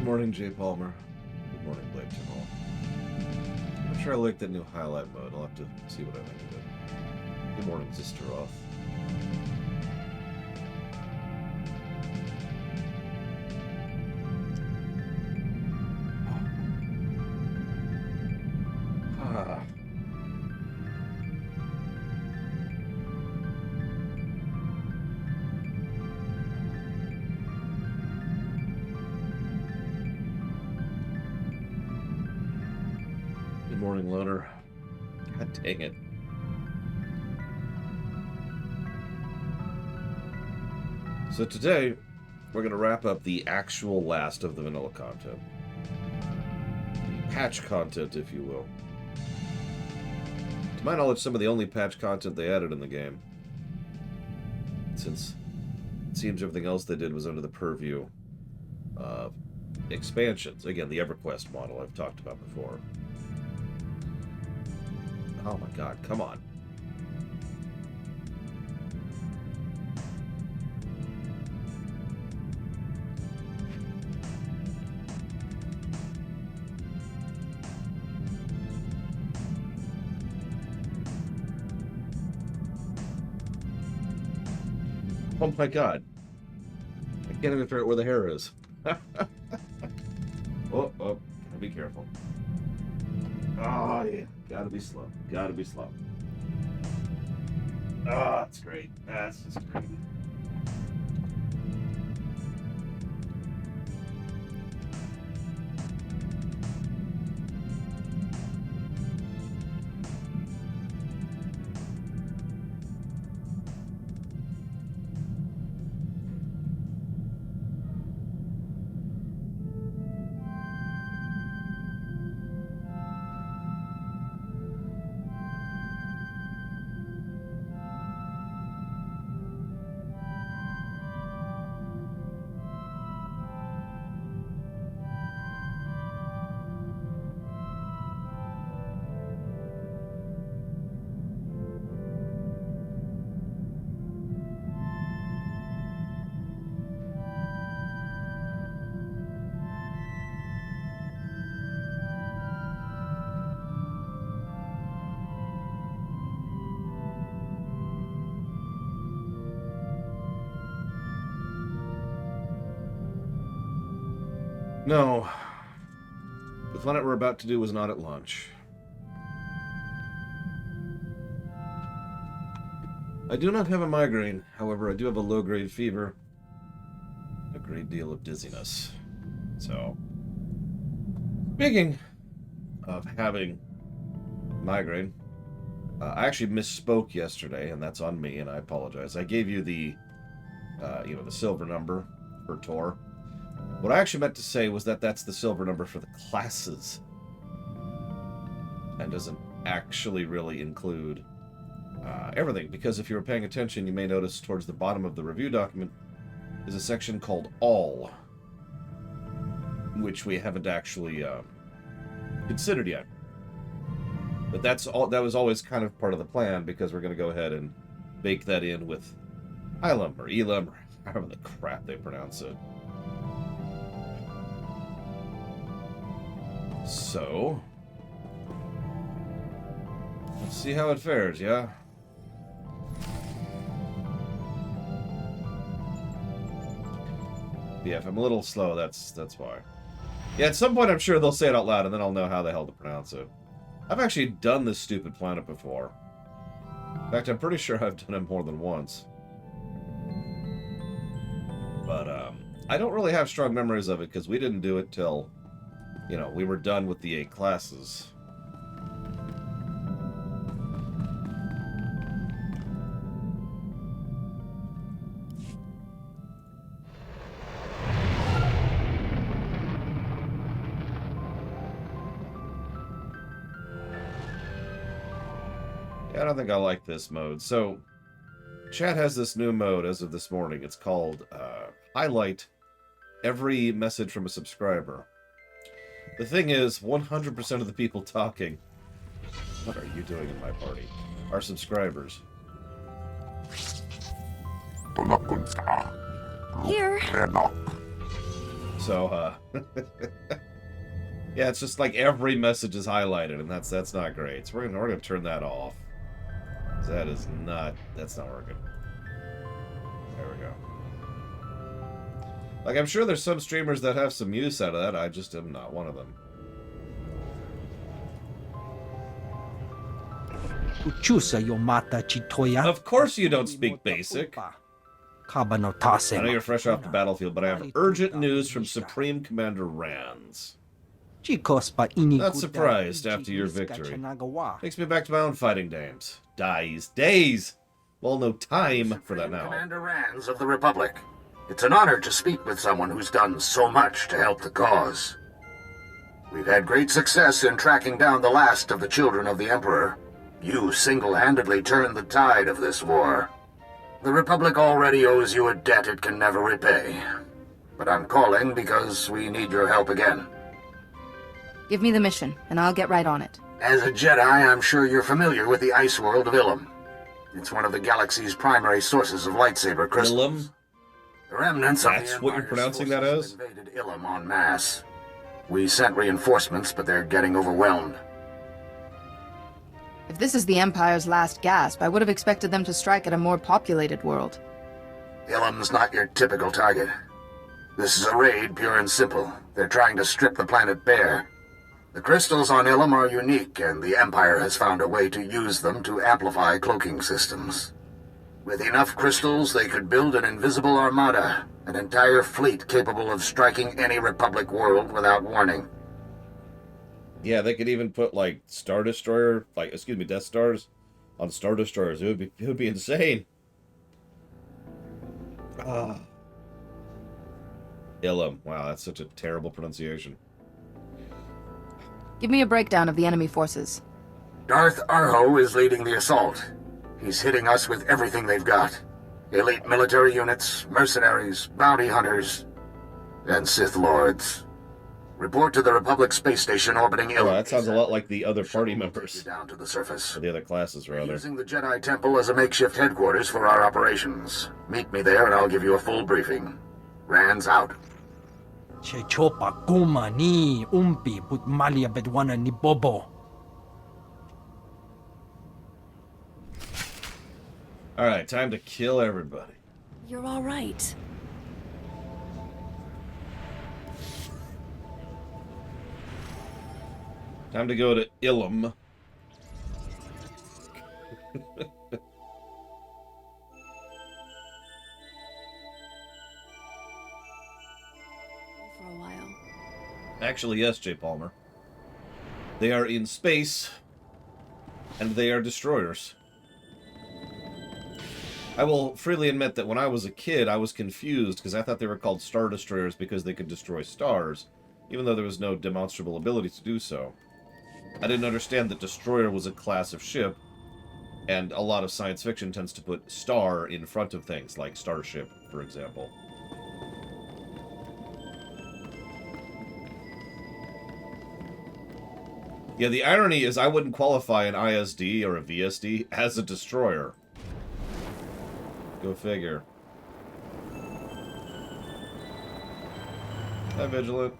morning, Jay Palmer. Good morning, Blake Timol. I'm sure I like that new highlight mode. I'll have to see what I think of it. Good morning, Sister Off. Good morning, Loner. God dang it. So today, we're going to wrap up the actual last of the vanilla content. The patch content, if you will. To my knowledge, some of the only patch content they added in the game. Since it seems everything else they did was under the purview of expansions. Again, the EverQuest model I've talked about before. Oh my god, come on. Oh my god. I can't even figure out where the hair is. Oh, gotta be careful. Oh, yeah. Gotta be slow. Gotta be slow. Oh, that's great. That's just great. No. The planet we're about to do was not at launch. I do not have a migraine, however, I do have a low-grade fever. A great deal of dizziness. So, speaking of having migraine, I actually misspoke yesterday, and that's on me, and I apologize. I gave you the, the silver number for Tor. What I actually meant to say was that that's the silver number for the classes. And doesn't actually really include everything. Because if you were paying attention, you may notice towards the bottom of the review document is a section called All. Which we haven't actually considered yet. But that was always kind of part of the plan, because we're going to go ahead and bake that in with Ilum, or Elum, or however the crap they pronounce it. So, let's see how it fares, yeah? Yeah, if I'm a little slow, that's why. Yeah, at some point I'm sure they'll say it out loud, and then I'll know how the hell to pronounce it. I've actually done this stupid planet before. In fact, I'm pretty sure I've done it more than once. But, I don't really have strong memories of it, because we didn't do it till... we were done with the 8 classes. Yeah, I don't think I like this mode. So, chat has this new mode as of this morning. It's called Highlight Every Message from a Subscriber. The thing is, 100% of the people talking, what are you doing in my party, are subscribers. Here. So, yeah, it's just like every message is highlighted, and that's not great. So we're gonna turn that off. That's not working. There we go. Like, I'm sure there's some streamers that have some use out of that. I just am not one of them. Of course you don't speak basic. I know you're fresh off the battlefield, but I have urgent news from Supreme Commander Rands. Not surprised after your victory. Takes me back to my own fighting days. Days! Well, no time for that now. Commander Rands of the Republic. It's an honor to speak with someone who's done so much to help the cause. We've had great success in tracking down the last of the children of the Emperor. You single-handedly turned the tide of this war. The Republic already owes you a debt it can never repay. But I'm calling because we need your help again. Give me the mission, and I'll get right on it. As a Jedi, I'm sure you're familiar with the ice world of Ilum. It's one of the galaxy's primary sources of lightsaber crystals. Ilum? The remnants of That's the what you're pronouncing that as? invaded Ilum en masse. We sent reinforcements, but they're getting overwhelmed. If this is the Empire's last gasp, I would have expected them to strike at a more populated world. Ilum's not your typical target. This is a raid, pure and simple. They're trying to strip the planet bare. The crystals on Ilum are unique, and the Empire has found a way to use them to amplify cloaking systems. With enough crystals, they could build an invisible armada, an entire fleet capable of striking any Republic world without warning. Yeah, they could even put, like, Death Stars on Star Destroyers. It would be insane. Ilum. Wow, that's such a terrible pronunciation. Give me a breakdown of the enemy forces. Darth Arho is leading the assault. He's hitting us with everything they've got. Elite military units, mercenaries, bounty hunters, and Sith Lords. Report to the Republic space station orbiting Ilum. Oh, that sounds a lot like the other party members. Down to the surface. Or the other classes, rather. Using the Jedi Temple as a makeshift headquarters for our operations. Meet me there and I'll give you a full briefing. Rands out. Alright, time to kill everybody. You're all right. Time to go to Ilum. For a while. Actually, yes, J. Palmer. They are in space, and they are destroyers. I will freely admit that when I was a kid, I was confused because I thought they were called Star Destroyers because they could destroy stars, even though there was no demonstrable ability to do so. I didn't understand that destroyer was a class of ship, and a lot of science fiction tends to put star in front of things, like starship, for example. Yeah, the irony is I wouldn't qualify an ISD or a VSD as a destroyer. Go figure. Hi, Vigilant.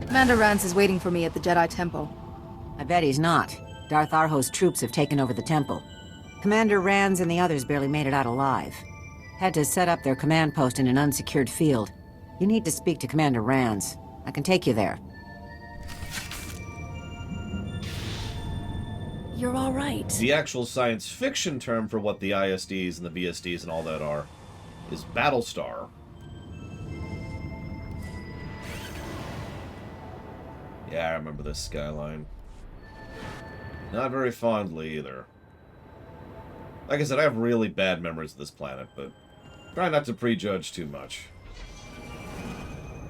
Commander Rands is waiting for me at the Jedi Temple. I bet he's not. Darth Arho's troops have taken over the temple. Commander Rands and the others barely made it out alive. Had to set up their command post in an unsecured field. You need to speak to Commander Rands. I can take you there. You're all right. The actual science fiction term for what the ISDs and the VSDs and all that are is Battlestar. Yeah, I remember this skyline. Not very fondly, either. Like I said, I have really bad memories of this planet, but try not to prejudge too much.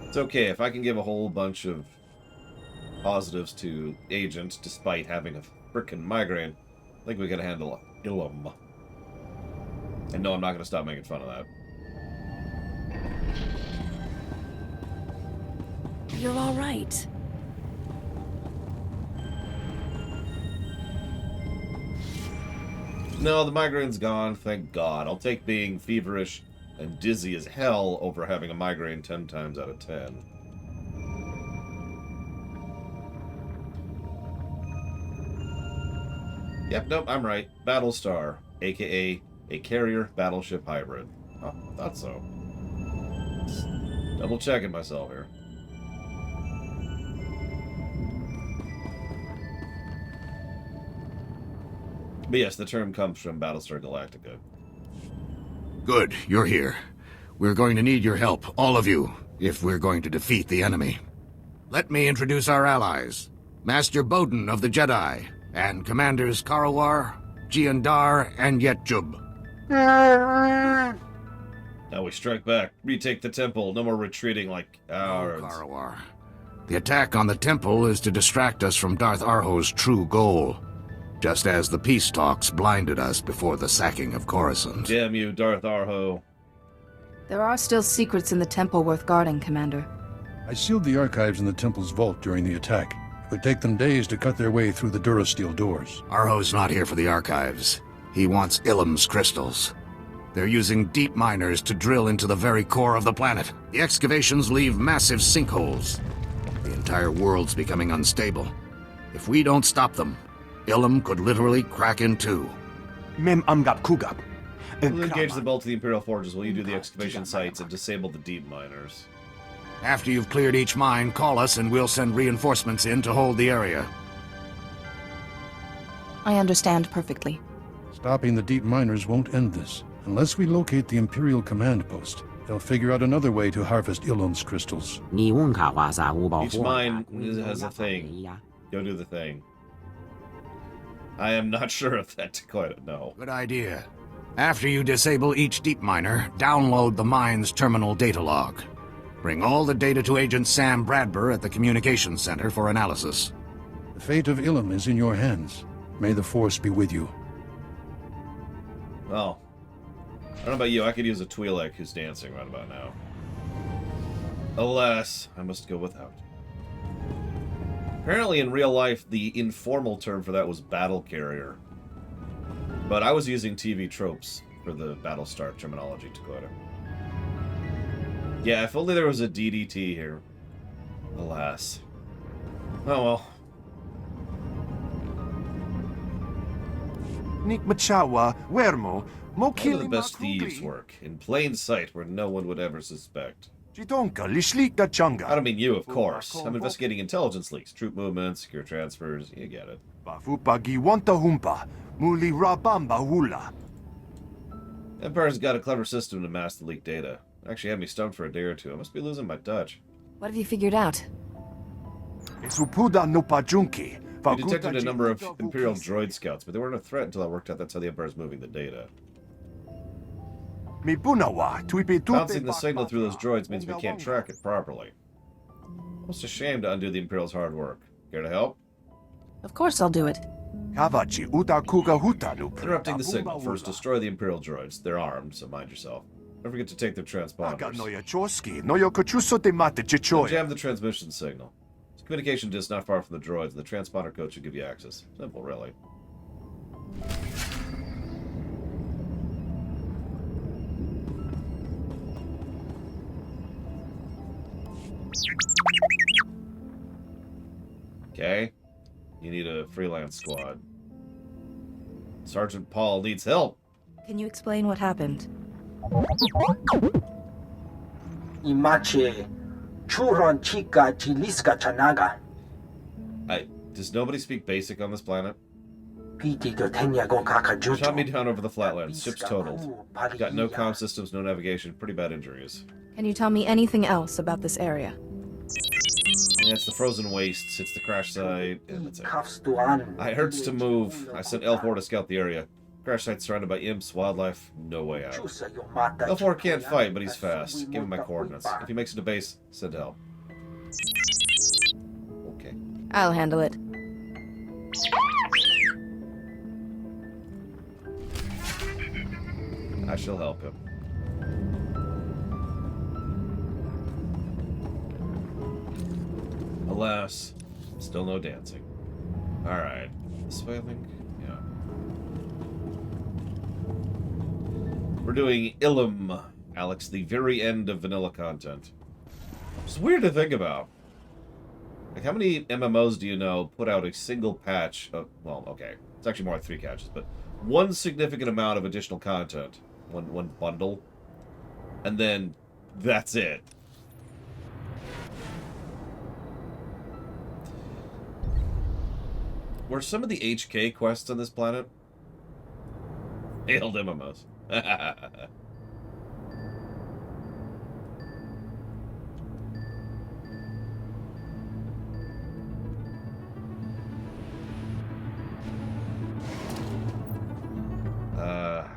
It's okay if I can give a whole bunch of positives to Agent, despite having a frickin' migraine. I think we can handle Ilum. And no, I'm not going to stop making fun of that. You're all right. No, the migraine's gone, thank God. I'll take being feverish and dizzy as hell over having a migraine 10 times out of 10. Yep, nope, I'm right. Battlestar, aka a carrier battleship hybrid. Oh, thought so. Just double checking myself here. But yes, the term comes from Battlestar Galactica. Good, you're here. We're going to need your help, all of you, if we're going to defeat the enemy. Let me introduce our allies. Master Bowden of the Jedi, and Commanders Karawar, Giandar, and Yetjub. Now we strike back, retake the temple, no more retreating like ours. No, Karawar. The attack on the temple is to distract us from Darth Arho's true goal, just as the peace talks blinded us before the sacking of Coruscant. Damn you, Darth Arho. There are still secrets in the temple worth guarding, Commander. I sealed the archives in the temple's vault during the attack. It would take them days to cut their way through the durasteel doors. Arho's not here for the archives. He wants Ilum's crystals. They're using deep miners to drill into the very core of the planet. The excavations leave massive sinkholes. The entire world's becoming unstable. If we don't stop them, Ilum could literally crack in two. Mem amgap kugap. We'll engage the bolt of the Imperial forges while you do the excavation sites and disable the deep miners. After you've cleared each mine, call us and we'll send reinforcements in to hold the area. I understand perfectly. Stopping the deep miners won't end this. Unless we locate the Imperial command post, they'll figure out another way to harvest Ilum's crystals. Each mine has a thing. Go do the thing. I am not sure if that's quite no. Good idea. After you disable each deep miner, download the mine's terminal data log. Bring all the data to Agent Sam Bradburn at the Communications Center for analysis. The fate of Ilum is in your hands. May the Force be with you. Well, I don't know about you, I could use a Twi'lek who's dancing right about now. Alas, I must go without. Apparently in real life, the informal term for that was battle carrier. But I was using TV tropes for the Battlestar terminology, Dakota. Yeah, if only there was a DDT here. Alas. Oh well. Nick Machawa, Wermo, How do Mokili the best thieves work? In plain sight, where no one would ever suspect. Jidonka, Lishlika Changa. I don't mean you, of course. I'm investigating intelligence leaks, troop movements, secure transfers. You get it. Bafupa Giwanta Humpa, Muli Rabamba Hula. Empire's got a clever system to mask the leaked data. Actually had me stumped for a day or two. I must be losing my touch. What have you figured out? Esupuda no Pajunki. We detected a number of Imperial droid scouts, but they weren't a threat until I worked out that's how the Empire's moving the data. Bouncing the signal through those droids means we can't track it properly. Almost a shame to undo the Imperial's hard work. Care to help? Of course I'll do it. Interrupting the signal. First, destroy the Imperial droids. They're armed, so mind yourself. Don't forget to take their transponders. Then jam the transmission signal. It's a communication disc not far from the droids, and the transponder code should give you access. Simple, really. Okay. You need a freelance squad. Sergeant Paul needs help. Can you explain what happened? Imache churon chica chiliska chanaga. Does nobody speak basic on this planet? Piti to tenya go kaka Shot me down over the flatlands. Ship's totaled. Got no comm systems, no navigation, pretty bad injuries. Can you tell me anything else about this area? Yeah, it's the frozen wastes, it's the crash site, and that's it. It hurts to move. I sent L4 to scout the area. Crash site surrounded by imps, wildlife, no way out. L4 can't fight, but he's fast. Give him my coordinates. If he makes it to base, send help. Okay. I'll handle it. I shall help him. Alas, still no dancing. Alright. This way, I think? Yeah. We're doing Ilum, Alex, the very end of vanilla content. It's weird to think about. Like, how many MMOs do you know put out a single patch of... Well, okay. It's actually more like 3 patches, but one significant amount of additional content. One bundle. And then that's it. Were some of the HK quests on this planet? Failed MMOs. I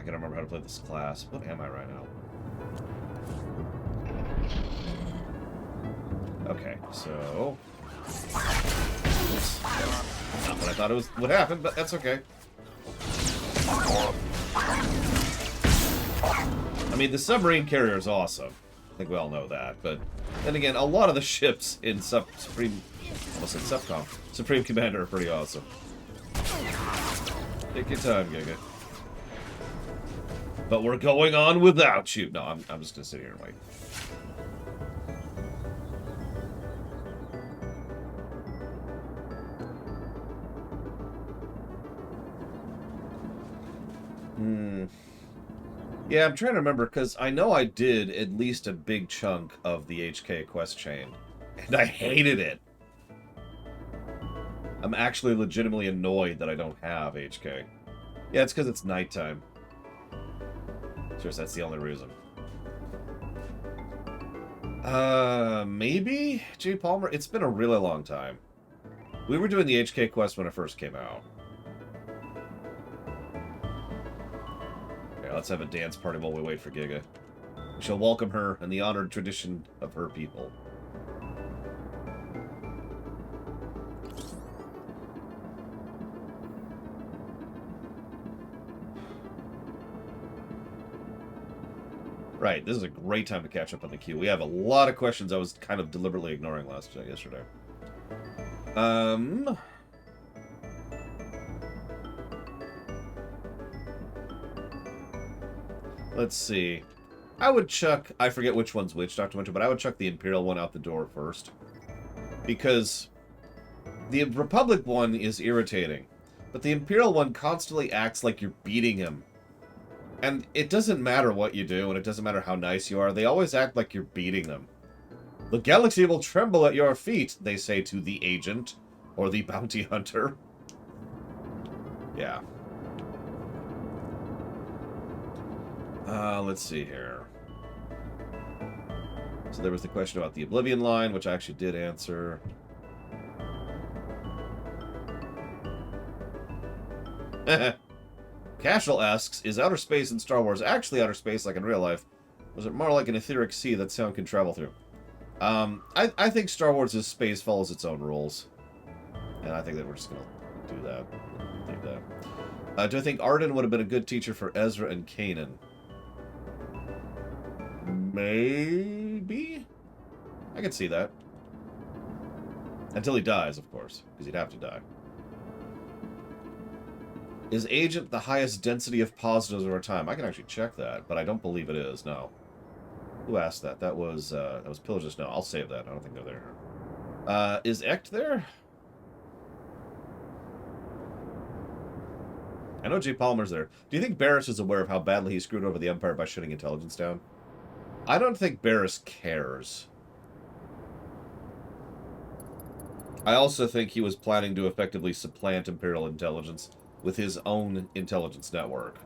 gotta remember how to play this class. What am I right now? Okay, so... Oops. Not what I thought it would happen, but that's okay. I mean, the submarine carrier is awesome. I think we all know that, but then again, a lot of the ships in Supreme Commander are pretty awesome. Take your time, Giga. But we're going on without you. No, I'm just gonna sit here and wait. Yeah, I'm trying to remember, because I know I did at least a big chunk of the HK quest chain, and I hated it. I'm actually legitimately annoyed that I don't have HK. Yeah, it's because it's nighttime. Seriously, that's the only reason. Maybe? J. Palmer? It's been a really long time. We were doing the HK quest when it first came out. Okay, let's have a dance party while we wait for Giga. We shall welcome her in the honored tradition of her people. Right, this is a great time to catch up on the queue. We have a lot of questions I was kind of deliberately ignoring yesterday. Let's see. I would chuck... I forget which one's which, Dr. Winter, but I would chuck the Imperial one out the door first. Because the Republic one is irritating. But the Imperial one constantly acts like you're beating him. And it doesn't matter what you do, and it doesn't matter how nice you are. They always act like you're beating them. The galaxy will tremble at your feet, they say to the agent, or the bounty hunter. Yeah. Let's see here. So there was the question about the Oblivion line, which I actually did answer. Casual asks, is outer space in Star Wars actually outer space like in real life? Or is it more like an etheric sea that sound can travel through? I think Star Wars' space follows its own rules. And I think that we're just going to do that. Leave that. Do I think Arden would have been a good teacher for Ezra and Kanan? Maybe? I could see that. Until he dies, of course. Because he'd have to die. Is agent the highest density of positives over time? I can actually check that, but I don't believe it is, no. Who asked that? That was Pillagers. No, I'll save that. I don't think they're there. Is Ect there? I know J. Palmer's there. Do you think Barris is aware of how badly he screwed over the Empire by shutting intelligence down? I don't think Barris cares. I also think he was planning to effectively supplant Imperial intelligence with his own intelligence network.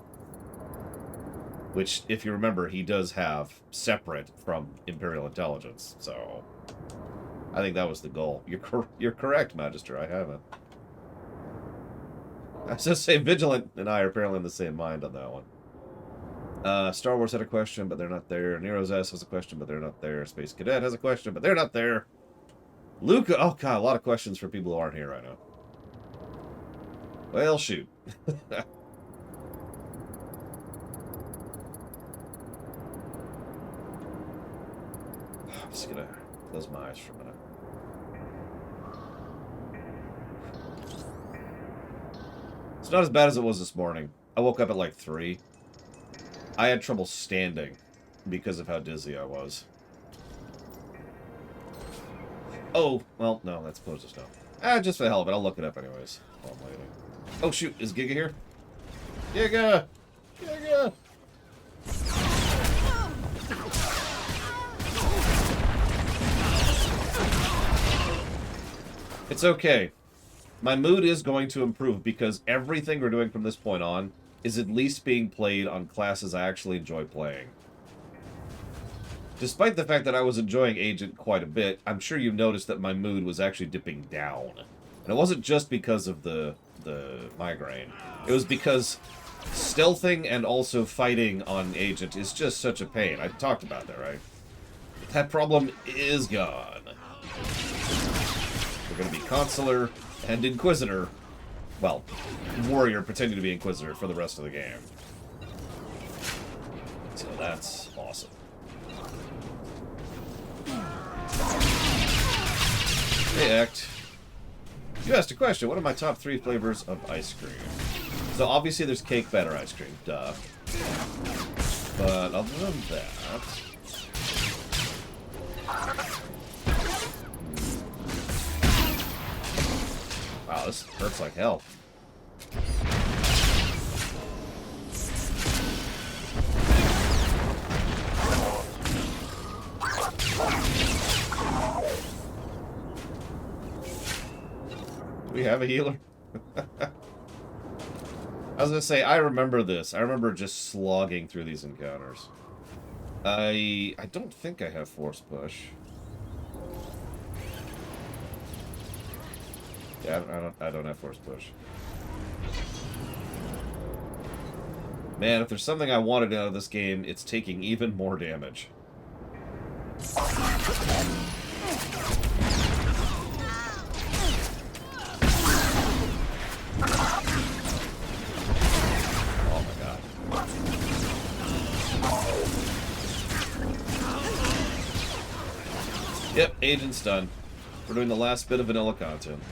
Which, if you remember, he does have separate from Imperial intelligence, so... I think that was the goal. You're correct, Magister, I haven't. I was just saying, Vigilant and I are apparently in the same mind on that one. Star Wars had a question, but they're not there. Nero's S has a question, but they're not there. Space Cadet has a question, but they're not there. Luca, oh god, a lot of questions for people who aren't here right now. Well, shoot. I'm just gonna close my eyes for a minute. It's not as bad as it was this morning. I woke up at like 3. I had trouble standing because of how dizzy I was. Oh, well, no, that's close as no. Just for the hell of it, I'll look it up anyways while I'm waiting. Oh, shoot, is Giga here? Giga! Giga! It's okay. My mood is going to improve because everything we're doing from this point on is at least being played on classes I actually enjoy playing. Despite the fact that I was enjoying Agent quite a bit, I'm sure you noticed that my mood was actually dipping down. And it wasn't just because of the migraine. It was because stealthing and also fighting on Agent is just such a pain. I talked about that, right? That problem is gone. We're going to be Consular and Inquisitor. Well, Warrior pretending to be Inquisitor for the rest of the game. So that's awesome. Hey, Act. You asked a question. What are my top 3 flavors of ice cream? So obviously there's cake batter ice cream. Duh. But other than that... Wow, this hurts like hell. Do we have a healer? I was gonna say, I remember this. I remember just slogging through these encounters. I don't think I have Force Push. Yeah, I don't have Force Push. Man, if there's something I wanted out of this game, it's taking even more damage. Oh my god. Yep, Agent's done. We're doing the last bit of vanilla content.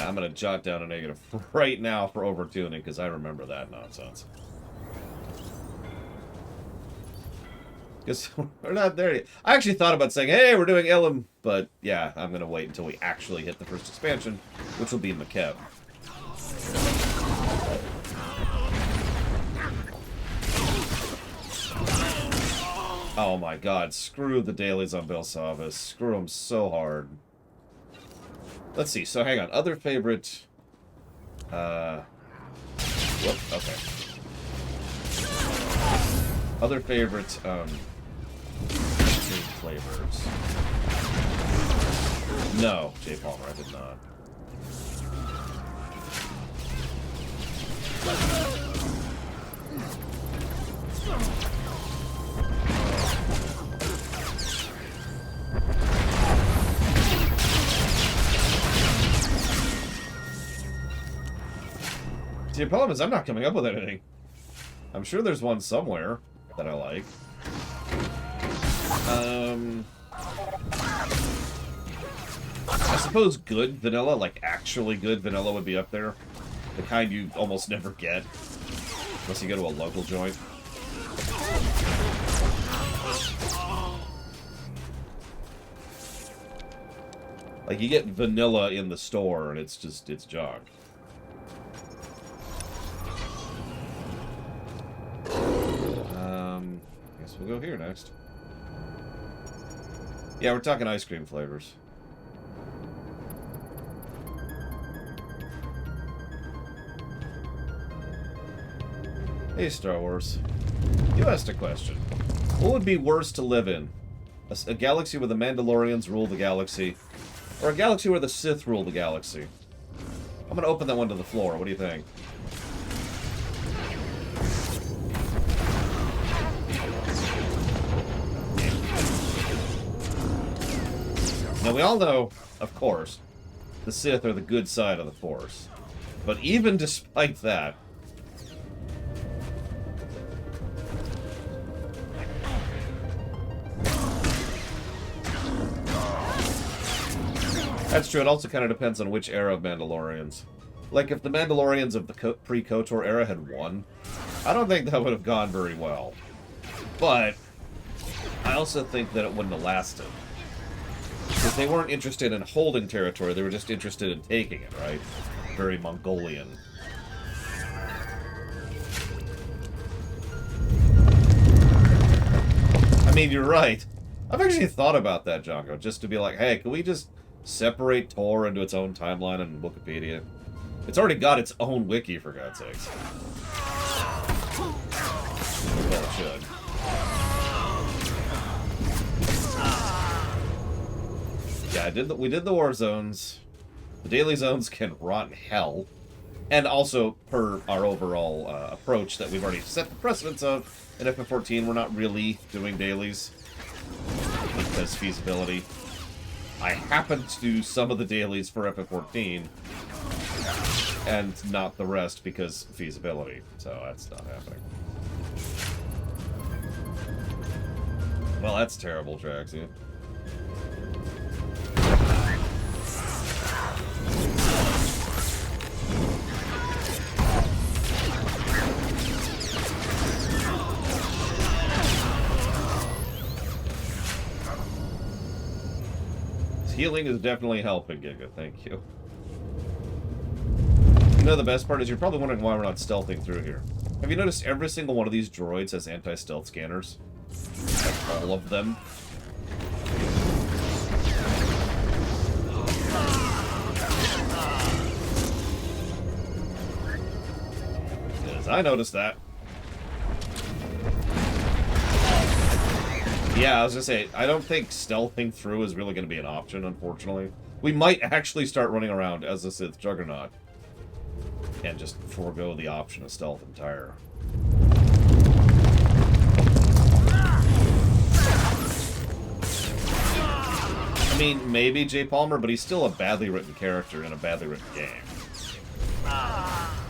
I'm going to jot down a negative right now for overtuning, because I remember that nonsense. Because we're not there yet. I actually thought about saying, hey, we're doing Ilum, but yeah, I'm going to wait until we actually hit the first expansion, which will be Makev. Oh my god, screw the dailies on Belsavis. Screw them so hard. Let's see, so hang on. Other favorite... Whoop, okay. Other favorite, flavors. No, J. Palmer, I did not. See, the problem is I'm not coming up with anything. I'm sure there's one somewhere that I like. I suppose good vanilla, like actually good vanilla, would be up there. The kind you almost never get. Unless you go to a local joint. Like, you get vanilla in the store, and it's just, it's junk. Guess we'll go here next. Yeah, we're talking ice cream flavors. Hey, Star Wars. You asked a question. What would be worse to live in? A galaxy where the Mandalorians rule the galaxy, or a galaxy where the Sith rule the galaxy? I'm gonna open that one to the floor. What do you think? Now, we all know, of course, the Sith are the good side of the Force. But even despite that, That's true. It also kind of depends on which era of Mandalorians. Like, if the Mandalorians of the pre-KOTOR era had won, I don't think that would have gone very well. But I also think that it wouldn't have lasted. Because they weren't interested in holding territory, they were just interested in taking it, right? Very Mongolian. I mean, you're right. I've actually thought about that, Jonko, just to be like, hey, can we just separate Tor into its own timeline on Wikipedia? It's already got its own wiki, for God's sakes. Well, it should. Yeah, we did the war zones. The daily zones can rot in hell. And also, per our overall approach that we've already set the precedence of, in FF14, we're not really doing dailies. Because feasibility. I happen to do some of the dailies for FF14, and not the rest because feasibility. So that's not happening. Well, that's terrible, Traxie. Healing is definitely helping, Giga. Thank you. You know, the best part is you're probably wondering why we're not stealthing through here. Have you noticed every single one of these droids has anti-stealth scanners? Like, all of them. Yes, I noticed that. Yeah, I was gonna say, I don't think stealthing through is really gonna be an option, unfortunately. We might actually start running around as a Sith Juggernaut. And just forego the option of stealth entire. I mean, maybe Jay Palmer, but he's still a badly written character in a badly written game.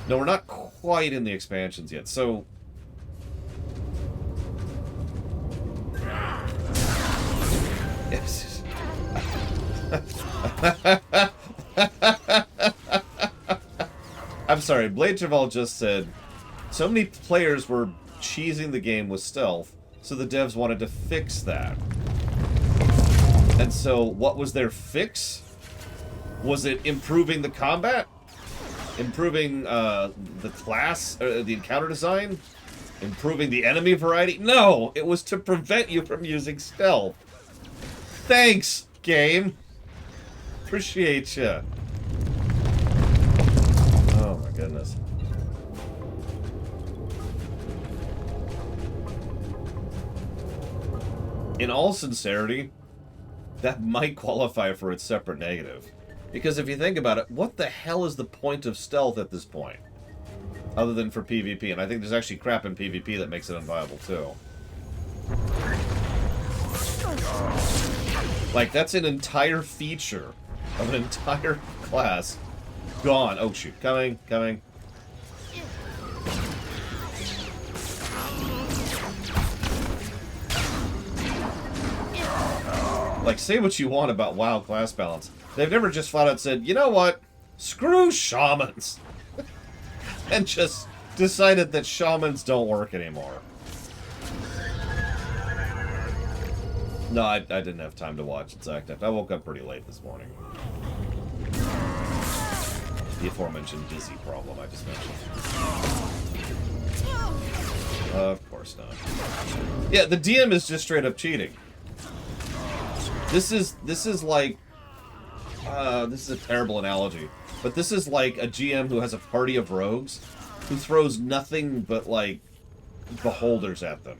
No, we're not quite in the expansions yet, so... Yes. I'm sorry, Blade Cheval just said, so many players were cheesing the game with stealth, so the devs wanted to fix that. And so, what was their fix? Was it improving the combat? Improving the class, the encounter design? Improving the enemy variety? No! It was to prevent you from using stealth. Thanks, game. Appreciate ya. Oh my goodness. In all sincerity, that might qualify for its separate negative. Because if you think about it, what the hell is the point of stealth at this point? Other than for PvP, and I think there's actually crap in PvP that makes it unviable too. Like, that's an entire feature of an entire class gone. Oh shoot, coming. Like, say what you want about WoW class balance. They've never just flat out said, you know what? Screw shamans. And just decided that shamans don't work anymore. No, I didn't have time to watch Exact. I woke up pretty late this morning. The aforementioned dizzy problem I just mentioned. Of course not. Yeah, the DM is just straight up cheating. This is like... this is a terrible analogy. But this is like a GM who has a party of rogues who throws nothing but, like, beholders at them.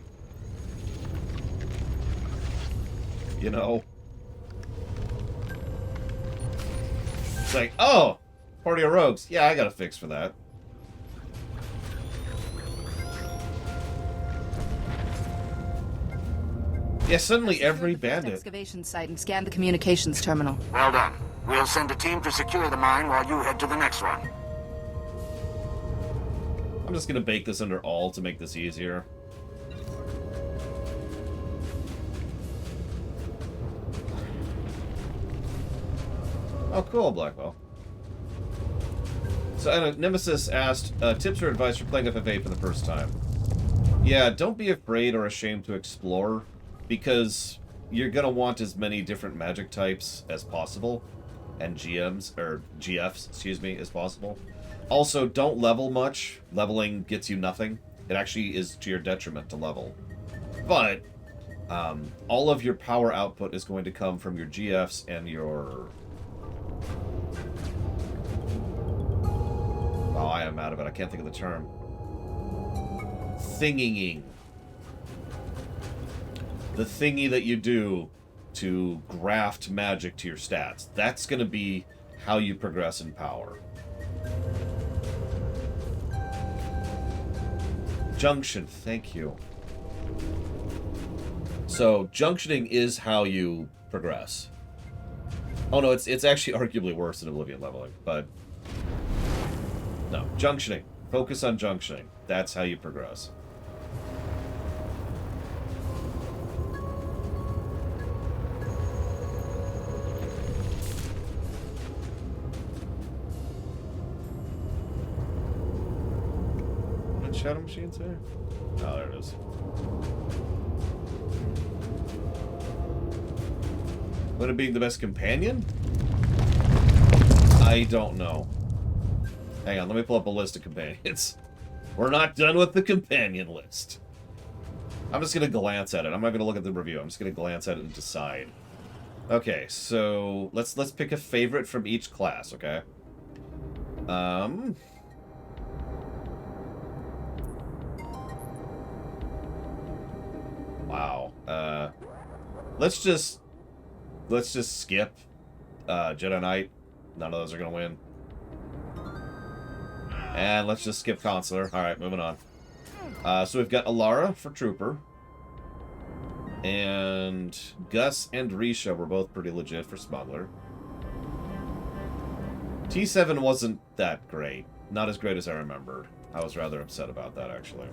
You know? It's like, oh! Party of rogues. Yeah, I got a fix for that. Yeah, suddenly every bandit... Excavation site and scan the communications terminal. Well done. We'll send a team to secure the mine while you head to the next one. I'm just gonna bake this under all to make this easier. Oh, cool, Blackwell. So, and Nemesis asked, tips or advice for playing FF8 for the first time? Yeah, don't be afraid or ashamed to explore, because you're going to want as many different magic types as possible, and GFs, excuse me, as possible. Also, don't level much. Leveling gets you nothing. It actually is to your detriment to level. But, all of your power output is going to come from your GFs and your... Oh, I am out of it. I can't think of the term. Thinging. The thingy that you do to graft magic to your stats. That's going to be how you progress in power. Junction. Thank you. So, junctioning is how you progress. Oh no, it's actually arguably worse than Oblivion leveling, but... No, junctioning. Focus on junctioning. That's how you progress. What Shadow Machine's there? Oh, there it is. Would it be the best companion? I don't know. Hang on, let me pull up a list of companions. We're not done with the companion list. I'm just going to glance at it. I'm not going to look at the review. I'm just going to glance at it and decide. Okay, so let's pick a favorite from each class, okay? Wow. Let's just skip Jedi Knight. None of those are going to win. And let's just skip Consular. Alright, moving on. So we've got Alara for Trooper. And Gus and Risha were both pretty legit for Smuggler. T7 wasn't that great. Not as great as I remembered. I was rather upset about that, actually.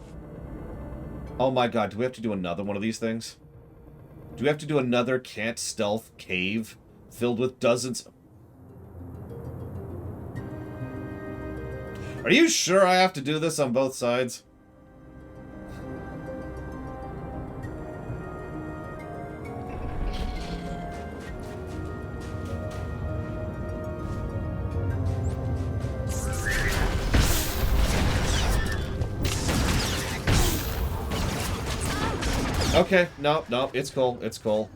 Oh my god, do we have to do another one of these things? Do we have to do another can't stealth cave filled with dozens... Are you sure I have to do this on both sides? Okay, no, it's cool, it's cool.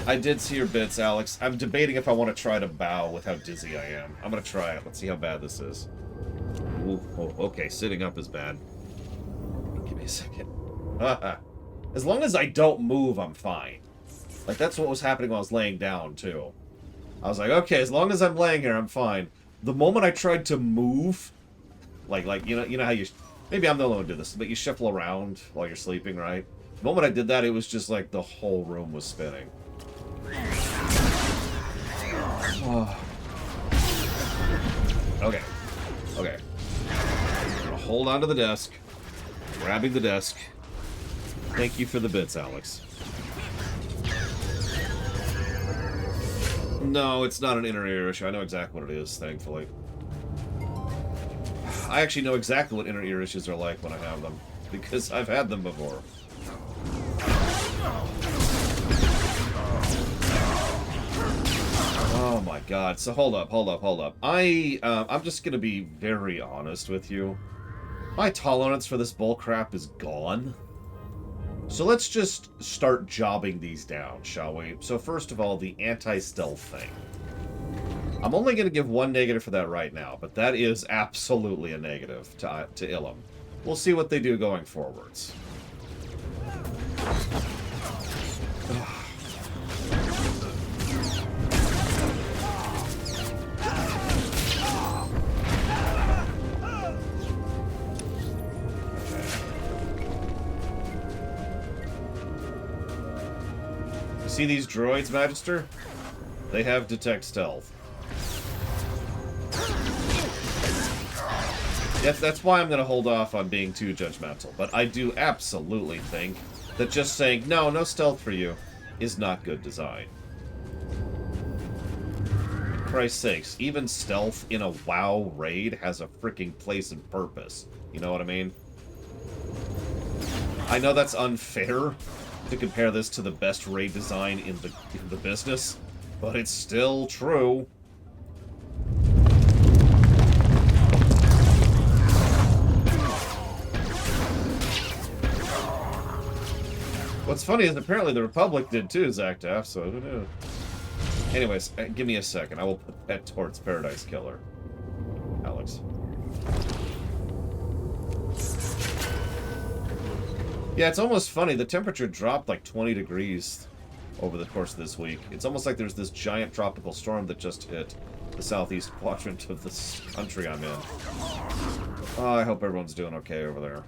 I did see your bits, Alex. I'm debating if I want to try to bow with how dizzy I am. I'm gonna try it. Let's see how bad this is. Ooh, oh, okay, sitting up is bad. Give me a second. As long as I don't move, I'm fine. Like, that's what was happening while I was laying down, too. I was like, okay, as long as I'm laying here, I'm fine. The moment I tried to move, like you know how you... Maybe I'm the only one who did this, but you shuffle around while you're sleeping, right? The moment I did that, it was just like the whole room was spinning. Oh. Okay. Okay. I'm gonna hold on to the desk. Grabbing the desk. Thank you for the bits, Alex. No, it's not an inner ear issue. I know exactly what it is, thankfully. I actually know exactly what inner ear issues are like when I have them, because I've had them before. Oh my god. So hold up. I'm just gonna be very honest with you. My tolerance for this bullcrap is gone. So let's just start jobbing these down, shall we? So first of all, the anti-stealth thing. I'm only going to give one negative for that right now, but that is absolutely a negative to Ilum. We'll see what they do going forwards. See these droids, Magister? They have detect stealth. Yes, that's why I'm going to hold off on being too judgmental, but I do absolutely think that just saying, no stealth for you, is not good design. Christ's sakes, even stealth in a WoW raid has a freaking place and purpose. You know what I mean? I know that's unfair to compare this to the best raid design in the business, but it's still true. What's funny is apparently the Republic did too, Zactaf, so who knew? Anyways, give me a second. I will put that towards Paradise Killer. Alex. Yeah, it's almost funny. The temperature dropped like 20 degrees over the course of this week. It's almost like there's this giant tropical storm that just hit the southeast quadrant of this country I'm in. Oh, I hope everyone's doing okay over there.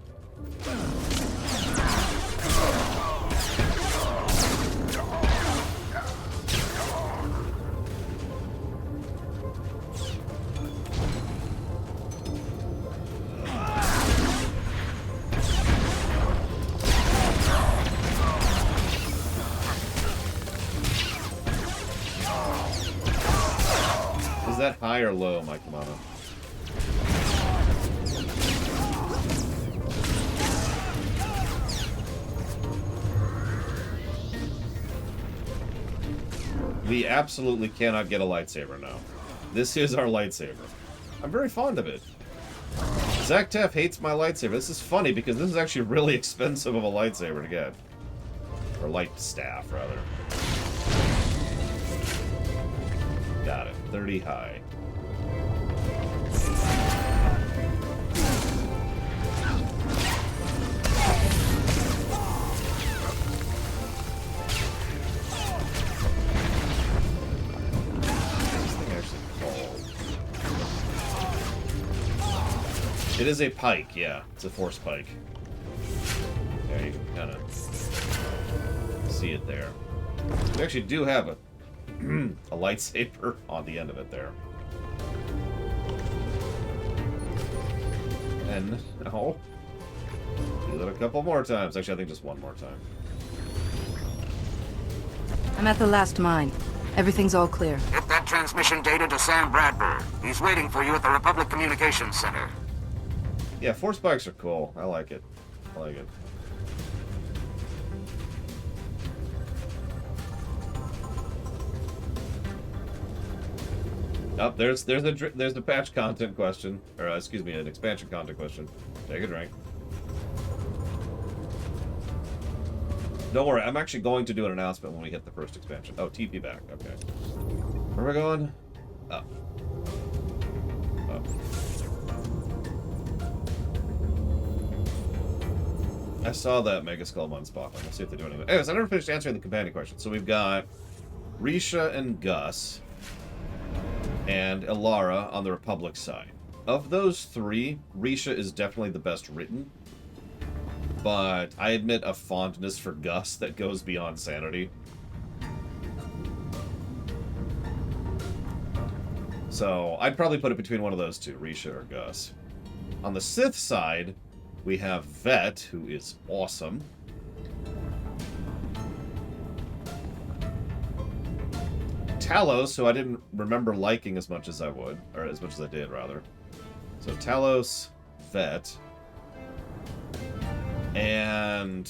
Is that high or low, Mike Kamano? We absolutely cannot get a lightsaber now. This is our lightsaber. I'm very fond of it. Zactaf hates my lightsaber. This is funny because this is actually really expensive of a lightsaber to get. Or light staff, rather. Got it. 30 high. It is a pike, yeah. It's a force pike. There, you can kind of see it there. We actually do have a lightsaber on the end of it there. And, oh. Do it a couple more times. Actually, I think just one more time. I'm at the last mine. Everything's all clear. Get that transmission data to Sam Bradburn. He's waiting for you at the Republic Communications Center. Yeah, force bikes are cool. I like it. I like it. Oh, there's the patch content question, or excuse me, an expansion content question. Take a drink. Don't worry, I'm actually going to do an announcement when we hit the first expansion. Oh, TP back. Okay. Where are we going? Up. Up. I saw that Mega Skull on Spock. We'll see if they do anything. Anyways, I never finished answering the companion question. So we've got Risha and Gus and Ilara on the Republic side. Of those three, Risha is definitely the best written. But I admit a fondness for Gus that goes beyond sanity. So I'd probably put it between one of those two, Risha or Gus. On the Sith side, we have Vet, who is awesome. Talos, who I didn't remember liking as much as I would, or as much as I did, rather. So Talos, Vet, and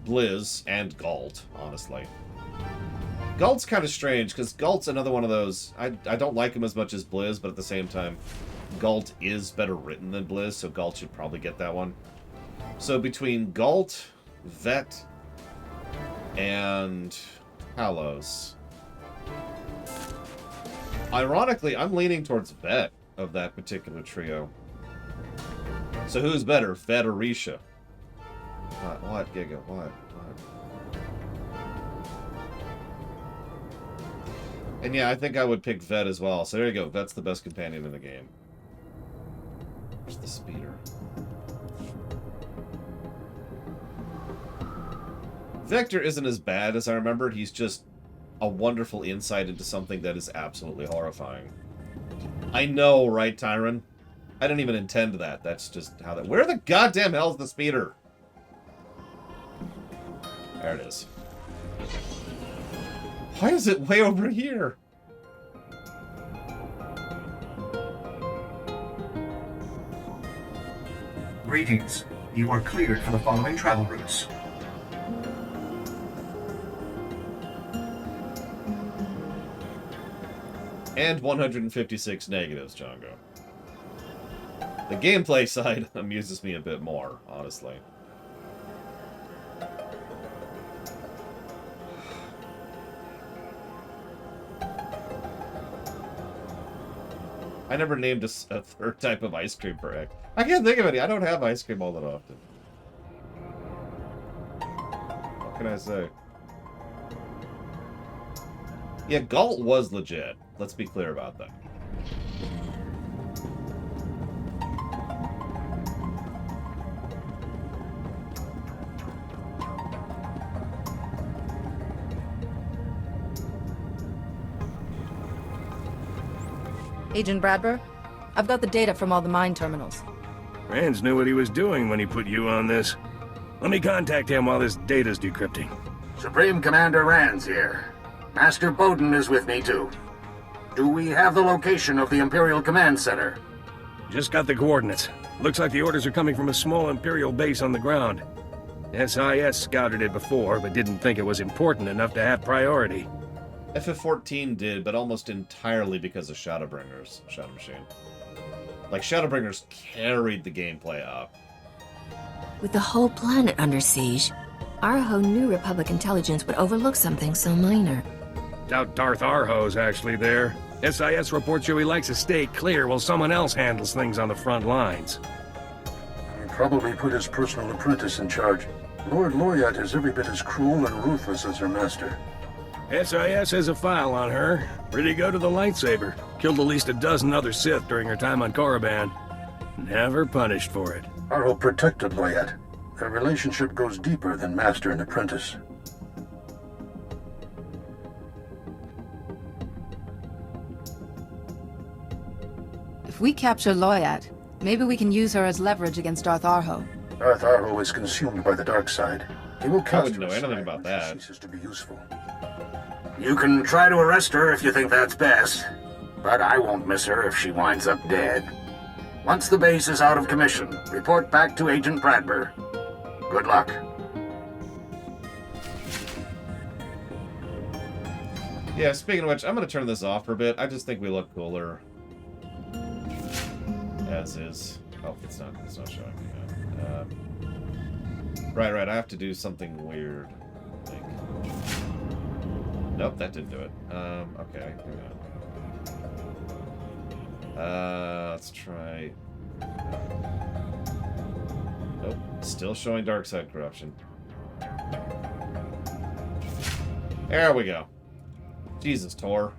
Blizz and Galt, honestly. Galt's kind of strange, because Galt's another one of those... I don't like him as much as Blizz, but at the same time, Galt is better written than Blizz, so Galt should probably get that one. So between Galt, Vet, and Talos... Ironically, I'm leaning towards Vet of that particular trio. So who's better, Vet or Risha? What, Giga? What? And yeah, I think I would pick Vet as well. So there you go. Vet's the best companion in the game. Where's the speeder? Vector isn't as bad as I remembered. He's just a wonderful insight into something that is absolutely horrifying. I know, right, Tyron? I didn't even intend that. That's just how that... Where the goddamn hell's the speeder? There it is. Why is it way over here? Greetings. You are cleared for the following travel routes. And 156 negatives, Django. The gameplay side amuses me a bit more, honestly. I never named a third type of ice cream for egg. I can't think of any. I don't have ice cream all that often. What can I say? Yeah, Galt was legit. Let's be clear about that. Agent Bradburn, I've got the data from all the mine terminals. Rance knew what he was doing when he put you on this. Let me contact him while this data's decrypting. Supreme Commander Rands here. Master Bowden is with me too. Do we have the location of the Imperial Command Center? Just got the coordinates. Looks like the orders are coming from a small Imperial base on the ground. SIS scouted it before, but didn't think it was important enough to have priority. FF14 did, but almost entirely because of Shadowbringers. Shadow Machine. Like, Shadowbringers carried the gameplay up. With the whole planet under siege, Arho knew Republic intelligence would overlook something so minor. Doubt Darth Arho's actually there. SIS reports show he likes to stay clear while someone else handles things on the front lines. He probably put his personal apprentice in charge. Lord Loyat is every bit as cruel and ruthless as her master. SIS has a file on her. Pretty good with the lightsaber. Killed at least a dozen other Sith during her time on Korriban. Never punished for it. Arho protected Loyat. Their relationship goes deeper than master and apprentice. If we capture Loyat, maybe we can use her as leverage against Darth Arho. Darth Arho is consumed by the dark side. He will I cast wouldn't her know anything aside about when she that. ceases to be useful. You can try to arrest her if you think that's best, but I won't miss her if she winds up dead. Once the base is out of commission, report back to Agent Bradburn. Good luck. Yeah, speaking of which, I'm going to turn this off for a bit. I just think we look cooler. As is. Oh, it's not showing me yet. Right, I have to do something weird. I think. Nope, that didn't do it. Okay, hang on. Let's try... Nope, still showing dark side corruption. There we go. Jesus, Tor.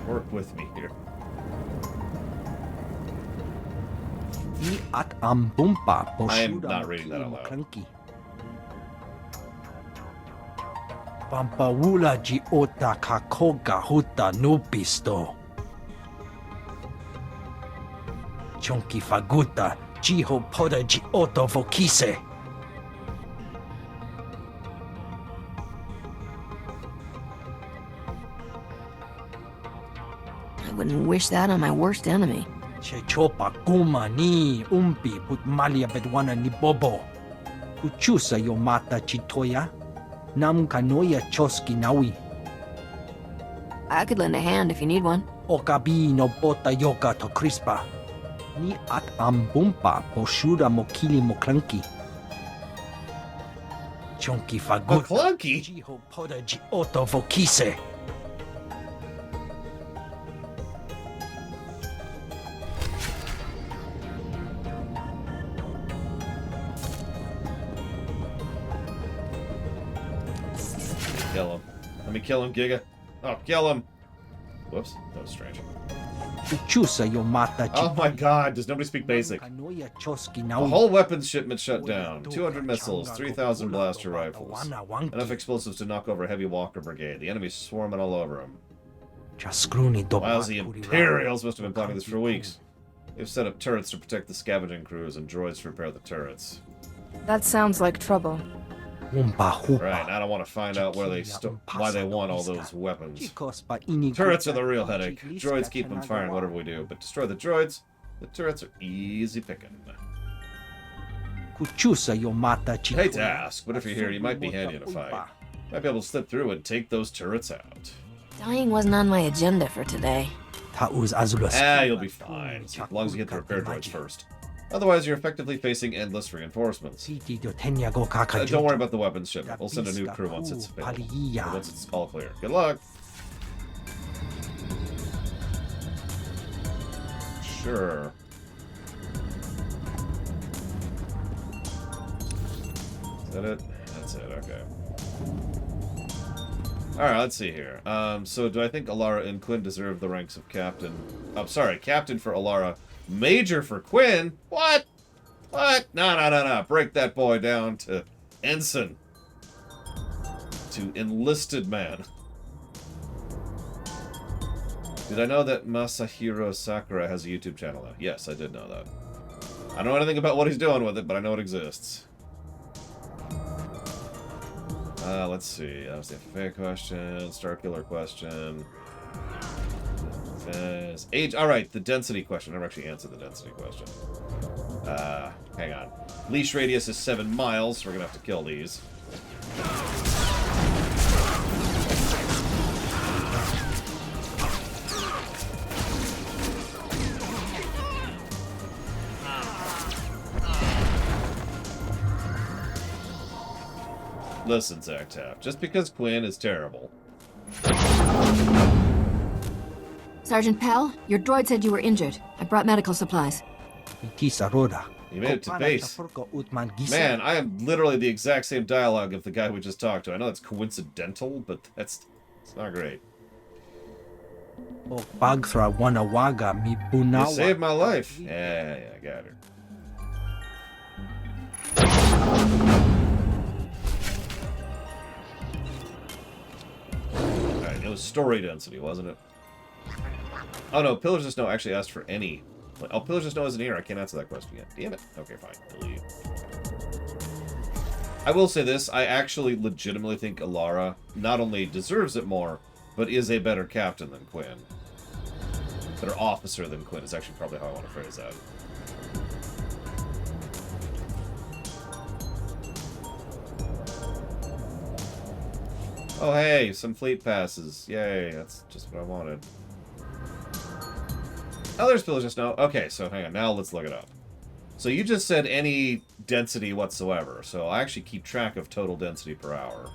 Work with me here. At Ambumpa, I am not reading that out loud. Pampawula ji ota kakoga huta nupisto. Chunki faguta jiho poda ji oto vokise. I wouldn't wish that on my worst enemy. Che chopa kuma ni umpi put malia bedwana ni bobo. Kuchusa yo mata chitoya. Nam kanoya choski nawi. I could lend a hand if you need one. Okabi no bota yoga to crispa. Ni at ambumpa poshuda mokili moklanki. Chunki faguta. McClunky? Jiho poda ji oto vokise. Kill him. Let me kill him, Giga. Oh, kill him. Whoops. That was strange. Kuchusa yo mata Oh my god, does nobody speak basic? Kanoya choski The nawi. whole weapons shipment shut down. 200 missiles, 3,000 blaster rifles. Enough explosives to knock over a heavy walker brigade. The enemy's swarming all over him. Lousy Imperials must have been planning this for weeks. They've set up turrets to protect the scavenging crews and droids to repair the turrets. That sounds like trouble. Right, now I don't want to find out where why they want all those weapons. Turrets are the real headache. Droids keep them firing whatever we do, but destroy the droids, the turrets are easy picking. Hate to ask, but if you're here, you might be handy in a fight. Might be able to slip through and take those turrets out. Dying wasn't on my agenda for today. You'll be fine, as long as you get the repair droids first. Otherwise, you're effectively facing endless reinforcements. Don't worry about the weapons shipment. We'll send a new crew once it's available. Once it's all clear. Good luck. Sure. Is that it? That's it, okay. Alright, let's see here. So do I think Alara and Quinn deserve the ranks of captain? I'm sorry, captain for Alara, major for Quinn? What? What? No. Break that boy down to ensign. To enlisted man. Did I know that Masahiro Sakura has a YouTube channel now? Yes, I did know that. I don't know anything about what he's doing with it, but I know it exists. Let's see. That was the FFA question. Starkiller question. Age. Alright, the density question. I never actually answered the density question. Hang on. Leash radius is 7 miles, so we're gonna have to kill these. Listen, Zactap, just because Quinn is terrible. Sergeant Pell, your droid said you were injured. I brought medical supplies. You made it to base. Man, I am literally the exact same dialogue of the guy we just talked to. I know that's coincidental, but it's not great. You saved my life. Yeah, I got her. Alright, it was story density, wasn't it? Oh no, Pillars of Snow actually asked for any. Oh, Pillars of Snow isn't here. I can't answer that question yet. Damn it. Okay, fine. Delete. I will say this. I actually legitimately think Alara not only deserves it more, but is a better captain than Quinn. Better officer than Quinn is actually probably how I want to phrase that. Oh, hey, some fleet passes. Yay, that's just what I wanted. Oh, there's Pillars of Snow. Okay, so hang on. Now let's look it up. So you just said any density whatsoever. So I actually keep track of total density per hour.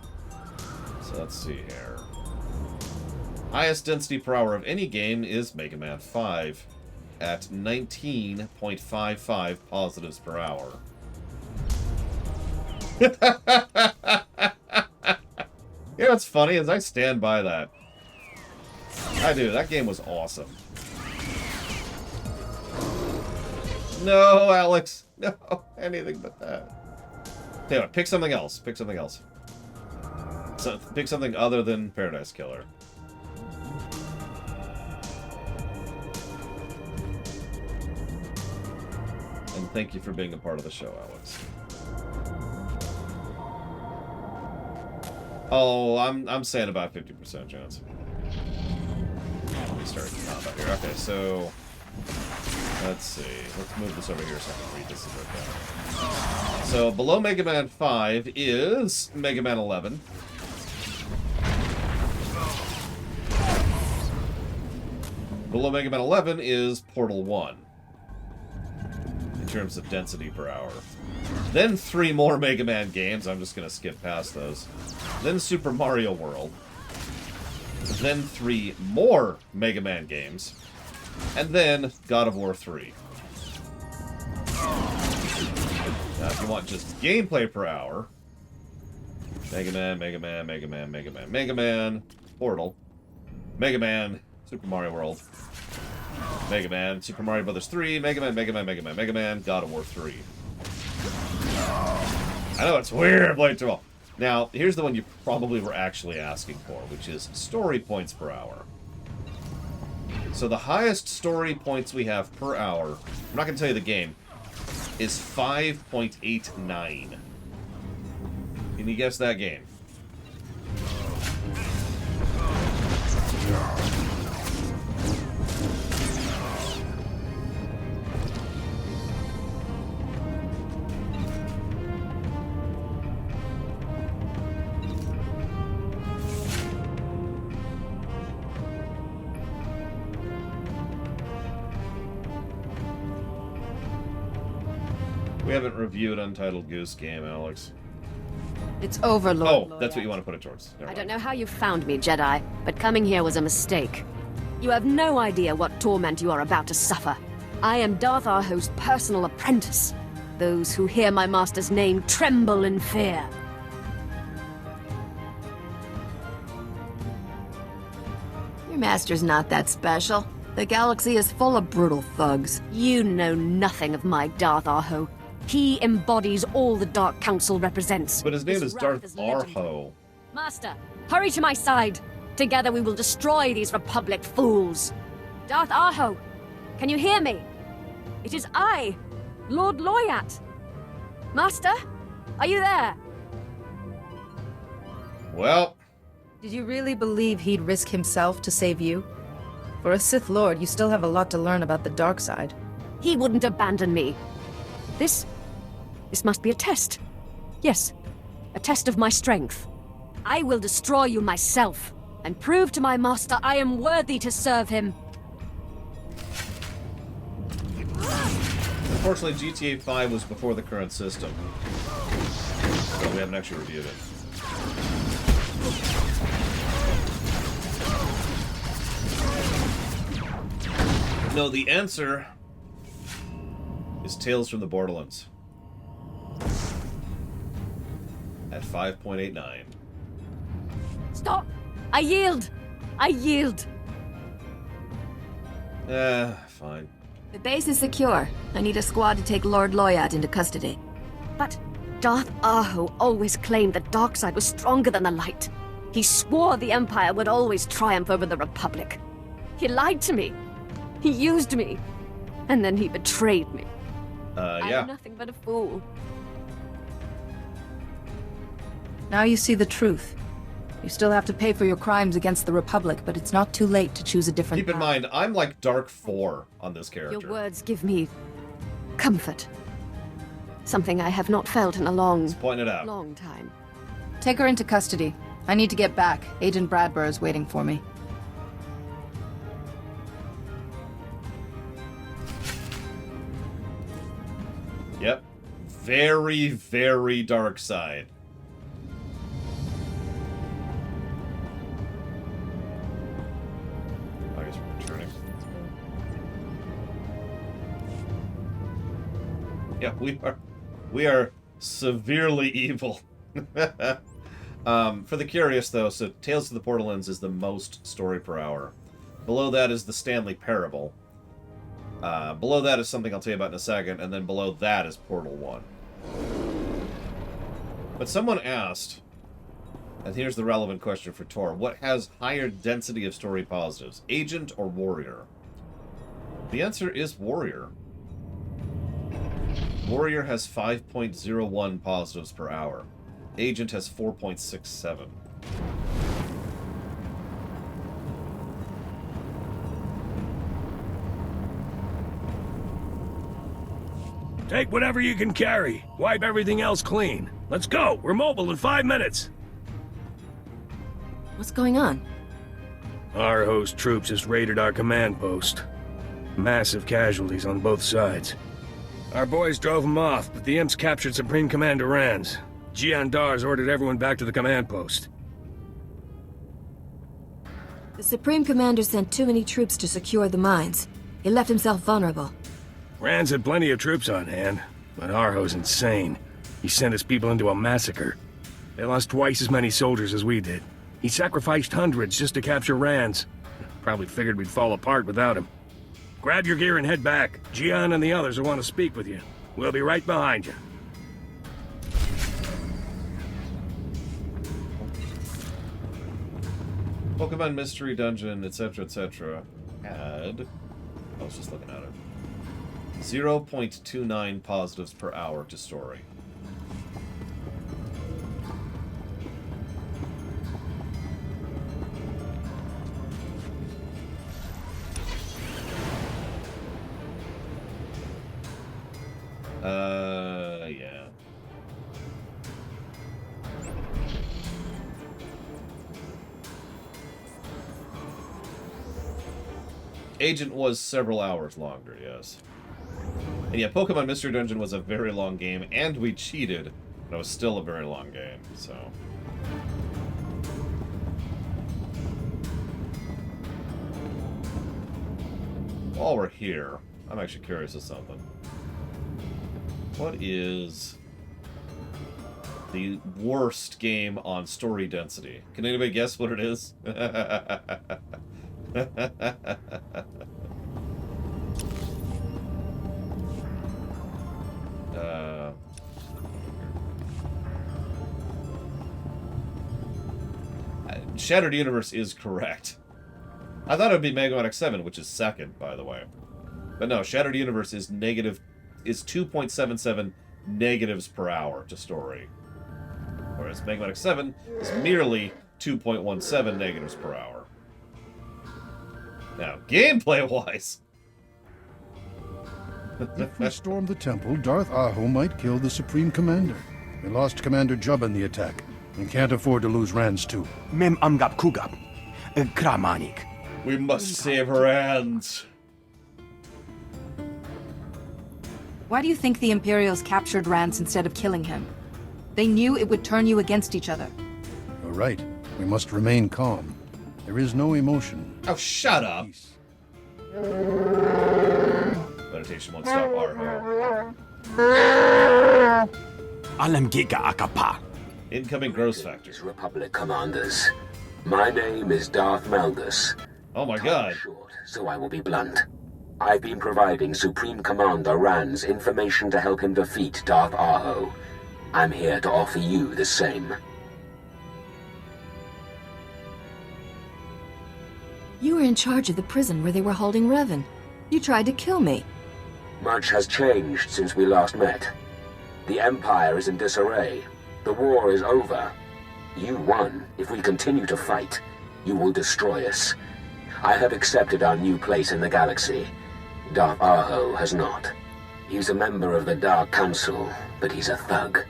So let's see here. Highest density per hour of any game is Mega Man 5 at 19.55 positives per hour. You know what's funny is I stand by that. I do. That game was awesome. No, Alex. No, anything but that. Tell you what, pick something else. Pick something else. So, pick something other than Paradise Killer. And thank you for being a part of the show, Alex. Oh, I'm saying about 50% chance. Let me start the combat here. Okay, so let's see. Let's move this over here so I can read this as okay. So below Mega Man 5 is Mega Man 11. Below Mega Man 11 is Portal 1 in terms of density per hour. Then 3 more Mega Man games. I'm just going to skip past those. Then Super Mario World. Then 3 more Mega Man games. And then God of War 3. Now, if you want just gameplay per hour, Mega Man, Mega Man, Mega Man, Mega Man, Mega Man, Portal, Mega Man, Super Mario World, Mega Man, Super Mario Bros. 3, Mega Man, Mega Man, Mega Man, Mega Man, God of War 3. I know, it's weird, Blade 12. Now, here's the one you probably were actually asking for, which is story points per hour. So the highest story points we have per hour, I'm not going to tell you the game, is 5.89. Can you guess that game? We haven't reviewed Untitled Goose Game, Alex. It's over, Lord. Oh, that's what you want to put it towards. Never I mind. don't know how you found me, Jedi, but coming here was a mistake. You have no idea what torment you are about to suffer. I am Darth Arho's personal apprentice. Those who hear my master's name tremble in fear. Your master's not that special. The galaxy is full of brutal thugs. You know nothing of my Darth Arho. He embodies all the Dark Council represents. But his name His is wrath Darth legendary. Arho. Master, hurry to my side. Together we will destroy these Republic fools. Darth Arho, can you hear me? It is I, Lord Loyat. Master, are you there? Well, Did you really believe he'd risk himself to save you? For a Sith Lord, you still have a lot to learn about the dark side. He wouldn't abandon me. This must be a test. Yes, a test of my strength. I will destroy you myself, and prove to my master I am worthy to serve him. unfortunately, GTA 5 was before the current system. So we haven't actually reviewed it. No, the answer is Tales from the Borderlands. At 5.89. Stop! I yield! I yield! Fine. The base is secure. I need a squad to take Lord Loyat into custody. But Darth Arho always claimed the dark side was stronger than the light. He swore the Empire would always triumph over the Republic. He lied to me. He used me. And then he betrayed me. I Yeah. am nothing but a fool. Now you see the truth. You still have to pay for your crimes against the Republic, but it's not too late to choose a different Keep in path. mind, I'm like Dark 4 on this character. Your words give me comfort. Something I have not felt in a long, Point it out. long time. Take her into custody. I need to get back. Agent Bradburr is waiting for me. Yep. Very, very dark side. I guess we're returning. Yeah, we are severely evil. For the curious, though, so Tales of the Borderlands is the most story per hour. Below that is the Stanley Parable. Below that is something I'll tell you about in a second, and then below that is Portal 1. But someone asked, and here's the relevant question for Tor, what has higher density of story positives, Agent or Warrior? The answer is Warrior. Warrior has 5.01 positives per hour. Agent has 4.67. Take whatever you can carry. Wipe everything else clean. Let's go. We're mobile in 5 minutes. What's going on? Our host troops just raided our command post. Massive casualties on both sides. Our boys drove them off, but the imps captured Supreme Commander Rans. Jian Dar's ordered everyone back to the command post. The Supreme Commander sent too many troops to secure the mines. He left himself vulnerable. Rans had plenty of troops on hand, but Arho's insane. He sent his people into a massacre. They lost twice as many soldiers as we did. He sacrificed hundreds just to capture Rans. Probably figured we'd fall apart without him. Grab your gear and head back. Jian and the others will want to speak with you. We'll be right behind you. Pokemon Mystery Dungeon, etc., etc. had... I was just looking at it. 0.29 positives per hour to story. Yeah. Agent was several hours longer, yes. And yeah, Pokemon Mystery Dungeon was a very long game, and we cheated, but it was still a very long game, so... While we're here, I'm actually curious of something. What is the worst game on story density? Can anybody guess what it is? Shattered Universe is correct. I thought it would be Mega Man X7, which is second, by the way. But no, Shattered Universe is 2.77 negatives per hour to story. Whereas Mega Man X7 is merely 2.17 negatives per hour. Now, gameplay-wise... If we storm the temple, Darth Aho might kill the Supreme Commander. We lost Commander Jubba in the attack, and can't afford to lose Rans too. Mem amgap kugap. Kramanik. We must save Rans. Why do you think the Imperials captured Rance instead of killing him? They knew it would turn you against each other. You're right. We must remain calm. There is no emotion. Oh, shut up. Meditation won't stop Arho. Alam giga akapa. Incoming gross factor. Republic commanders. My name is Darth Malgus. Oh my god. Short, so I will be blunt. I've been providing Supreme Commander Rans information to help him defeat Darth Aho. I'm here to offer you the same. You were in charge of the prison where they were holding Revan. You tried to kill me. Much has changed since we last met. The Empire is in disarray. The war is over. You won. If we continue to fight, you will destroy us. I have accepted our new place in the galaxy. Darth Aho has not. He's a member of the Dark Council, but he's a thug.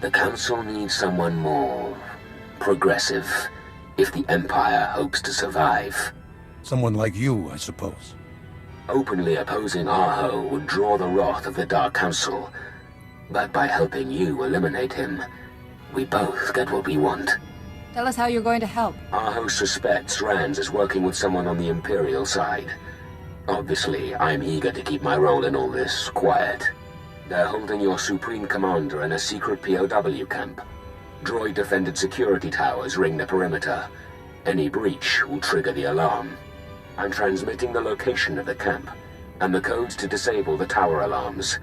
The Council needs someone more progressive, if the Empire hopes to survive. Someone like you, I suppose. Openly opposing Aho would draw the wrath of the Dark Council. But by helping you eliminate him, we both get what we want. Tell us how you're going to help. Aho suspects Rans is working with someone on the Imperial side. Obviously, I'm eager to keep my role in all this quiet. They're holding your Supreme Commander in a secret POW camp. Droid-defended security towers ring the perimeter. Any breach will trigger the alarm. I'm transmitting the location of the camp, and the codes to disable the tower alarms.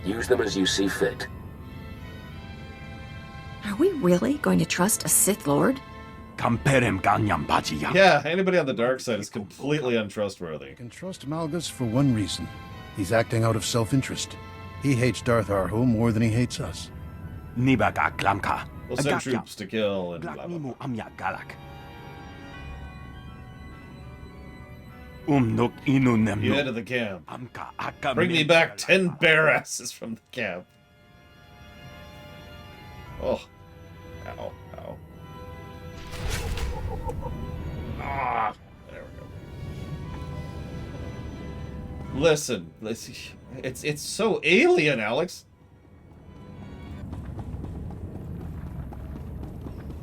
Use them as you see fit. Are we really going to trust a Sith Lord? Yeah, anybody on the dark side is completely untrustworthy. I can trust Malgus for one reason. He's acting out of self-interest. He hates Darth Aho more than he hates us. We'll send troops to kill and blah, blah, blah. You head to the camp. Bring me back 10 bear asses from the camp. Oh. Ow. Ow. Ah. There we go. Listen. It's so alien, Alex.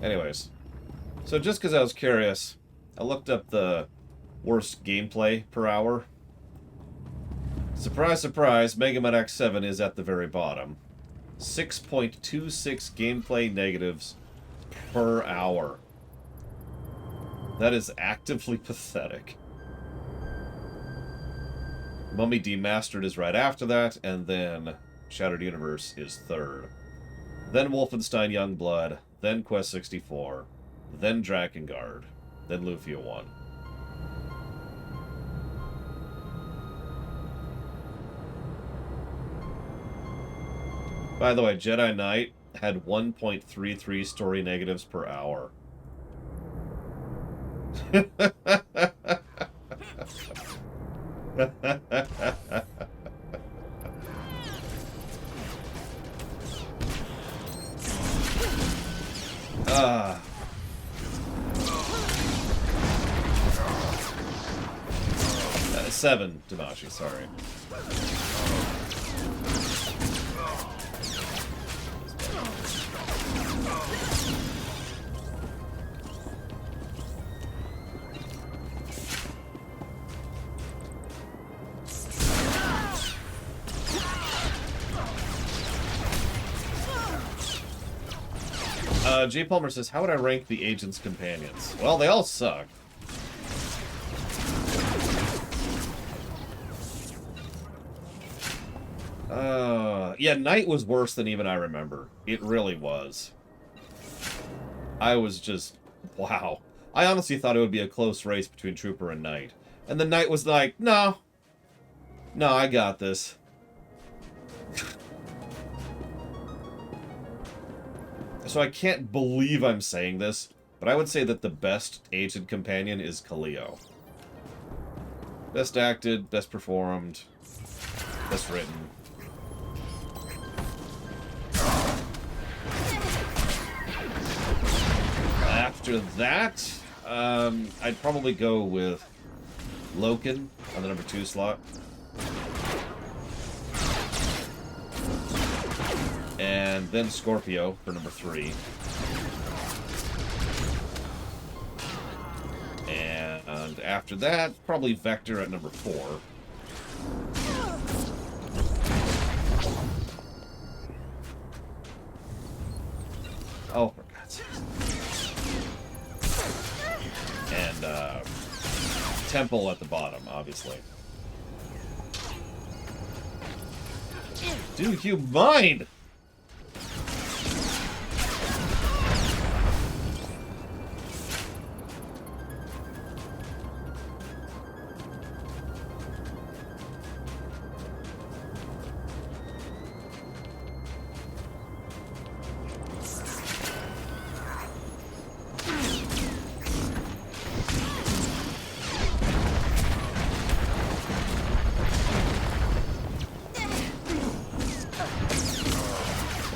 Anyways. So just because I was curious, I looked up the worst gameplay per hour. Surprise, surprise, Mega Man X7 is at the very bottom. 6.26 gameplay negatives per hour. That is actively pathetic. Mummy Demastered is right after that, and then Shattered Universe is third. Then Wolfenstein Youngblood, then Quest 64, then Drakengard, then Lufia 1. By the way, Jedi Knight had 1.33 story negatives per hour. 7, Damashi, sorry. J. Palmer says, how would I rank the agent's companions? Well, they all suck. Yeah, Knight was worse than even I remember. It really was. I was just, wow. I honestly thought it would be a close race between Trooper and Knight. And the Knight was like, no. No, I got this. So I can't believe I'm saying this, but I would say that the best agent companion is Kaleo. Best acted, best performed, best written. After that, I'd probably go with Loken on the number 2 slot. And then Scorpio for number 3. And after that, probably Vector at number 4. Oh, for God's sake. And Temple at the bottom, obviously. Do you mind?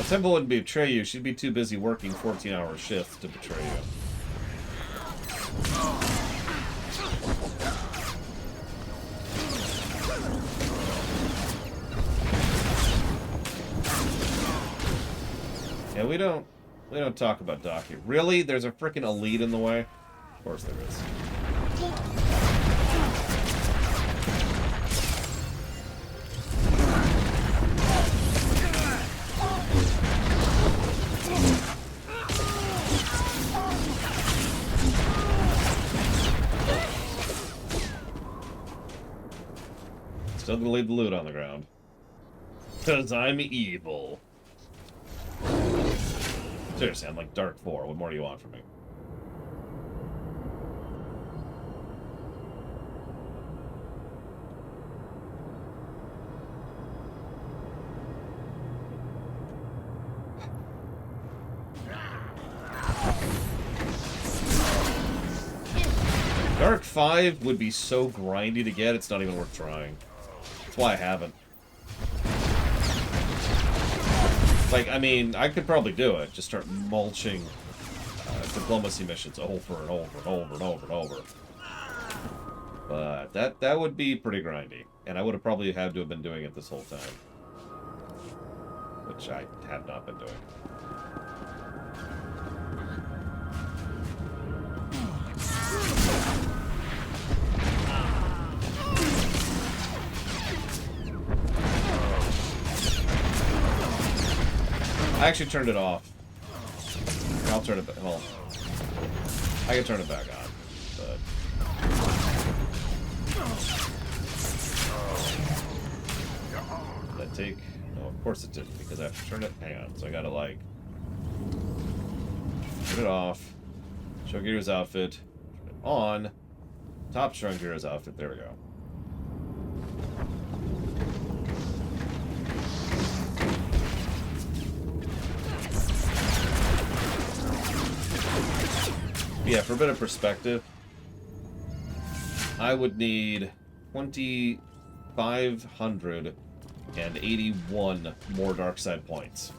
Temple wouldn't betray you. She'd be too busy working 14-hour shifts to betray you. Yeah, we don't talk about Doc here. Really? There's a freaking elite in the way? Of course there is. Still gonna leave the loot on the ground. Because I'm evil. Seriously, I'm like Dark 4. What more do you want from me? Dark 5 would be so grindy to get, it's not even worth trying. That's why I haven't. Like, I mean, I could probably do it. Just start mulching diplomacy missions over and over and over and over and over. But that would be pretty grindy. And I would have probably had to have been doing it this whole time. Which I have not been doing. I actually turned it off. I'll turn it back. Well, I can turn it back on, but did that take? No, of course it didn't, because I have to turn it. Hang on, so I gotta like turn it off. Show Giro's outfit. Turn it on. Top Strung Giro's outfit. There we go. Yeah, for a bit of perspective, I would need 2,581 more dark side points.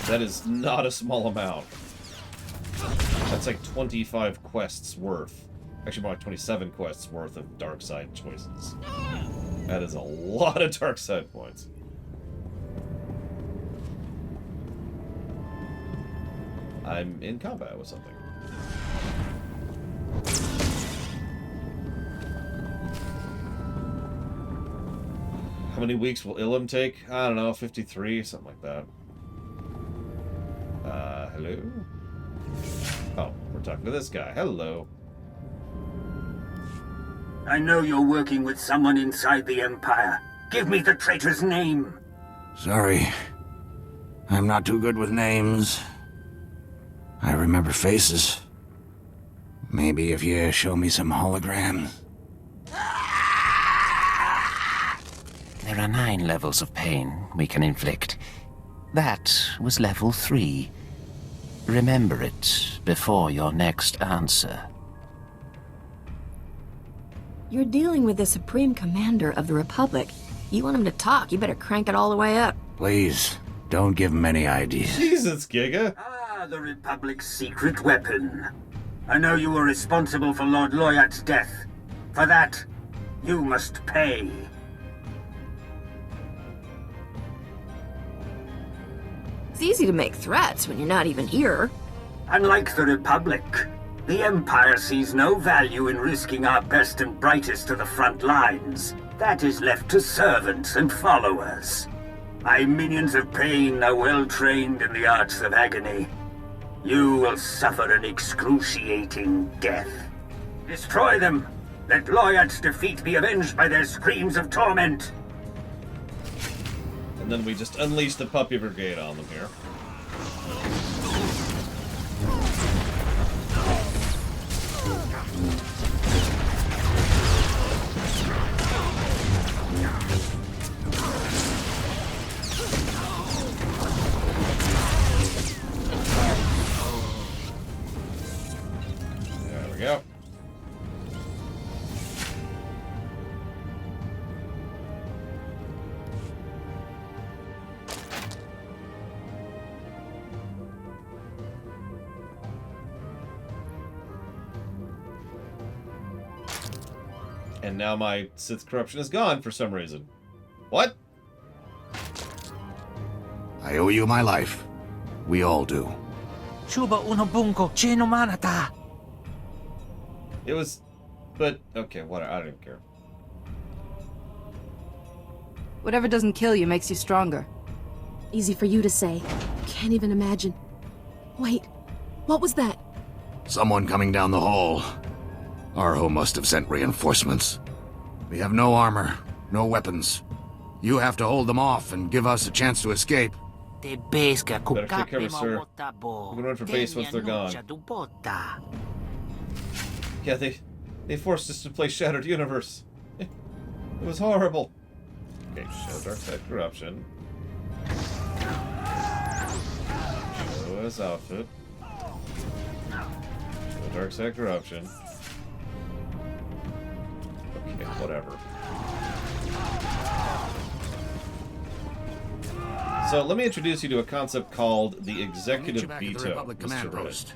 That is not a small amount. That's like 25 quests worth Actually, more like 27 quests worth of dark side choices. That is a lot of dark side points. I'm in combat with something. How many weeks will Ilum take? I don't know, 53, something like that. Hello? Oh, we're talking to this guy. Hello. I know you're working with someone inside the Empire. Give me the traitor's name. Sorry. I'm not too good with names. I remember faces. Maybe if you show me some holograms. There are 9 levels of pain we can inflict. That was level 3. Remember it before your next answer. You're dealing with the Supreme Commander of the Republic. You want him to talk, you better crank it all the way up. Please, don't give him any ideas. Jesus, Giga. Ah, the Republic's secret weapon. I know you were responsible for Lord Loyat's death. For that, you must pay. It's easy to make threats when you're not even here. Unlike the Republic, the Empire sees no value in risking our best and brightest to the front lines. That is left to servants and followers. My minions of pain are well trained in the arts of agony. You will suffer an excruciating death. Destroy them! Let Loyat's defeat be avenged by their screams of torment! And then we just unleash the puppy brigade on them here. There we go. And now my Sith corruption is gone for some reason. What? I owe you my life. We all do. Chuba unobunko chino manata. It was... But, okay, whatever. I don't even care. Whatever doesn't kill you makes you stronger. Easy for you to say. Can't even imagine. Wait, what was that? Someone coming down the hall. Arho must have sent reinforcements. We have no armor, no weapons. You have to hold them off and give us a chance to escape. Better take cover, sir. We can run for base once they're gone. Yeah, they forced us to play Shattered Universe. It was horrible. Okay, show dark side corruption. Show his outfit. Show dark side corruption. Okay, whatever. So let me introduce you to a concept called the executive veto, Mr. Red.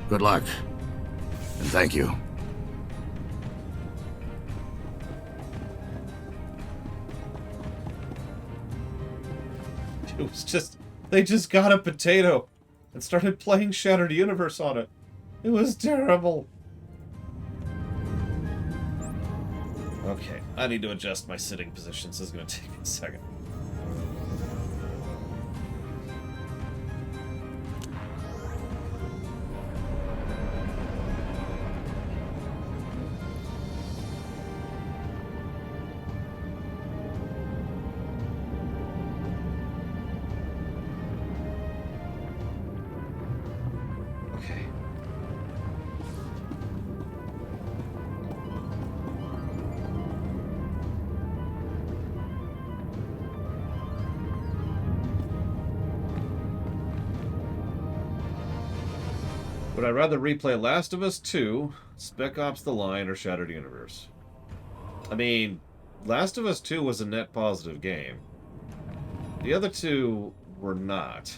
Good luck. And thank you. It was just... They just got a potato and started playing Shattered Universe on it. It was terrible. Okay, I need to adjust my sitting position, so it's going to take me a second. Would I rather replay Last of Us 2, Spec Ops The Line, or Shattered Universe? I mean, Last of Us 2 was a net positive game. The other two were not.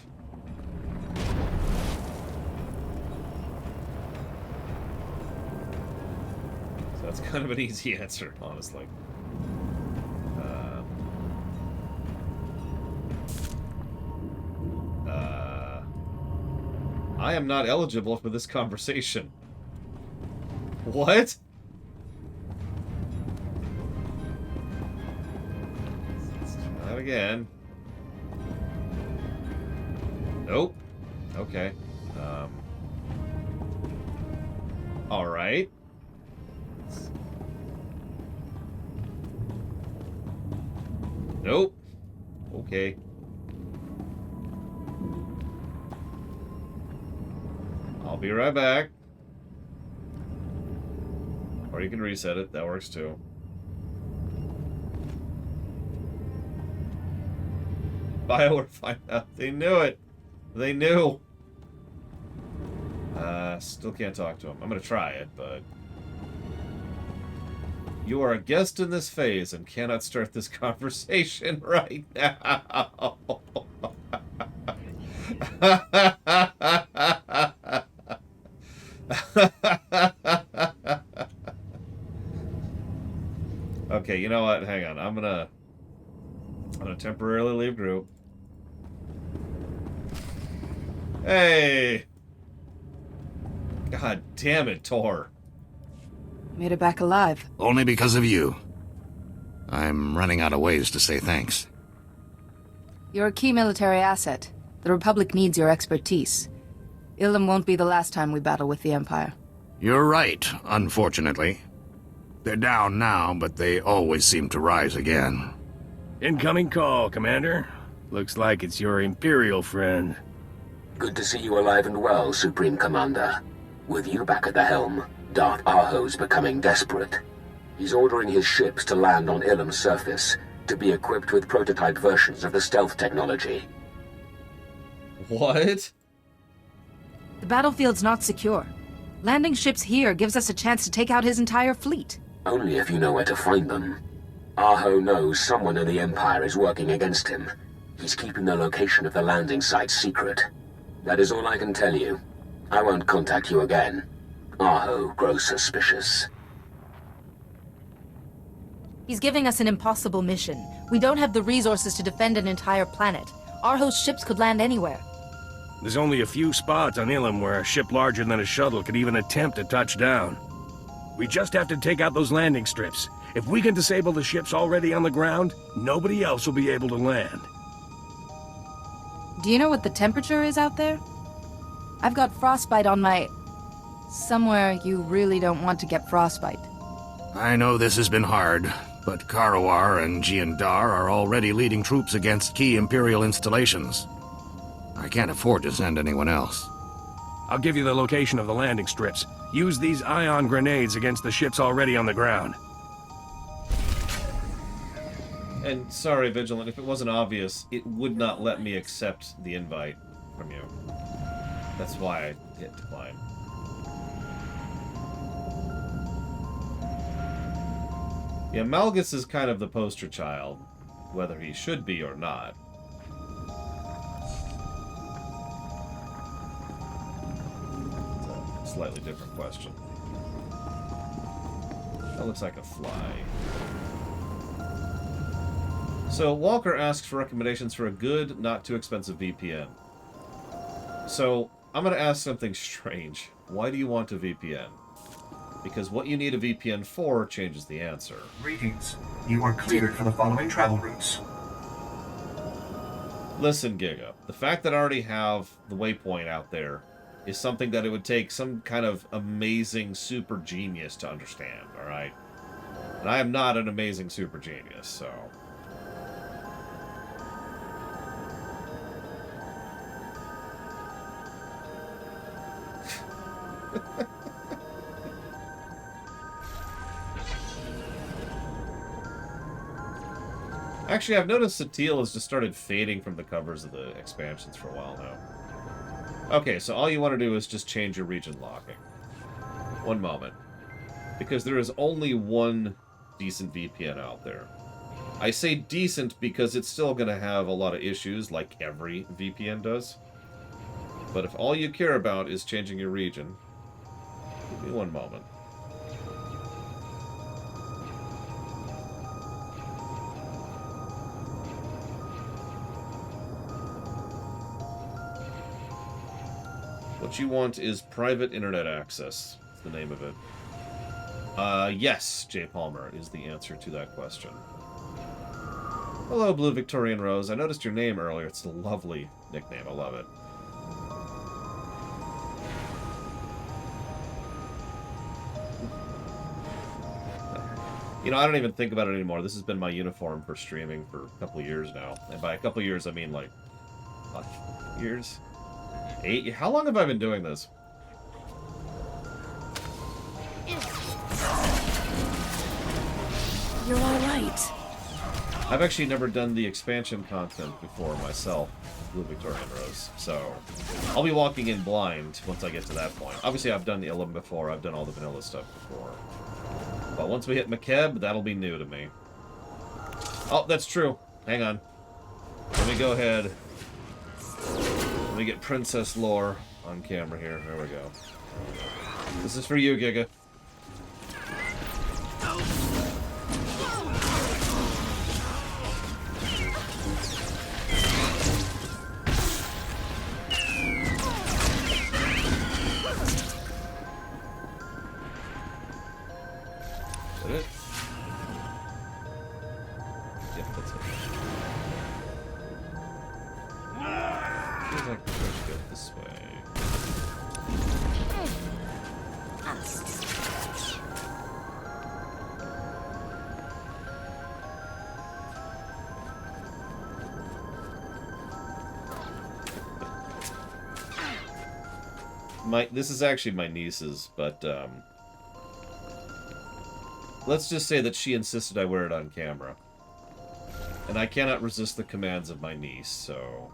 So that's kind of an easy answer, honestly. I am not eligible for this conversation. What? Not again. Nope. Okay. All right. Nope. Okay. I'll be right back. Or you can reset it. That works too. BioWare find out. They knew it. They knew. Still can't talk to him. I'm gonna try it, but... You are a guest in this phase and cannot start this conversation right now. Okay, you know what? Hang on. I'm gonna temporarily leave group. Hey! God damn it, Tor. Made it back alive. Only because of you. I'm running out of ways to say thanks. You're a key military asset. The Republic needs your expertise. Ilum won't be the last time we battle with the Empire. You're right, unfortunately. They're down now, but they always seem to rise again. Incoming call, Commander. Looks like it's your Imperial friend. Good to see you alive and well, Supreme Commander. With you back at the helm, Darth Arho's becoming desperate. He's ordering his ships to land on Ilum's surface, to be equipped with prototype versions of the stealth technology. What? The battlefield's not secure. Landing ships here gives us a chance to take out his entire fleet. Only if you know where to find them. Arho knows someone in the Empire is working against him. He's keeping the location of the landing site secret. That is all I can tell you. I won't contact you again. Arho grows suspicious. He's giving us an impossible mission. We don't have the resources to defend an entire planet. Arho's ships could land anywhere. There's only a few spots on Ilum where a ship larger than a shuttle could even attempt to touch down. We just have to take out those landing strips. If we can disable the ships already on the ground, nobody else will be able to land. Do you know what the temperature is out there? I've got frostbite on my... Somewhere you really don't want to get frostbite. I know this has been hard, but Karawar and Jiandar are already leading troops against key Imperial installations. I can't afford to send anyone else. I'll give you the location of the landing strips. Use these ion grenades against the ships already on the ground. And sorry, Vigilant, if it wasn't obvious, it would not let me accept the invite from you. That's why I hit decline. Yeah, Malgus is kind of the poster child, whether he should be or not. It's a slightly different question. That looks like a fly. So, Walker asks for recommendations for a good, not too expensive VPN. So, I'm going to ask something strange. Why do you want a VPN? Because what you need a VPN for changes the answer. Greetings. You are cleared for the following travel routes. Listen, Giga. The fact that I already have the waypoint out there is something that it would take some kind of amazing super genius to understand, alright? And I am not an amazing super genius, so... Actually, I've noticed Satil has just started fading from the covers of the expansions for a while now. Okay, so all you want to do is just change your region locking. One moment. Because there is only one decent VPN out there. I say decent because it's still going to have a lot of issues, like every VPN does. But if all you care about is changing your region, give me one moment. What you want is private internet access. That's the name of it. Yes, J. Palmer is the answer to that question. Hello, Blue Victorian Rose. I noticed your name earlier. It's a lovely nickname. I love it. You know, I don't even think about it anymore. This has been my uniform for streaming for a couple of years now. And by a couple of years, I mean like... 5 years? 8? How long have I been doing this? You're alright. I've actually never done the expansion content before myself, Blue Victorian Rose, so I'll be walking in blind once I get to that point. Obviously, I've done the Ilum before, I've done all the vanilla stuff before. But once we hit Makeb, that'll be new to me. Oh, that's true. Hang on. Let me go ahead. Let me get Princess Lore on camera here. There we go. This is for you, Giga. Is that it? Yep, that's it. Feels like we're supposed to go this way. This is actually my niece's, but let's just say that she insisted I wear it on camera. And I cannot resist the commands of my niece, so...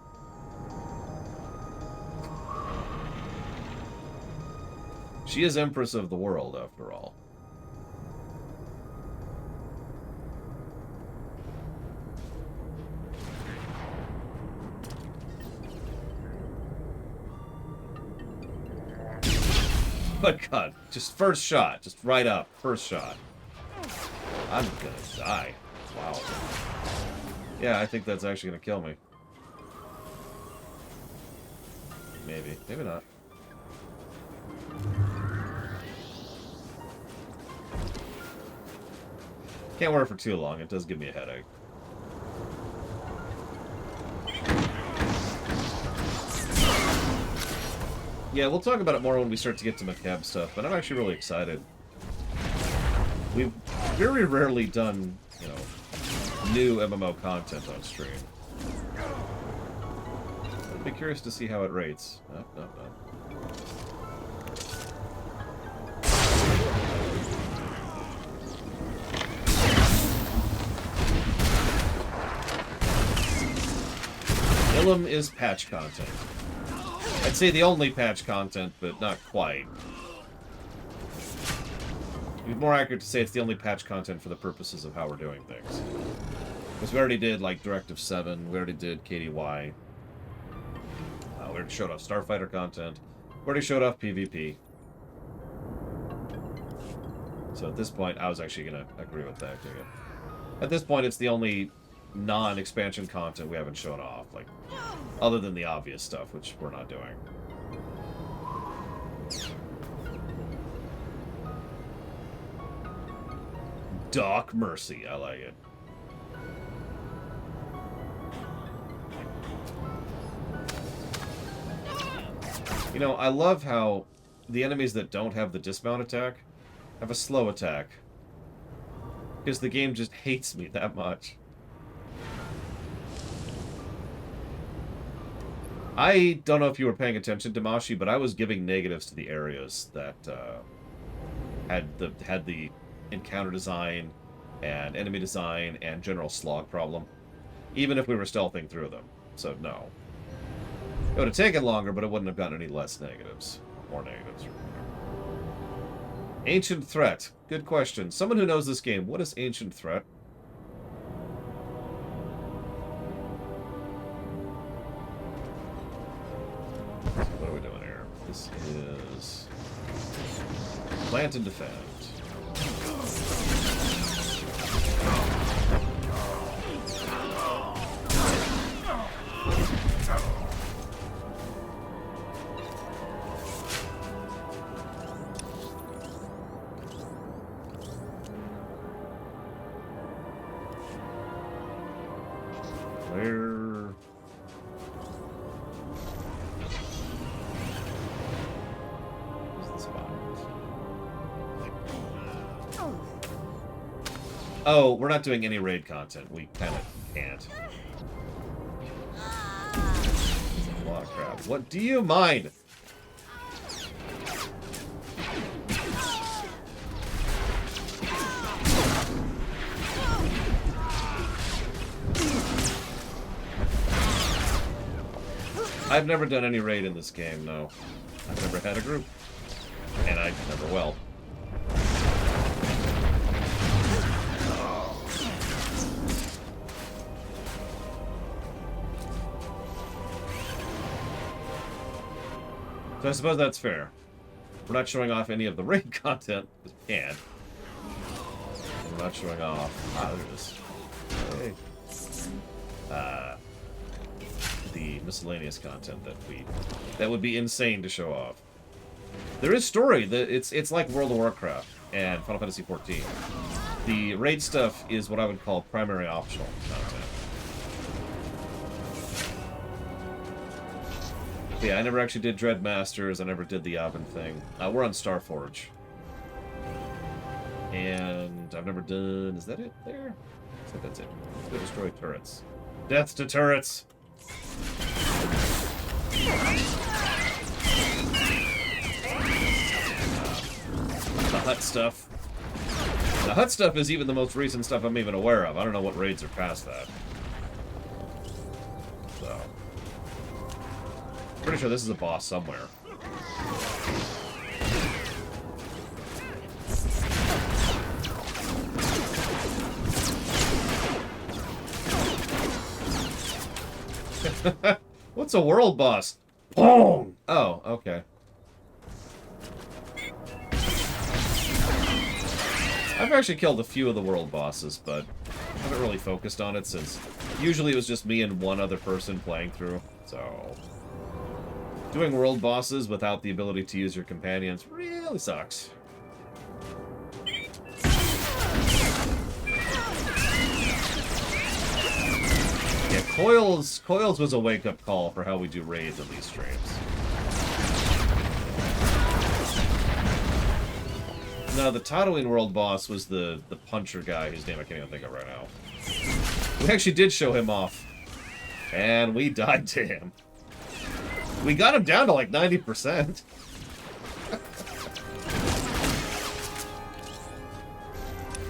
She is Empress of the world, after all. But God, just first shot, just right up, first shot. I'm gonna die. Wow. Yeah, I think that's actually gonna kill me. Maybe, maybe not. Can't wear it for too long, it does give me a headache. Yeah, we'll talk about it more when we start to get to Makeb stuff, but I'm actually really excited. We've very rarely done, you know, new MMO content on stream. I'd be curious to see how it rates. No. Ilum is patch content. I'd say the only patch content, but not quite. It'd be more accurate to say it's the only patch content for the purposes of how we're doing things. Because we already did, like, Directive 7, we already did KDY. We already showed off Starfighter content. We already showed off PvP. So at this point, I was actually going to agree with that. At this point, it's the only non-expansion content we haven't shown off, like, other than the obvious stuff, which we're not doing. Doc Mercy, I like it. You know, I love how the enemies that don't have the dismount attack have a slow attack. Because the game just hates me that much. I don't know if you were paying attention, Damashi, but I was giving negatives to the areas that had the encounter design and enemy design and general slog problem, even if we were stealthing through them. So no, it would have taken longer, but it wouldn't have gotten any less negatives, more negatives. Ancient Threat, good question. Someone who knows this game, what is Ancient Threat? What are we doing here? This is Plant and Defend. Where... Where's the spot? Oh, we're not doing any raid content. We kind of can't. It's a lot of crap. What do you mind? I've never done any raid in this game, no. I've never had a group. And I never will. So I suppose that's fair. We're not showing off any of the raid content, because we can. We're not showing off... Ah, there it is. Hey. The miscellaneous content that would be insane to show off. There is story. It's like World of Warcraft and Final Fantasy XIV. The raid stuff is what I would call primary optional content. But yeah, I never actually did Dreadmasters. I never did the Oven thing. We're on Starforge. And I've never done... Is that it there? I think that's it. Let's go destroy turrets. Death to turrets! The hut stuff. The hut stuff is even the most recent stuff I'm even aware of. I don't know what raids are past that. So. Pretty sure this is a boss somewhere. What's a world boss? Boom! Oh, okay. I've actually killed a few of the world bosses, but I haven't really focused on it since usually it was just me and one other person playing through, so... Doing world bosses without the ability to use your companions really sucks. Yeah, Coils was a wake-up call for how we do raids on these streams. No, the Tatooine world boss was the puncher guy whose name I can't even think of right now. We actually did show him off. And we died to him. We got him down to like 90%.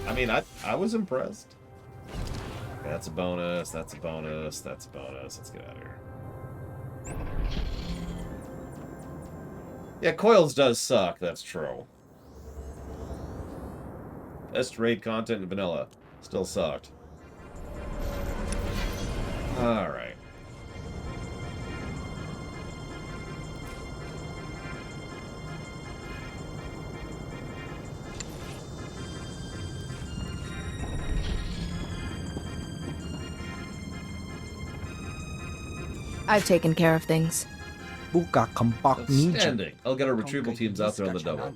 I mean, I was impressed. Okay, that's a bonus, that's a bonus, that's a bonus. Let's get out of here. Yeah, Coils does suck, that's true. Best raid content in vanilla. Still sucked. Alright. I've taken care of things. Outstanding. I'll get our retrieval teams out there on the double.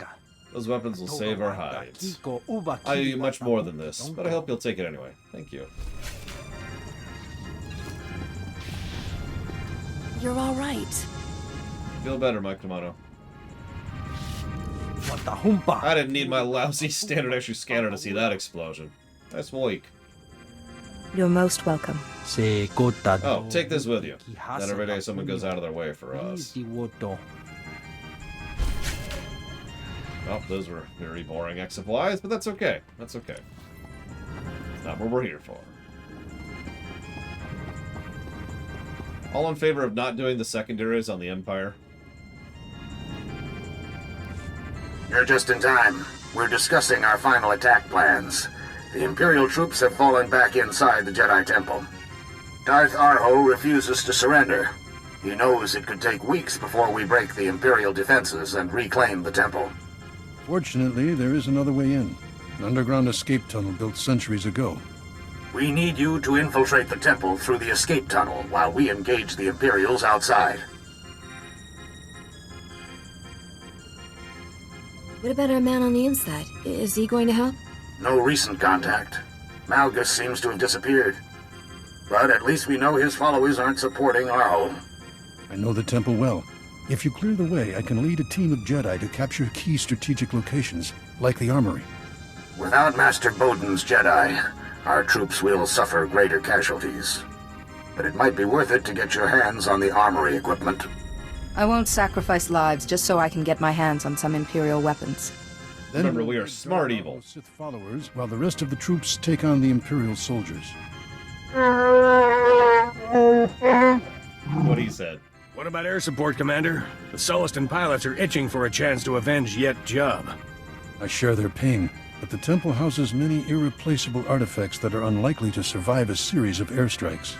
Those weapons will save our hides. I owe you much more than this, but I hope you'll take it anyway. Thank you. You're all right. Feel better, Mike Tomato. I didn't need my lousy standard issue scanner to see that explosion. Nice week. You're most welcome. Oh, take this with you. Then every day someone goes out of their way for us. Oh, those were very boring X of Ys, but that's okay. That's okay. It's not what we're here for. All in favor of not doing the secondaries on the Empire? You're just in time. We're discussing our final attack plans. The Imperial troops have fallen back inside the Jedi Temple. Darth Arho refuses to surrender. He knows it could take weeks before we break the Imperial defenses and reclaim the temple. Fortunately, there is another way in. An underground escape tunnel built centuries ago. We need you to infiltrate the temple through the escape tunnel while we engage the Imperials outside. What about our man on the inside? Is he going to help? No recent contact. Malgus seems to have disappeared. But at least we know his followers aren't supporting Arho. I know the temple well. If you clear the way, I can lead a team of Jedi to capture key strategic locations, like the armory. Without Master Bowden's Jedi, our troops will suffer greater casualties. But it might be worth it to get your hands on the armory equipment. I won't sacrifice lives just so I can get my hands on some Imperial weapons. Then Remember, we are smart evil. Sith followers, while the rest of the troops take on the Imperial soldiers. What he said. What about air support, Commander? The Sullustan pilots are itching for a chance to avenge Yet Jub. I share their pain, but the temple houses many irreplaceable artifacts that are unlikely to survive a series of airstrikes.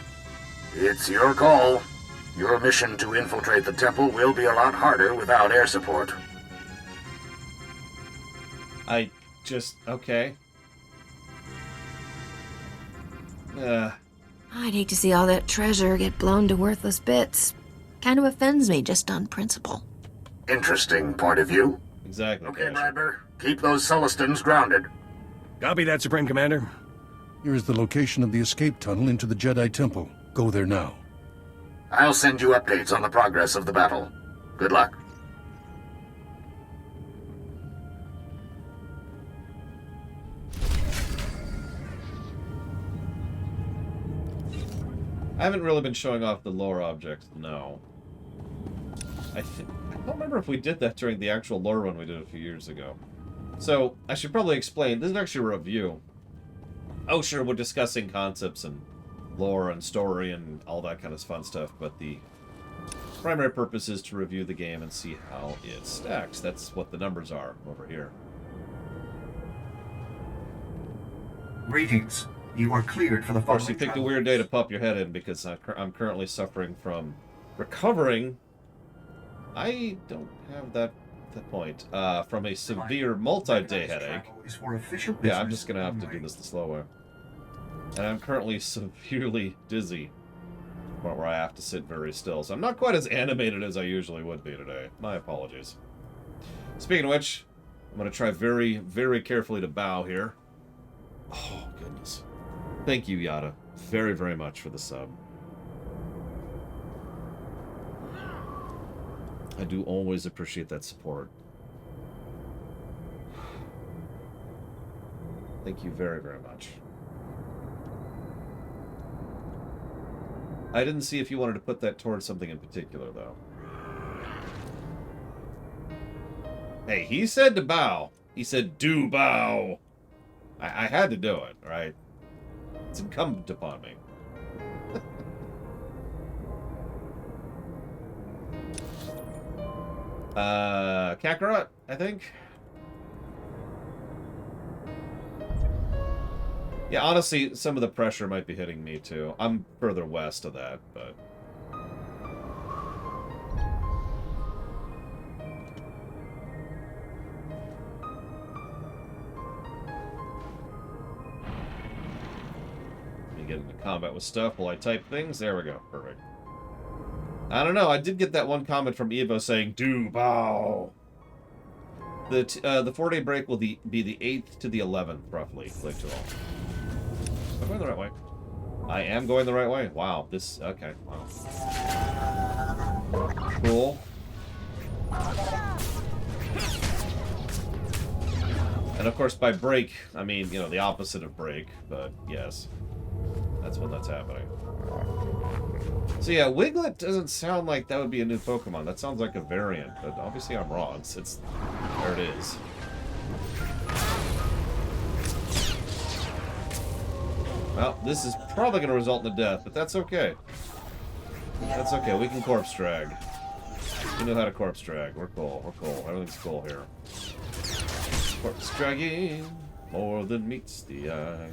It's your call. Your mission to infiltrate the temple will be a lot harder without air support. Okay. I'd hate to see all that treasure get blown to worthless bits. Kind of offends me just on principle. Interesting point of view. Exactly. Okay, Bradber. Keep those Sullustans grounded. Copy that, Supreme Commander. Here is the location of the escape tunnel into the Jedi Temple. Go there now. I'll send you updates on the progress of the battle. Good luck. I haven't really been showing off the lore objects, no. I don't remember if we did that during the actual lore run we did a few years ago. So, I should probably explain. This is actually a review. Oh, sure, we're discussing concepts and lore and story and all that kind of fun stuff, but the primary purpose is to review the game and see how it stacks. That's what the numbers are over here. Greetings. You are cleared for the Of course, following you picked a weird day to pop your head in because I'm currently suffering from recovering. I don't have that point. From a severe multi-day headache. is for official Yeah, I'm business just gonna have to do this the slow way. And I'm currently severely dizzy, to the point where I have to sit very still. So I'm not quite as animated as I usually would be today. My apologies. Speaking of which, I'm gonna try very, very carefully to bow here. Oh, goodness. Thank you, Yada, very, very much for the sub. I do always appreciate that support. Thank you very, very much. I didn't see if you wanted to put that towards something in particular, though. Hey, he said to bow. He said, do bow. I had to do it, right? It's incumbent upon me. Kakarot, I think. Yeah, honestly, some of the pressure might be hitting me, too. I'm further west of that, but... get into combat with stuff while I type things. There we go. Perfect. I don't know. I did get that one comment from Evo saying, do bow. The 4-day break will be the 8th to the 11th, roughly. Click to all. Am I going the right way? I am going the right way. Wow. This... Okay. Wow. Cool. And of course, by break, I mean, you know, the opposite of break, but yes. That's when that's happening. So yeah, Wiglet doesn't sound like that would be a new Pokemon. That sounds like a variant, but obviously I'm wrong. It's there it is. Well, this is probably going to result in a death, but that's okay. That's okay. We can corpse drag. We know how to corpse drag. We're cool. We're cool. Everything's cool here. Corpse dragging more than meets the eye.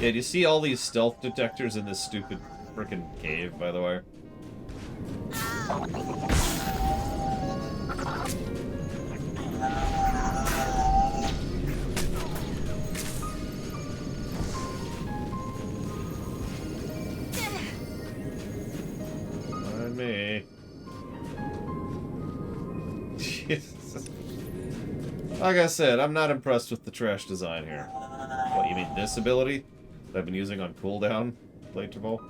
Yeah, do you see all these stealth detectors in this stupid frickin' cave, by the way? Like I said, I'm not impressed with the trash design here. What, you mean this ability that I've been using on cooldown interval?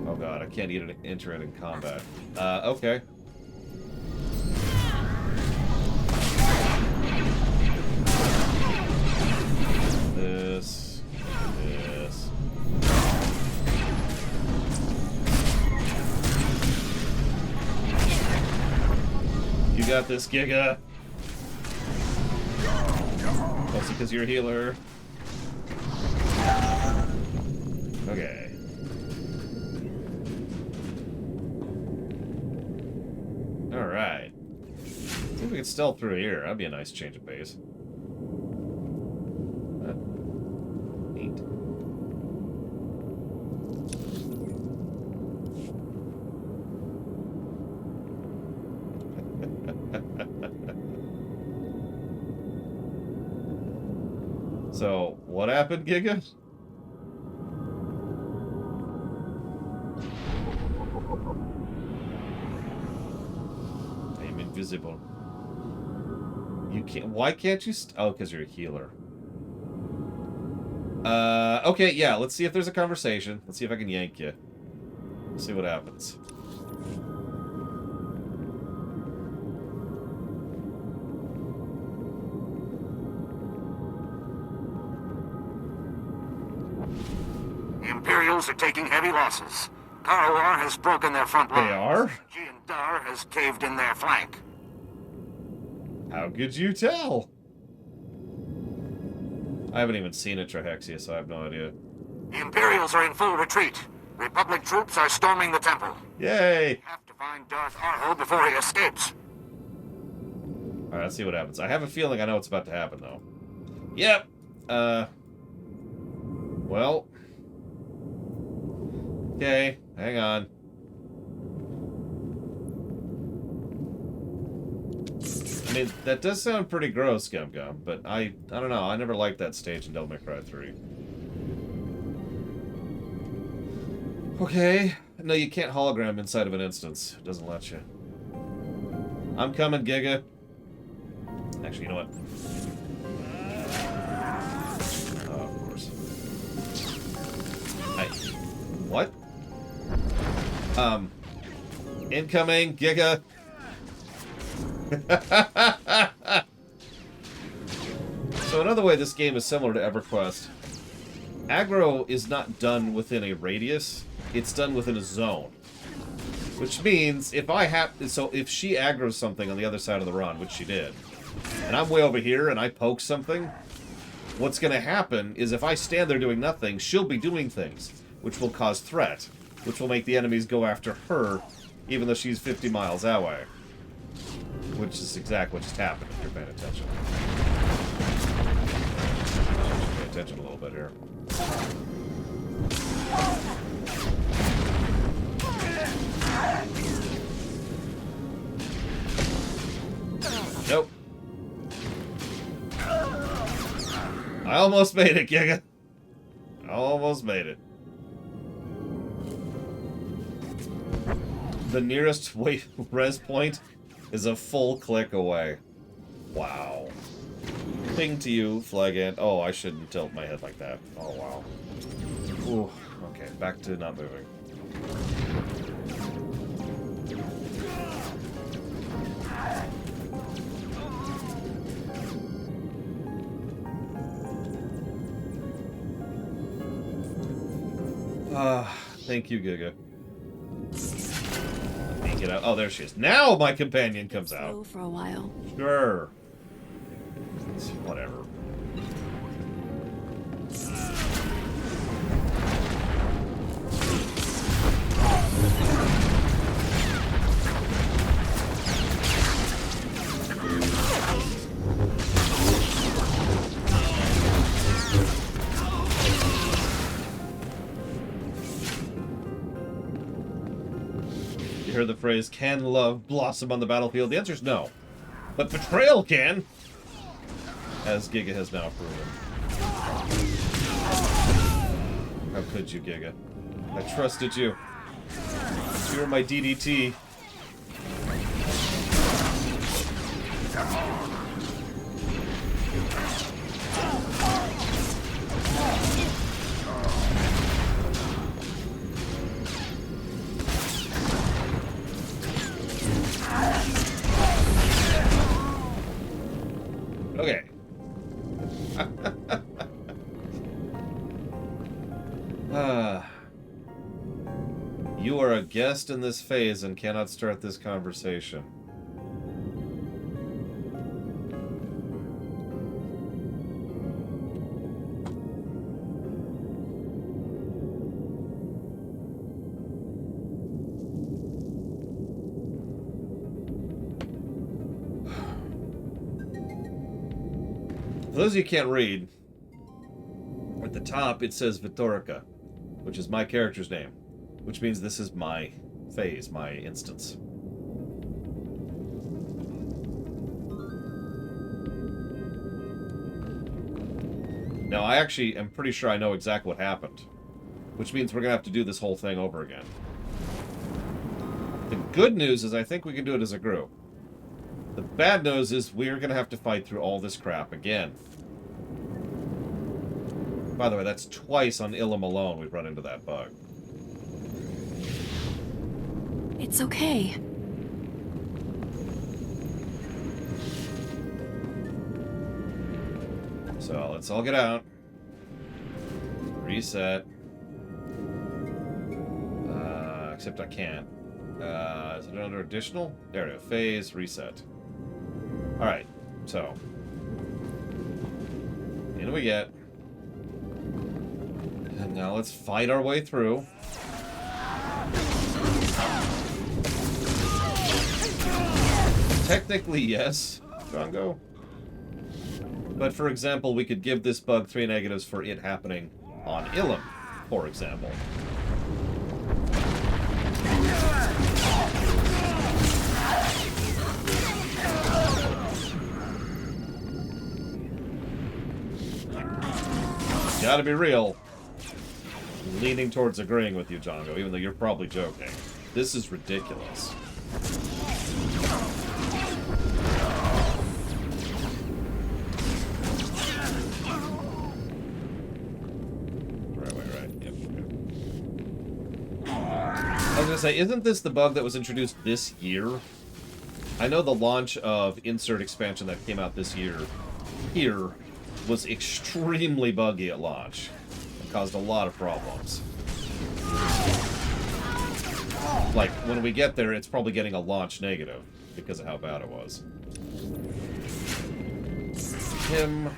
Oh god, I can't even enter it in combat. Okay. This. You got this, Giga. Mostly because you're a healer. Okay. Alright. See if we can stealth through here. That'd be a nice change of pace. Neat. So, what happened, Giga? I'm invisible. You can't. Why can't you? Oh, because you're a healer. Okay, yeah. Let's see if there's a conversation. Let's see if I can yank you. See what happens. Imperials are taking heavy losses. Karwar has broken their front line. They are? Dar has caved in their flank. How could you tell? I haven't even seen a Trihexia, so I have no idea. The Imperials are in full retreat. Republic troops are storming the temple. Yay! We have to find Darth Arho before he escapes. Alright, let's see what happens. I have a feeling I know what's about to happen, though. Yep! Well... Okay, hang on. I mean, that does sound pretty gross, Gum Gum, but I don't know. I never liked that stage in Devil May Cry 3. Okay. No, you can't hologram inside of an instance. It doesn't let you. I'm coming, Giga. Actually, you know what? Oh, of course. What? Incoming, Giga. So another way this game is similar to EverQuest. Aggro is not done within a radius, it's done within a zone. Which means if if she aggroes something on the other side of the run, which she did, and I'm way over here and I poke something, what's gonna happen is if I stand there doing nothing, she'll be doing things, which will cause threat, which will make the enemies go after her, even though she's 50 miles away. Which is exactly what just happened if you're paying attention. Pay attention a little bit here. Nope. I almost made it, Giga. I almost made it. The nearest res point is a full click away. Wow. Ping to you, Flag Ant. Oh, I shouldn't tilt my head like that. Oh, wow. Ooh. Okay, back to not moving. Thank you, Giga. Let me get out. Oh, there she is. Now my companion comes out. For a while. Sure. Whatever. You heard the phrase, can love blossom on the battlefield? The answer is no. But betrayal can! As Giga has now proven. How could you, Giga? I trusted you. You were my DDT. Okay. You are a guest in this phase and cannot start this conversation. For those of you who can't read, at the top it says Vitorica, which is my character's name, which means this is my phase, my instance. Now, I actually am pretty sure I know exactly what happened, which means we're going to have to do this whole thing over again. The good news is I think we can do it as a group. The bad news is we're going to have to fight through all this crap again. By the way, that's twice on Ilum alone we've run into that bug. It's okay. So let's all get out. Reset. Except I can't. Is it under additional? There we go. Phase, reset. Alright, so. In we get. And now let's fight our way through. Technically, yes, Drongo. But for example, we could give this bug 3 negatives for it happening on Ilum, for example. Gotta be real. I'm leaning towards agreeing with you, Drongo, even though you're probably joking. This is ridiculous. I was gonna say, isn't this the bug that was introduced this year? I know the launch of Insert expansion that came out this year here was extremely buggy at launch. It caused a lot of problems. Like, when we get there, it's probably getting a launch negative because of how bad it was. Him.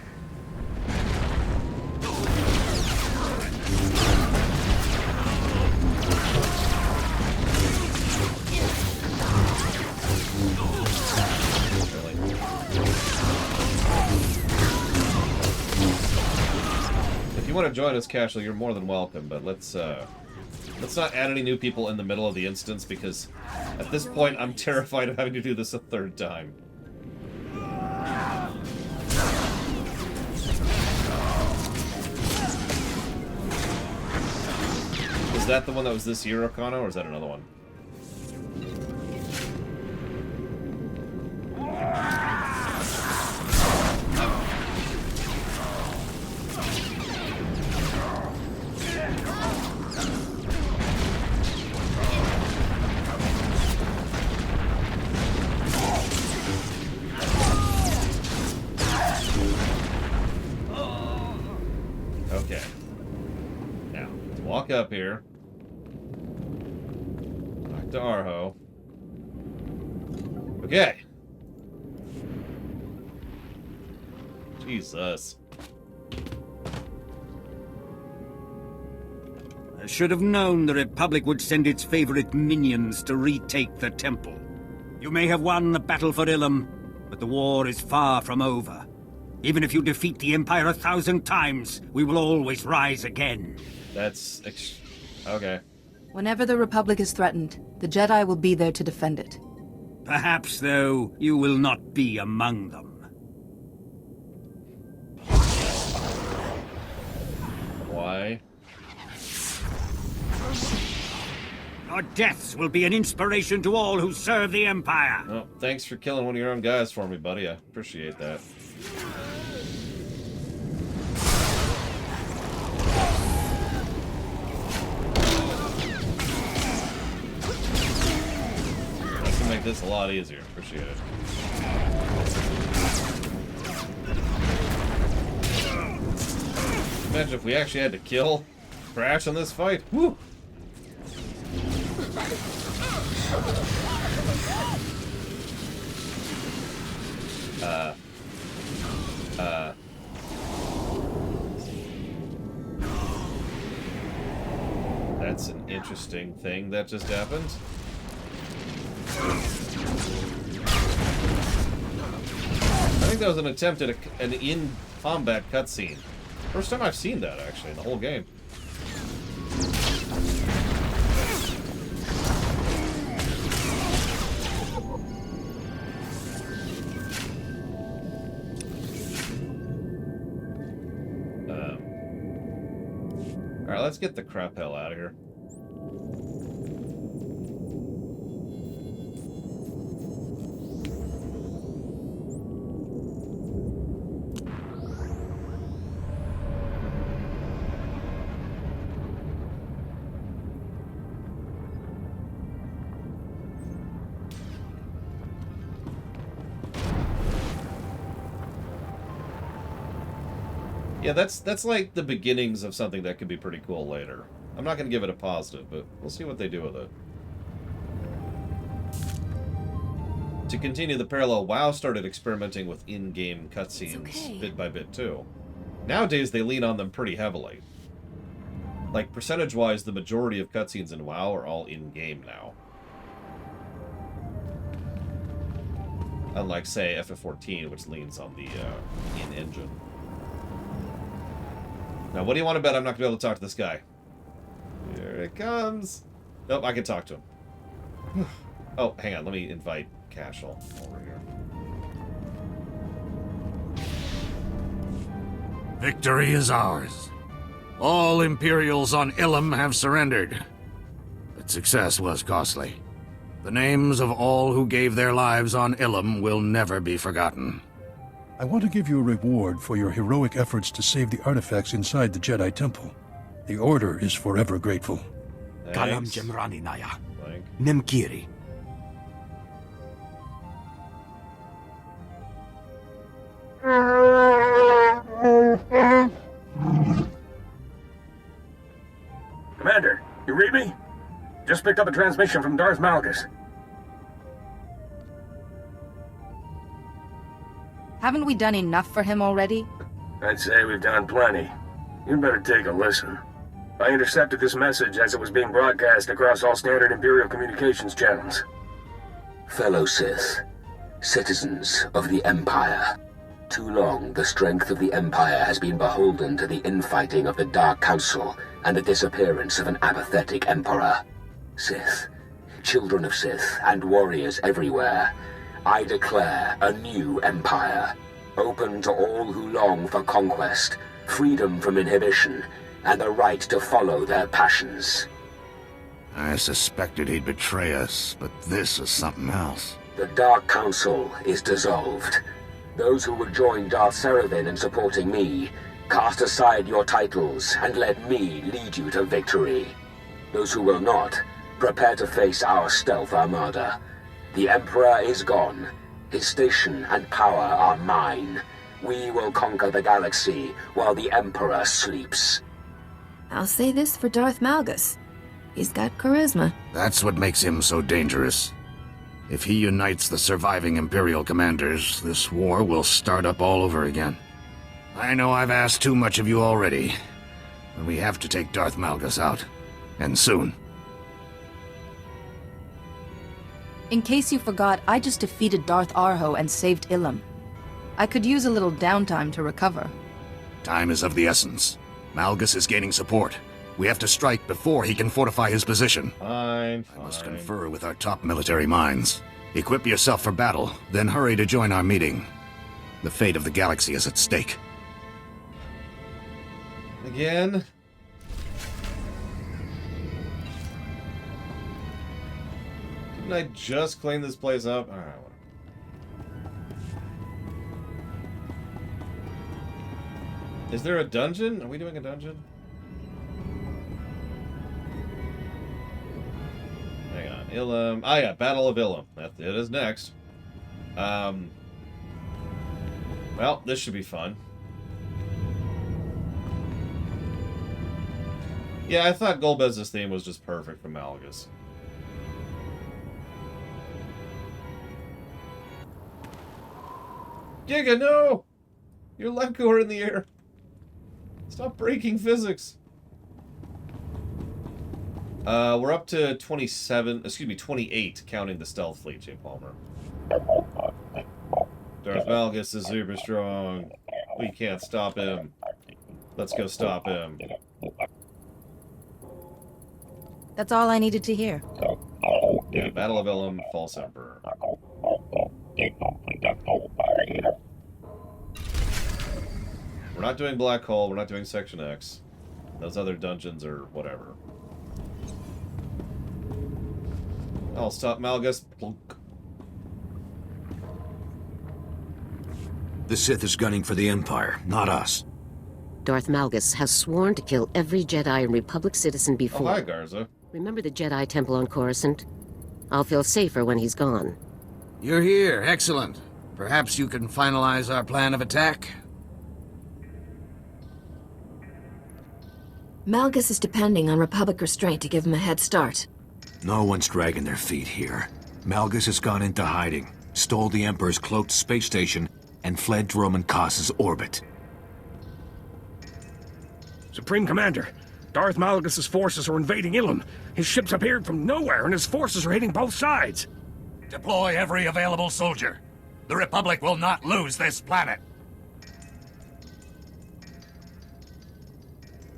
If you want to join us, Casual, you're more than welcome, but let's not add any new people in the middle of the instance, because at this point I'm terrified of having to do this a third time. Is that the one that was this year, Arcana, or is that another one? Okay. Now, let's walk up here. Back to Arho. Okay. Jesus. I should have known the Republic would send its favorite minions to retake the temple. You may have won the Battle for Ilum, but the war is far from over. Even if you defeat the Empire 1,000 times, we will always rise again. That's... okay. Whenever the Republic is threatened, the Jedi will be there to defend it. Perhaps, though, you will not be among them. Why? Your deaths will be an inspiration to all who serve the Empire. Well, thanks for killing one of your own guys for me, buddy. I appreciate that. That can make this a lot easier. Appreciate it. Imagine if we actually had to kill Crash in this fight. Woo! That's an interesting thing that just happened. I think that was an attempt at an in-combat cutscene. First time I've seen that, actually, in the whole game. Alright, let's get the crap hell out of here. Yeah, that's like the beginnings of something that could be pretty cool later. I'm not going to give it a positive, but we'll see what they do with it. To continue the parallel, WoW started experimenting with in-game cutscenes bit by bit too. Nowadays, they lean on them pretty heavily. Like, percentage-wise, the majority of cutscenes in WoW are all in-game now. Unlike, say, FF14, which leans on the in-engine. Now, what do you want to bet I'm not going to be able to talk to this guy? Here it comes. Nope, I can talk to him. Oh, hang on. Let me invite Cashel over here. Victory is ours. All Imperials on Ilum have surrendered. But success was costly. The names of all who gave their lives on Ilum will never be forgotten. I want to give you a reward for your heroic efforts to save the artifacts inside the Jedi Temple. The Order is forever grateful. Kalam Jemrani Naya. Nemkiri. Commander, you read me? Just picked up a transmission from Darth Malgus. Haven't we done enough for him already? I'd say we've done plenty. You'd better take a listen. I intercepted this message as it was being broadcast across all standard Imperial communications channels. Fellow Sith, citizens of the Empire. Too long, the strength of the Empire has been beholden to the infighting of the Dark Council and the disappearance of an apathetic Emperor. Sith, children of Sith, and warriors everywhere, I declare a new Empire, open to all who long for conquest, freedom from inhibition, and the right to follow their passions. I suspected he'd betray us, but this is something else. The Dark Council is dissolved. Those who will join Darth Seraphim in supporting me, cast aside your titles and let me lead you to victory. Those who will not, prepare to face our stealth armada. The Emperor is gone. His station and power are mine. We will conquer the galaxy while the Emperor sleeps. I'll say this for Darth Malgus. He's got charisma. That's what makes him so dangerous. If he unites the surviving Imperial commanders, this war will start up all over again. I know I've asked too much of you already, but we have to take Darth Malgus out. And soon. In case you forgot, I just defeated Darth Arho and saved Ilum. I could use a little downtime to recover. Time is of the essence. Malgus is gaining support. We have to strike before he can fortify his position. Fine. I must confer with our top military minds. Equip yourself for battle, then hurry to join our meeting. The fate of the galaxy is at stake. Again? Didn't I just clean this place up? Alright, whatever. Is there a dungeon? Are we doing a dungeon? Hang on. Ilum. Ah, yeah. Battle of Ilum. That it is next. Well, this should be fun. Yeah, I thought Golbez's theme was just perfect for Malgus. Giga, no! Your Lemko are in the air. Stop breaking physics. We're up to 28, counting the stealth fleet, J. Palmer. Darth Malgus is super strong. We can't stop him. Let's go stop him. That's all I needed to hear. Yeah, Battle of Ilum, False Emperor. We're not doing Black Hole, we're not doing Section X. Those other dungeons are whatever. I'll stop Malgus. Plunk. The Sith is gunning for the Empire, not us. Darth Malgus has sworn to kill every Jedi and Republic citizen before. Oh, hi, Garza. Remember the Jedi Temple on Coruscant? I'll feel safer when he's gone. You're here. Excellent. Perhaps you can finalize our plan of attack? Malgus is depending on Republic restraint to give him a head start. No one's dragging their feet here. Malgus has gone into hiding, stole the Emperor's cloaked space station, and fled to Roman Cass's orbit. Supreme Commander, Darth Malgus' forces are invading Ilum. His ships appeared from nowhere, and his forces are hitting both sides. Deploy every available soldier. The Republic will not lose this planet.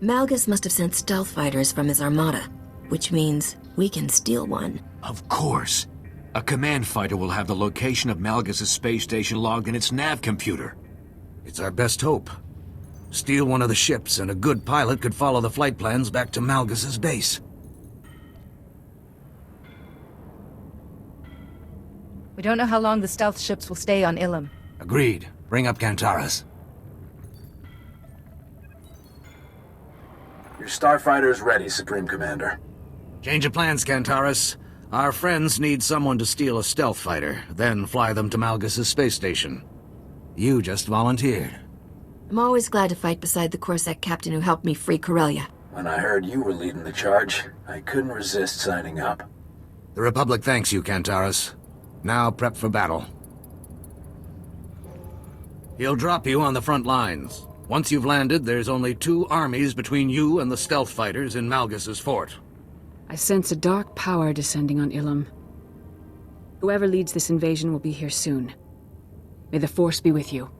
Malgus must have sent stealth fighters from his armada, which means we can steal one. Of course. A command fighter will have the location of Malgus' space station logged in its nav computer. It's our best hope. Steal one of the ships, and a good pilot could follow the flight plans back to Malgus' base. We don't know how long the stealth ships will stay on Ilum. Agreed. Bring up Kantaras. Your starfighter is ready, Supreme Commander. Change of plans, Kantaras. Our friends need someone to steal a stealth fighter, then fly them to Malgus' space station. You just volunteered. I'm always glad to fight beside the Corsac captain who helped me free Corellia. When I heard you were leading the charge, I couldn't resist signing up. The Republic thanks you, Kantaras. Now prep for battle. He'll drop you on the front lines. Once you've landed, there's only 2 armies between you and the stealth fighters in Malgus' fort. I sense a dark power descending on Ilum. Whoever leads this invasion will be here soon. May the Force be with you.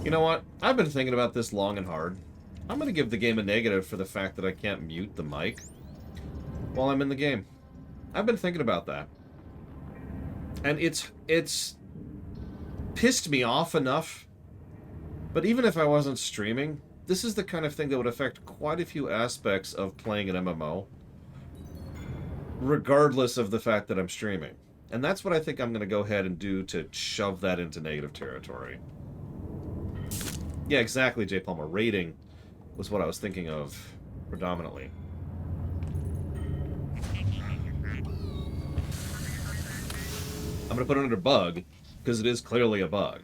You know what? I've been thinking about this long and hard. I'm going to give the game a negative for the fact that I can't mute the mic while I'm in the game. I've been thinking about that. And it's pissed me off enough. But even if I wasn't streaming, this is the kind of thing that would affect quite a few aspects of playing an MMO, regardless of the fact that I'm streaming. And that's what I think I'm going to go ahead and do to shove that into negative territory. Yeah, exactly, J. Palmer. Rating was what I was thinking of predominantly. I'm going to put it under bug, because it is clearly a bug.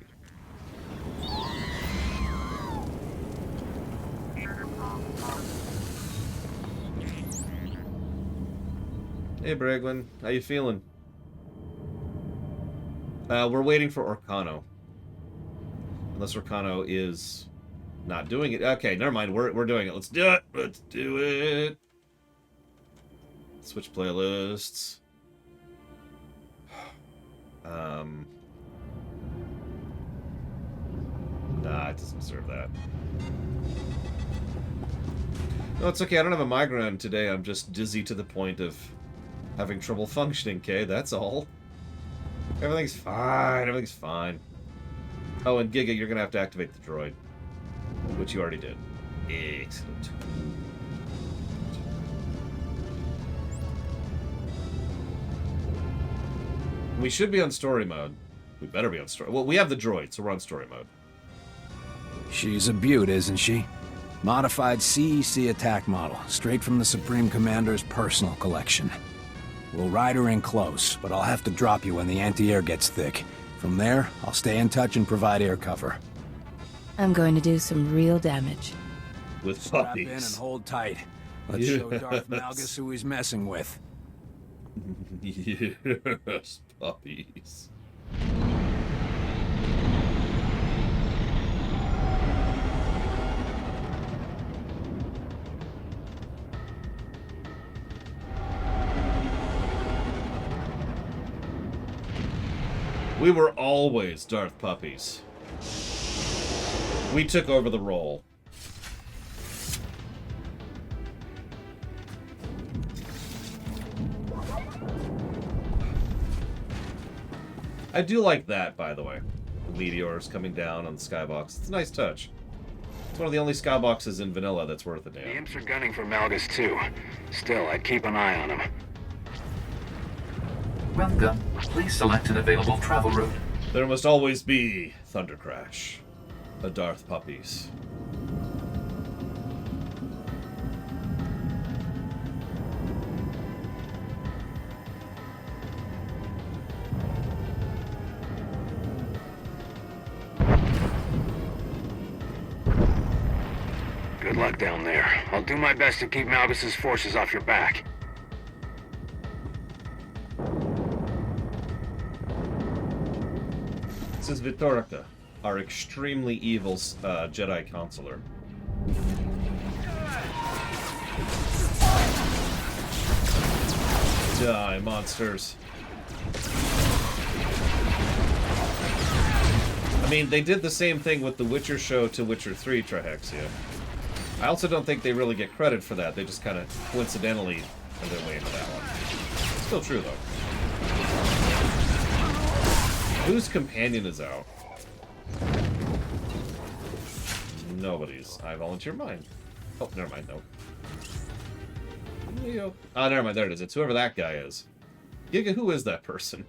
Hey, Bragwin. How you feeling? We're waiting for Orcano. Unless Orcano is not doing it. Okay, never mind. We're doing it. Let's do it. Let's do it. Switch playlists. Nah, it doesn't deserve that. No, it's okay. I don't have a migraine today. I'm just dizzy to the point of having trouble functioning, okay? That's all. Everything's fine. Everything's fine. Oh, and Giga, you're going to have to activate the droid. Which you already did. Excellent. We should be on story mode. We better be on story. Well, we have the droid, so we're on story mode. She's a beaut, isn't she? Modified CEC attack model, straight from the Supreme Commander's personal collection. We'll ride her in close, but I'll have to drop you when the anti-air gets thick. From there, I'll stay in touch and provide air cover. I'm going to do some real damage. With Strap in puppies. and hold tight. Let's show Darth Malgus who he's messing with. Yes, puppies. We were always Darth Puppies. We took over the role. I do like that, by the way. The meteors coming down on the skybox. It's a nice touch. It's one of the only skyboxes in vanilla that's worth a damn. The imps are gunning for Malgus too. Still, I'd keep an eye on him. Welcome. Please select an available travel route. There must always be Thunder Crash. A Darth Puppies. Good luck down there. I'll do my best to keep Malgus's forces off your back. This is Vitorica, our extremely evil Jedi counselor. Die, monsters. I mean, they did the same thing with the Witcher show to Witcher 3 Trihexia. I also don't think they really get credit for that. They just kind of coincidentally found their way into that one. Still true, though. Whose companion is out? Nobody's. I volunteer mine. Oh, never mind, no. Leo. Oh, never mind, there it is. It's whoever that guy is. Giga, who is that person?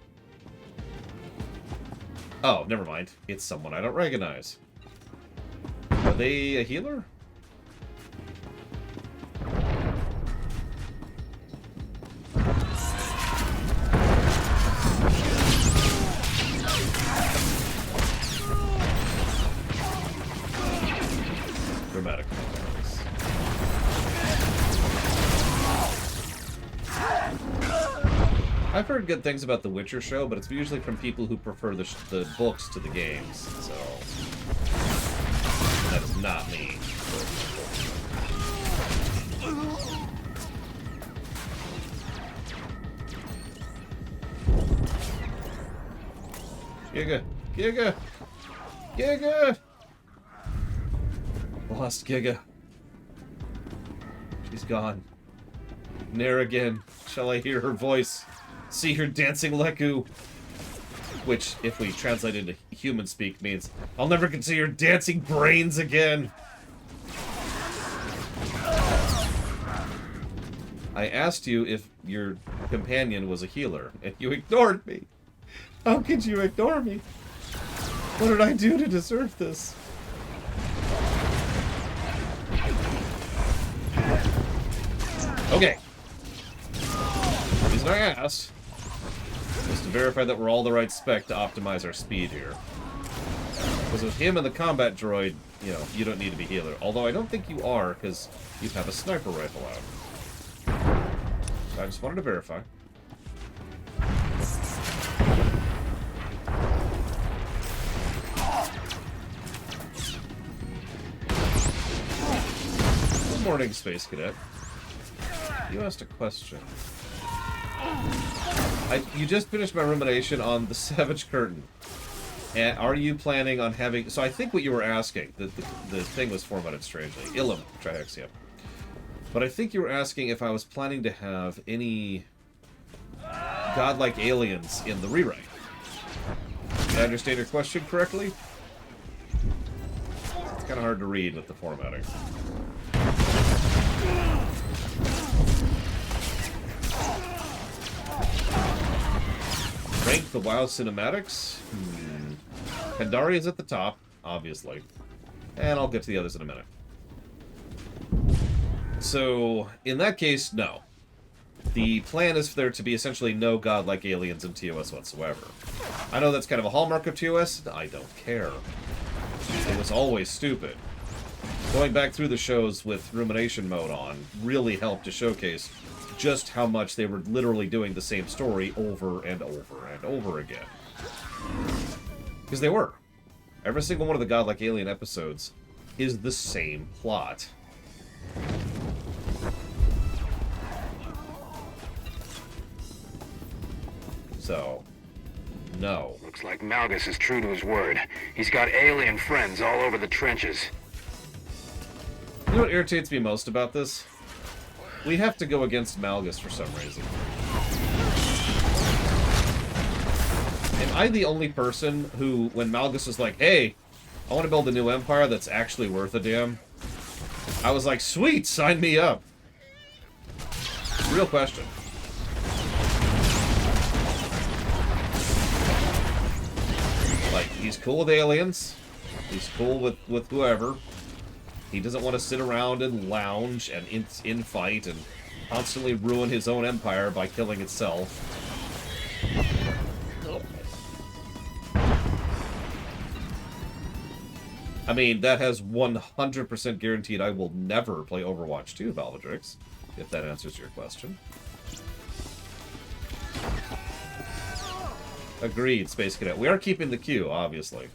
Oh, never mind. It's someone I don't recognize. Are they a healer? Dramatic moments. I've heard good things about the Witcher show, but it's usually from people who prefer the books to the games, so that is not me. Giga! Giga! Giga! Lost Giga. She's gone. Ne'er again shall I hear her voice, see her dancing Leku. Which, if we translate into human speak, means I'll never get to see your dancing brains again. I asked you if your companion was a healer, and you ignored me. How could you ignore me? What did I do to deserve this? Okay. The reason I asked was to verify that we're all the right spec to optimize our speed here. Because with him and the combat droid, you know, you don't need to be healer. Although I don't think you are, because you have a sniper rifle out. I just wanted to verify. morning, Space Cadet. You asked a question. You just finished my rumination on the Savage Curtain. And are you planning on having... So I think what you were asking, the thing was formatted strangely. Ilum, Trihexia. But I think you were asking if I was planning to have any godlike aliens in the rewrite. Did I understand your question correctly? It's kind of hard to read with the formatting. Rank the WoW cinematics? Kandari is at the top, obviously. And I'll get to the others in a minute. So, in that case, no. The plan is for there to be essentially no godlike aliens in TOS whatsoever. I know that's kind of a hallmark of TOS. I don't care. It was always stupid. Going back through the shows with rumination mode on really helped to showcase just how much they were literally doing the same story over and over and over again. Because they were. Every single one of the godlike alien episodes is the same plot. So, no. Looks like Malgus is true to his word. He's got alien friends all over the trenches. You know what irritates me most about this? We have to go against Malgus for some reason. Am I the only person who, when Malgus was like, hey, I want to build a new empire that's actually worth a damn, I was like, sweet, sign me up. Real question. Like, he's cool with aliens. He's cool with whoever. He doesn't want to sit around and lounge and infight and constantly ruin his own empire by killing itself. I mean, that has 100% guaranteed I will never play Overwatch 2, Valvedrix, if that answers your question. Agreed, Space Cadet. We are keeping the queue, obviously.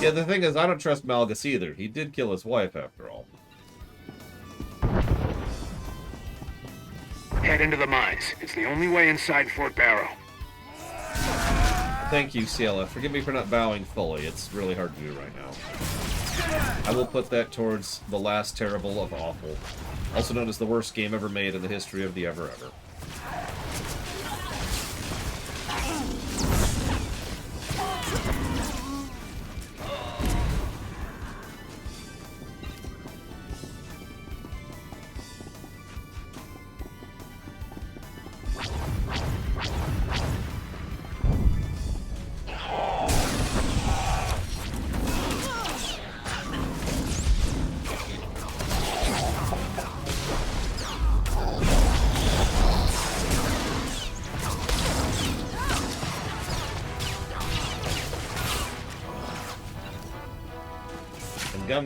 Yeah, the thing is, I don't trust Malgus either. He did kill his wife, after all. Head into the mines. It's the only way inside Fort Barrow. Thank you, CLF. Forgive me for not bowing fully. It's really hard to do right now. I will put that towards the last terrible of awful. Also known as the worst game ever made in the history of the ever.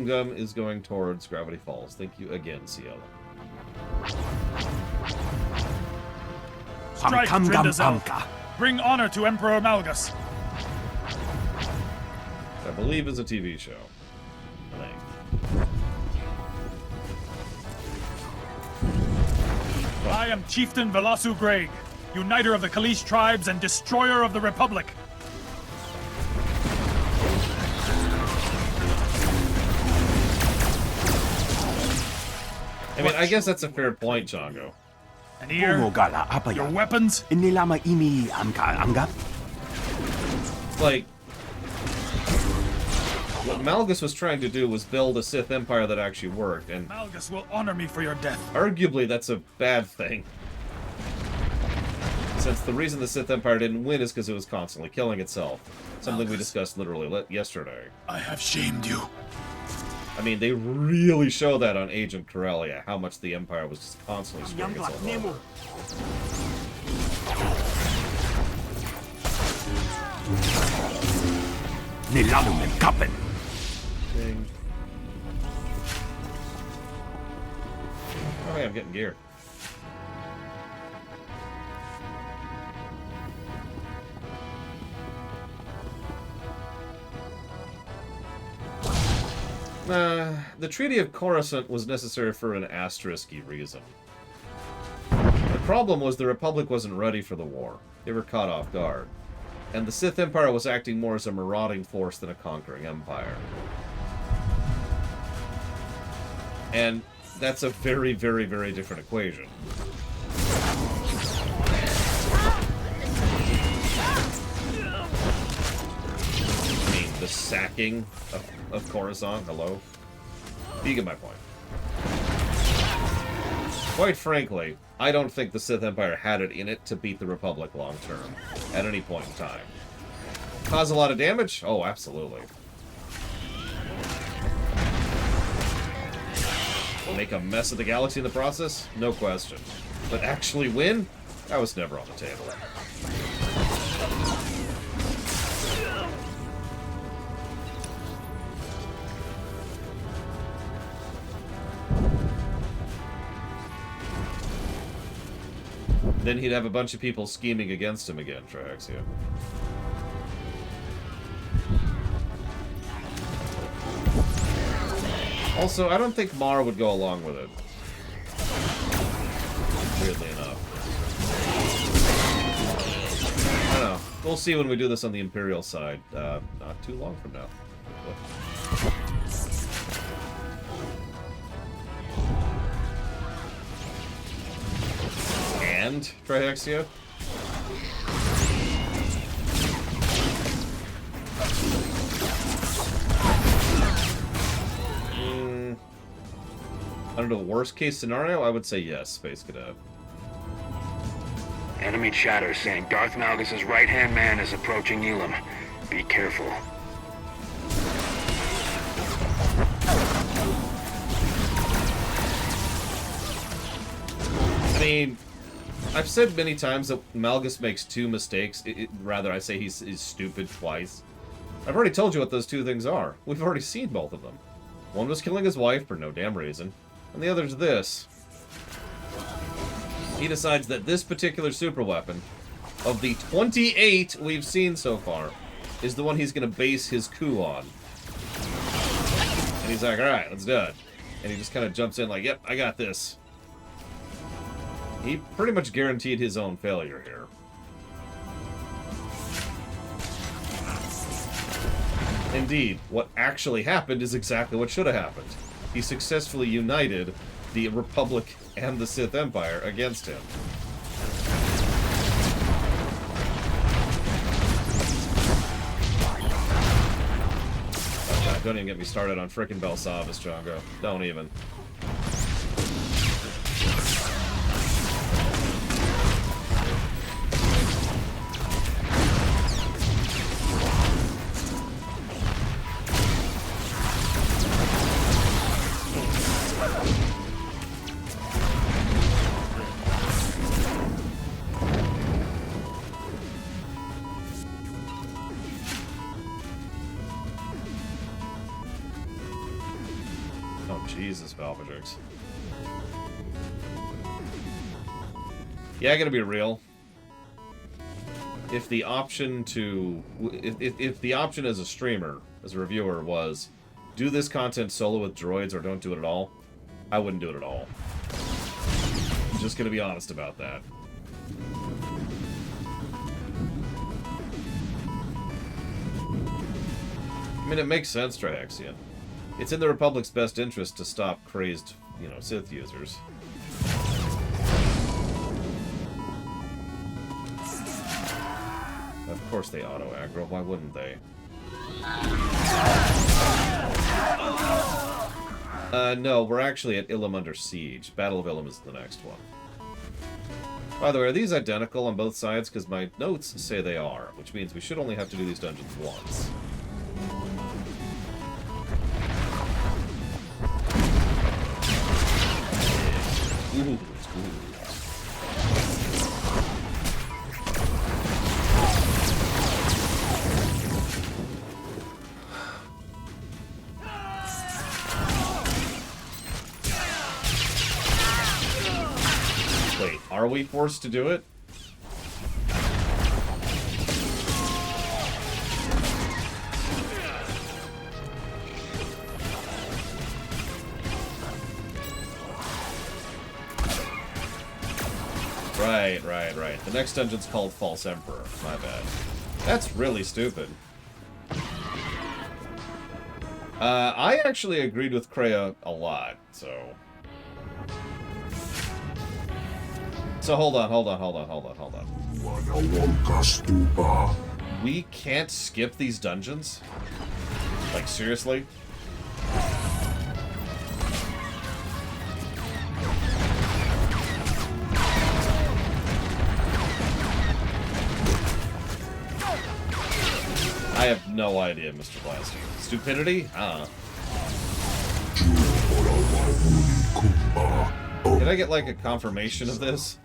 Gum is going towards Gravity Falls. Thank you again, CL. Strike, Trindazel. Bring honor to Emperor Malgus. I believe is a TV show. I am Chieftain Velasu Greg, uniter of the Kalish tribes and destroyer of the Republic. I mean, I guess that's a fair point, Django. And here, your weapons? Like, what Malgus was trying to do was build a Sith Empire that actually worked, and Malgus will honor me for your death. Arguably, that's a bad thing. Since the reason the Sith Empire didn't win is because it was constantly killing itself. Something we discussed literally yesterday. I have shamed you. I mean, they really show that on Agent Corellia, how much the Empire was just constantly screwing itself over. Ding. Oh yeah, I'm getting gear. The Treaty of Coruscant was necessary for an asterisk-y reason. The problem was the Republic wasn't ready for the war. They were caught off guard. And the Sith Empire was acting more as a marauding force than a conquering empire. And that's a very, very, very different equation. I mean, the sacking of Coruscant, hello? You get my point. Quite frankly, I don't think the Sith Empire had it in it to beat the Republic long term, at any point in time. Cause a lot of damage? Oh, absolutely. Make a mess of the galaxy in the process? No question. But actually win? That was never on the table. Then he'd have a bunch of people scheming against him again, Triaxia. Also, I don't think Mar would go along with it. Weirdly enough. I don't know. We'll see when we do this on the Imperial side. Not too long from now. And Triaxia? I don't know, worst case scenario, I would say yes, Space Cadet. Enemy chatter saying Darth Malgus' right-hand man is approaching Ilum. Be careful. I mean, I've said many times that Malgus makes two mistakes. Rather, I say he's stupid twice. I've already told you what those two things are. We've already seen both of them. One was killing his wife for no damn reason, and the other's this. He decides that this particular superweapon, of the 28 we've seen so far, is the one he's going to base his coup on. And he's like, alright, let's do it. And he just kind of jumps in like, yep, I got this. He pretty much guaranteed his own failure here. Indeed, what actually happened is exactly what should have happened. He successfully united the Republic and the Sith Empire against him. Oh God, don't even get me started on frickin' Belsavis, Django. Don't even. Jesus, Sabotage. Yeah, I gotta be real. If the option to... If the option as a streamer, as a reviewer, was do this content solo with droids or don't do it at all, I wouldn't do it at all. I'm just gonna be honest about that. I mean, it makes sense, Triaxian. It's in the Republic's best interest to stop crazed, Sith users. Of course they auto-aggro, why wouldn't they? No, we're actually at Ilum under siege. Battle of Ilum is the next one. By the way, are these identical on both sides? Because my notes say they are, which means we should only have to do these dungeons once. Ooh, it's cool. Wait, are we forced to do it? Right. The next dungeon's called False Emperor. My bad. That's really stupid. I actually agreed with Kreia a lot, so... So hold on. We can't skip these dungeons? Like, seriously? I have no idea, Mr. Blaster. Stupidity? Can I get, like, a confirmation of this?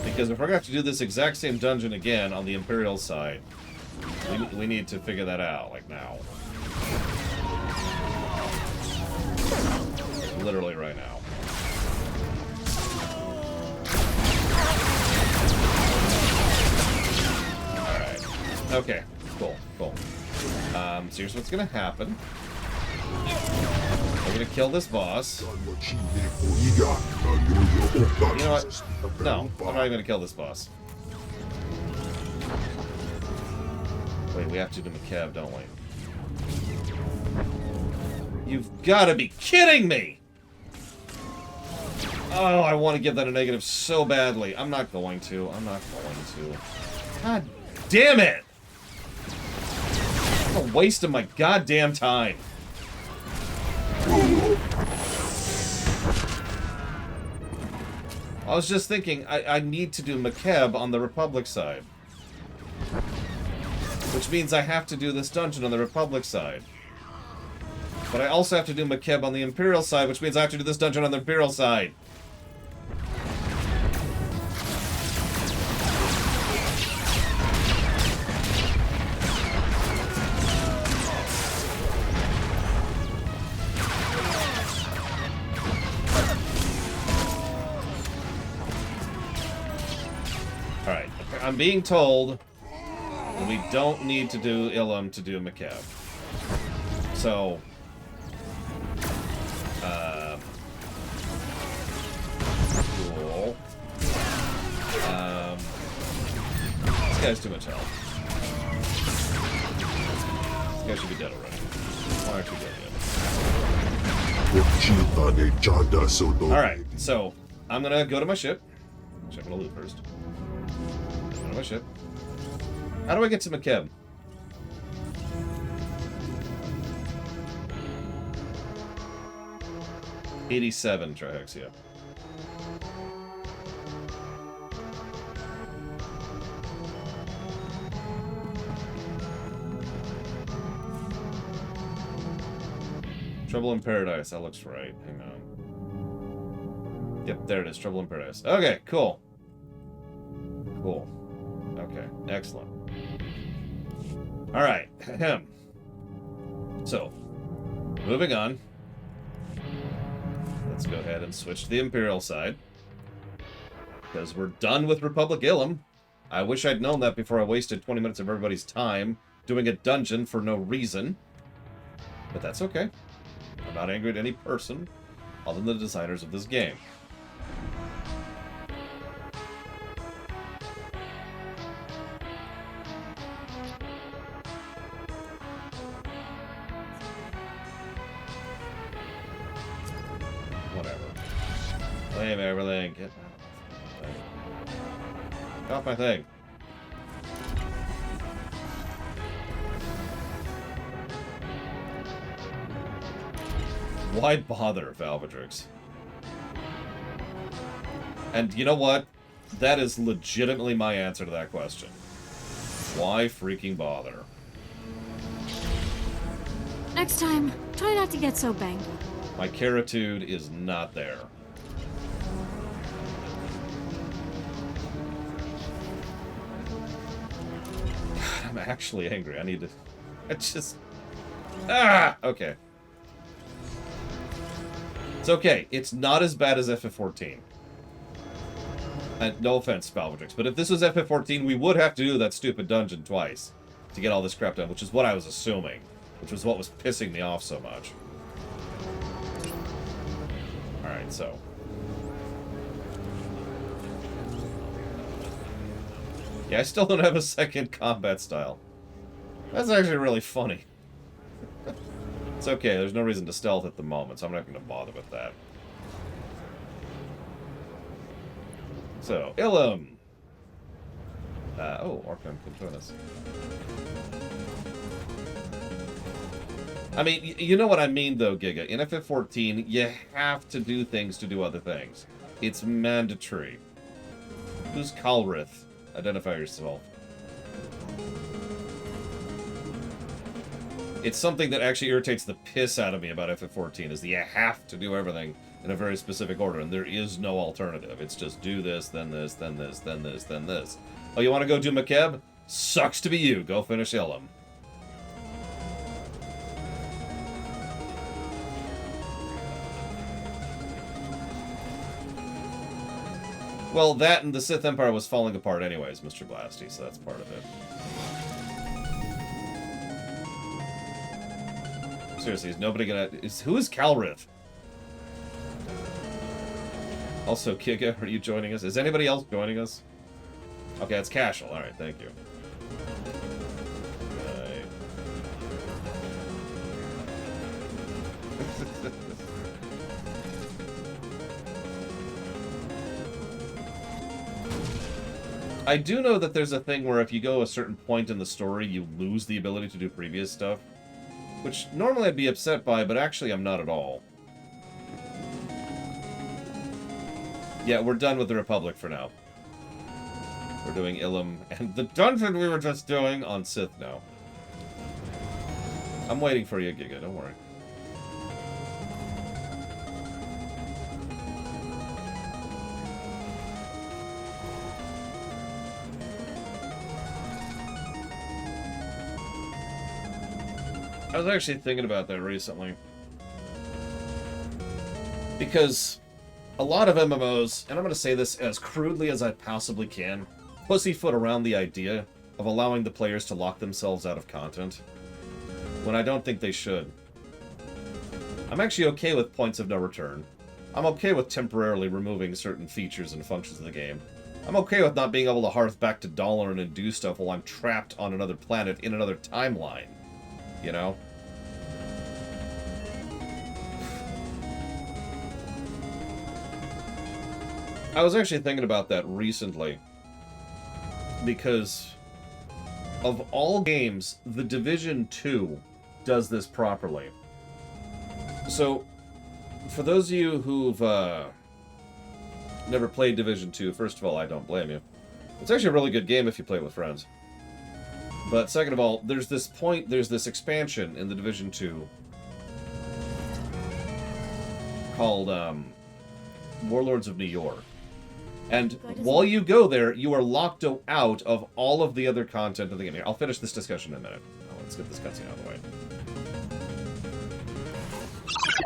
Because if we're going to have to do this exact same dungeon again on the Imperial side, we need to figure that out, like, now. Literally right now. Alright. Okay. Cool. So here's what's going to happen. We're going to kill this boss. You know what? No, I'm not even going to kill this boss. Wait, we have to do McCabe, don't we? You've got to be kidding me! Oh, I want to give that a negative so badly. I'm not going to. God damn it! What a waste of my goddamn time. I was just thinking, I need to do McCabe on the Republic side. Which means I have to do this dungeon on the Republic side. But I also have to do McCabe on the Imperial side, which means I have to do this dungeon on the Imperial side. Alright, I'm being told that we don't need to do Ilum to do McCabe. So... cool. This guy's too much health. This guy should be dead already. Why aren't you dead yet? Alright, so I'm gonna go to my ship. Check my loot first. Go to my ship. How do I get to McCabe? '87 Trihexia. Trouble in Paradise. That looks right. Hang on. Yep, there it is. Trouble in Paradise. Okay, cool. Cool. Okay, excellent. Alright. So, moving on. Let's go ahead and switch to the Imperial side. Because we're done with Republic Ilum. I wish I'd known that before I wasted 20 minutes of everybody's time doing a dungeon for no reason. But that's okay. I'm not angry at any person other than the designers of this game. Claim everything. Get off my thing. Why bother, Valvatrix? And you know what? That is legitimately my answer to that question. Why freaking bother? Next time, try not to get so banged up. My caritude is not there. I'm actually angry. I need to... It's just... Ah! Okay. It's okay. It's not as bad as FF14. And no offense, Valvatrix, but if this was FF14, we would have to do that stupid dungeon twice to get all this crap done, which is what I was assuming. Which was what was pissing me off so much. Alright, so... Yeah, I still don't have a second combat style. That's actually really funny. It's okay, there's no reason to stealth at the moment, so I'm not going to bother with that. So, Ilum! Oh, Arkham can join us. I mean, you know what I mean, though, Giga. In FF14, you have to do things to do other things. It's mandatory. Who's Kalrith? Identify yourself. It's something that actually irritates the piss out of me about FF14, is that you have to do everything in a very specific order, and there is no alternative. It's just do this, then this, then this, then this, then this. Oh, you want to go do Makeb? Sucks to be you. Go finish Ilum. Well, that and the Sith Empire was falling apart anyways, Mr. Blasty, so that's part of it. Seriously, is nobody gonna... who is Kalrith? Also, Kiga, are you joining us? Is anybody else joining us? Okay, it's Cashel. Alright, thank you. I do know that there's a thing where if you go a certain point in the story, you lose the ability to do previous stuff. Which normally I'd be upset by, but actually I'm not at all. Yeah, we're done with the Republic for now. We're doing Ilum and the dungeon we were just doing on Sith now. I'm waiting for you, Giga, don't worry. I was actually thinking about that recently. Because a lot of MMOs, and I'm going to say this as crudely as I possibly can, pussyfoot around the idea of allowing the players to lock themselves out of content, when I don't think they should. I'm actually okay with points of no return. I'm okay with temporarily removing certain features and functions of the game. I'm okay with not being able to hearth back to Dalaran and do stuff while I'm trapped on another planet in another timeline. You know? I was actually thinking about that recently, because of all games, The Division 2 does this properly. So, for those of you who've never played Division 2, first of all, I don't blame you. It's actually a really good game if you play with friends. But second of all, there's this expansion in The Division 2 called Warlords of New York. And while you go there, you are locked out of all of the other content of the game. Here, I'll finish this discussion in a minute. Oh, let's get this cutscene out of the way.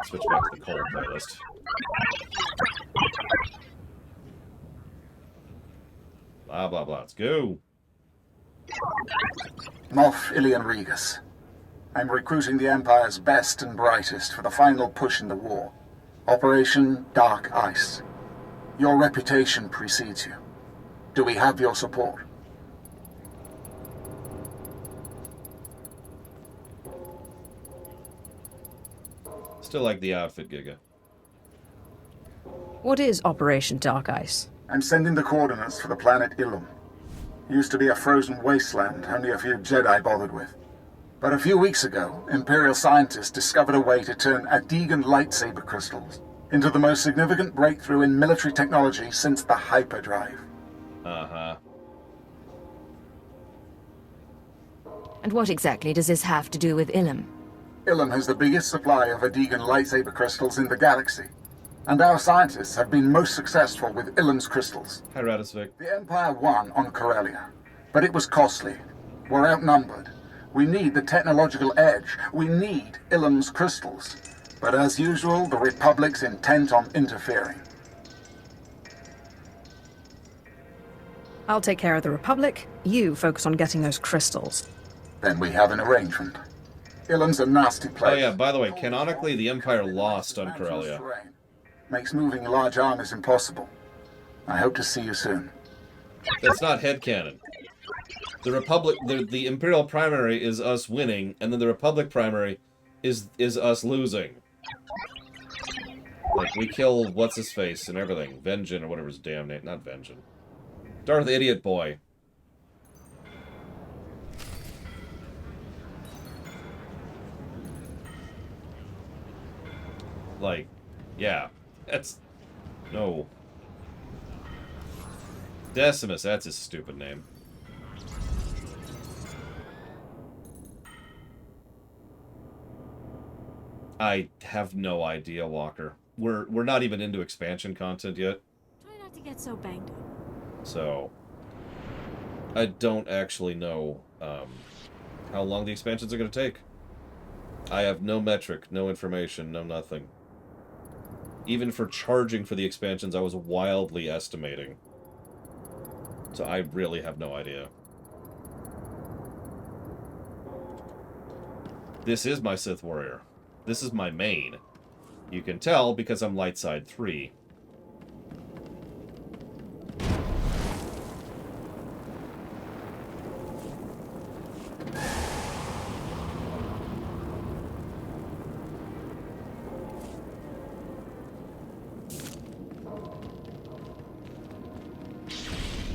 Switch back to the cold playlist. Blah, blah, blah. Let's go. Moff Ilian Regas. I'm recruiting the Empire's best and brightest for the final push in the war. Operation Dark Ice. Your reputation precedes you. Do we have your support? Still like the outfit, Giga. What is Operation Dark Ice? I'm sending the coordinates for the planet Ilum. Used to be a frozen wasteland only a few Jedi bothered with. But a few weeks ago, Imperial scientists discovered a way to turn Adegan lightsaber crystals into the most significant breakthrough in military technology since the hyperdrive. Uh-huh. And what exactly does this have to do with Ilum? Ilum has the biggest supply of Adegan lightsaber crystals in the galaxy. And our scientists have been most successful with Ilum's crystals. Hi, Radisvik. The Empire won on Corellia, but it was costly. We're outnumbered. We need the technological edge. We need Ilum's crystals. But as usual, the Republic's intent on interfering. I'll take care of the Republic. You focus on getting those crystals. Then we have an arrangement. Ilum's a nasty place. Oh yeah, by the way, canonically, the Empire lost on Corellia. Makes moving large armies impossible. I hope to see you soon. That's not headcanon. The Republic, the Imperial primary is us winning, and then the Republic primary is us losing. Like, we kill what's-his-face and everything. Vengeance, or whatever his damn name. Not Vengeance. Darth Idiot Boy. Like, yeah. That's... No. Decimus, that's his stupid name. I have no idea, Walker. We're not even into expansion content yet. Try not to get so banged up. So, I don't actually know how long the expansions are going to take. I have no metric, no information, no nothing. Even for charging for the expansions, I was wildly estimating. So I really have no idea. This is my Sith Warrior. This is my main. You can tell because I'm light side 3.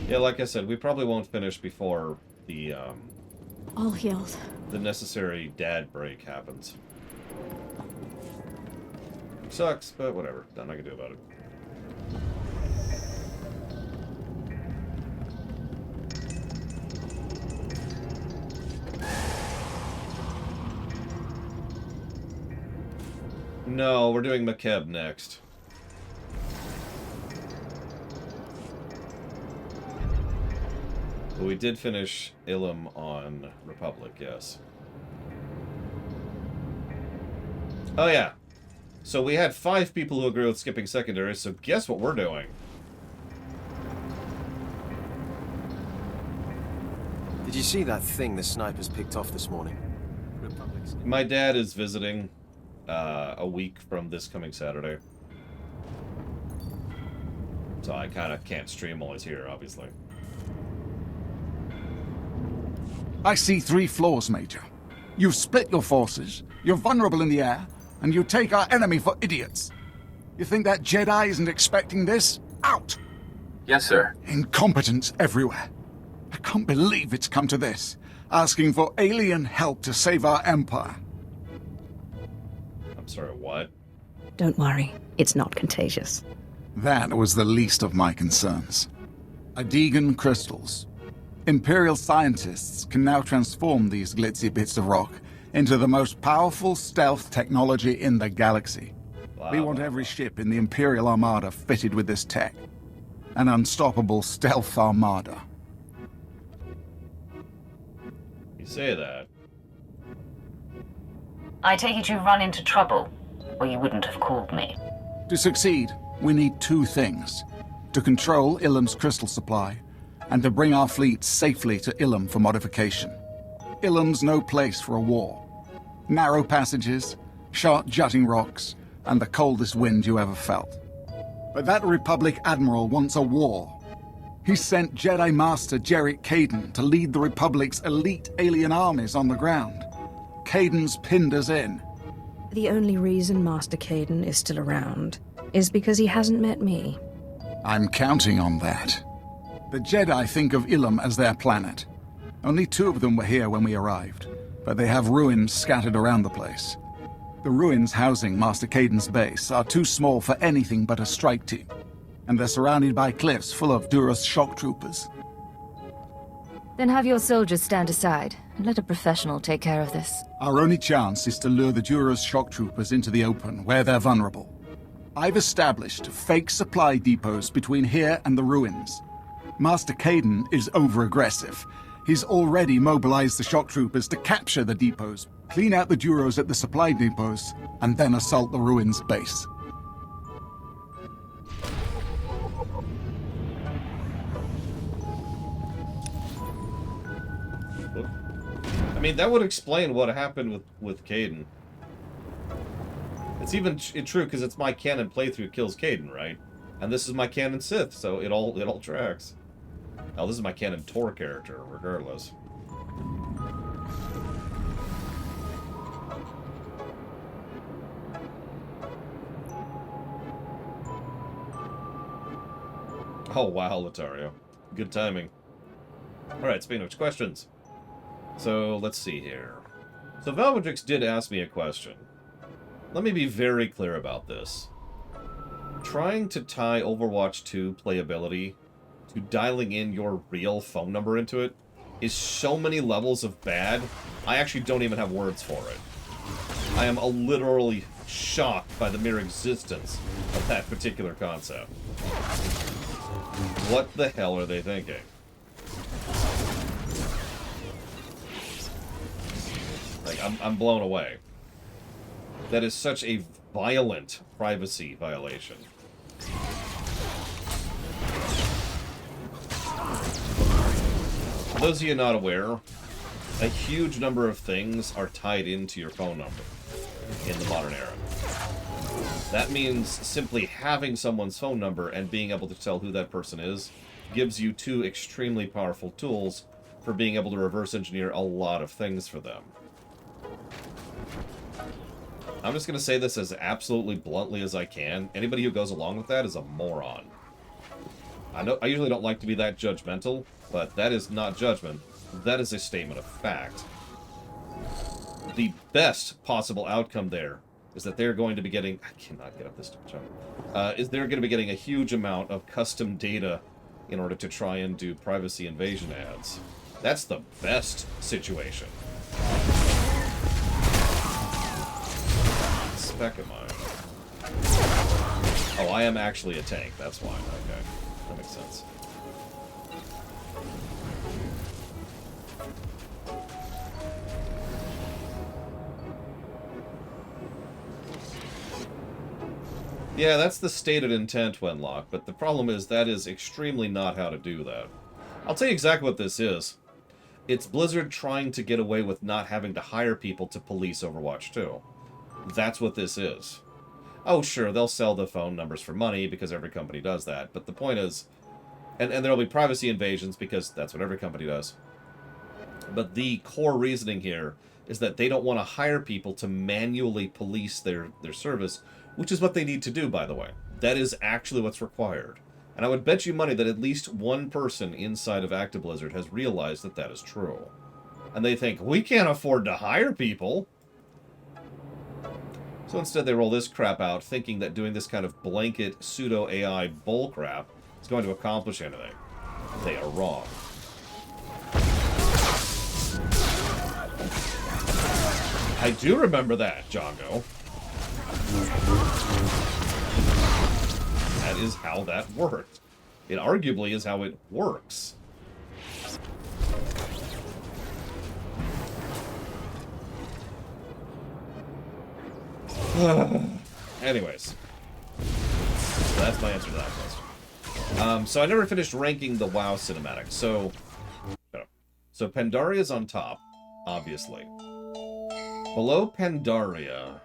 Yeah, like I said, we probably won't finish before the All healed. the necessary dad break happens. Sucks, but whatever. Nothing I can do about it. No, we're doing McKeb next. But we did finish Ilum on Republic, yes. Oh yeah. So we had 5 people who agree with skipping secondaries, so guess what we're doing? Did you see that thing the snipers picked off this morning? My dad is visiting a week from this coming Saturday. So I kind of can't stream while he's here, obviously. I see 3 flaws, Major. You've split your forces, you're vulnerable in the air, and you take our enemy for idiots. You think that Jedi isn't expecting this? Out! Yes, sir. Incompetence everywhere. I can't believe it's come to this. Asking for alien help to save our empire. I'm sorry, what? Don't worry, it's not contagious. That was the least of my concerns. Adegan crystals. Imperial scientists can now transform these glitzy bits of rock into the most powerful stealth technology in the galaxy. Wow. We want every ship in the Imperial Armada fitted with this tech. An unstoppable stealth armada. You say that. I take it you've run into trouble, or you wouldn't have called me. To succeed, we need 2 things. To control Ilum's crystal supply, and to bring our fleet safely to Ilum for modification. Ilum's no place for a war. Narrow passages, sharp jutting rocks, and the coldest wind you ever felt. But that Republic Admiral wants a war. He sent Jedi Master Jarek Kaden to lead the Republic's elite alien armies on the ground. Kaden's pinned us in. The only reason Master Kaden is still around is because he hasn't met me. I'm counting on that. The Jedi think of Ilum as their planet. Only 2 of them were here when we arrived, but they have ruins scattered around the place. The ruins housing Master Kaden's base are too small for anything but a strike team, and they're surrounded by cliffs full of Duras shock troopers. Then have your soldiers stand aside and let a professional take care of this. Our only chance is to lure the Duras shock troopers into the open, where they're vulnerable. I've established fake supply depots between here and the ruins. Master Kaden is over-aggressive. He's already mobilized the shock troopers to capture the depots, clean out the Duros at the supply depots, and then assault the ruins base. I mean, that would explain what happened with Kaden. It's even true because it's my canon playthrough kills Kaden, right? And this is my canon Sith, so it all tracks. Oh, this is my Canon Tor character, regardless. Oh, wow, Latario. Good timing. Alright, speaking of which, questions. So, let's see here. So, Valvedrix did ask me a question. Let me be very clear about this. Trying to tie Overwatch 2 playability to dialing in your real phone number into it is so many levels of bad, I actually don't even have words for it. I am literally shocked by the mere existence of that particular concept. What the hell are they thinking? Like, I'm blown away. That is such a violent privacy violation. For those of you not aware, a huge number of things are tied into your phone number in the modern era. That means simply having someone's phone number and being able to tell who that person is gives you two extremely powerful tools for being able to reverse engineer a lot of things for them. I'm just going to say this as absolutely bluntly as I can. Anybody who goes along with that is a moron. I usually don't like to be that judgmental, but that is not judgment. That is a statement of fact. The best possible outcome there is that they're going to be getting... I cannot get up this jump. Is they're going to be getting a huge amount of custom data in order to try and do privacy invasion ads. That's the best situation. Spec am I? Oh, I am actually a tank. That's why. Okay. That makes sense. Yeah, that's the stated intent, Wenlock, but the problem is that is extremely not how to do that. I'll tell you exactly what this is. It's Blizzard trying to get away with not having to hire people to police Overwatch 2. That's what this is. Oh, sure, they'll sell the phone numbers for money because every company does that, but the point is... And there'll be privacy invasions because that's what every company does. But the core reasoning here is that they don't want to hire people to manually police their service, which is what they need to do, by the way. That is actually what's required. And I would bet you money that at least one person inside of Active Blizzard has realized that that is true. And they think, we can't afford to hire people. So instead they roll this crap out, thinking that doing this kind of blanket pseudo-AI bullcrap is going to accomplish anything. They are wrong. I do remember that, Django. That is how that worked. It arguably is how it works. Anyways. So that's my answer to that question. So I never finished ranking the WoW cinematic. So Pandaria's on top, obviously. Below Pandaria...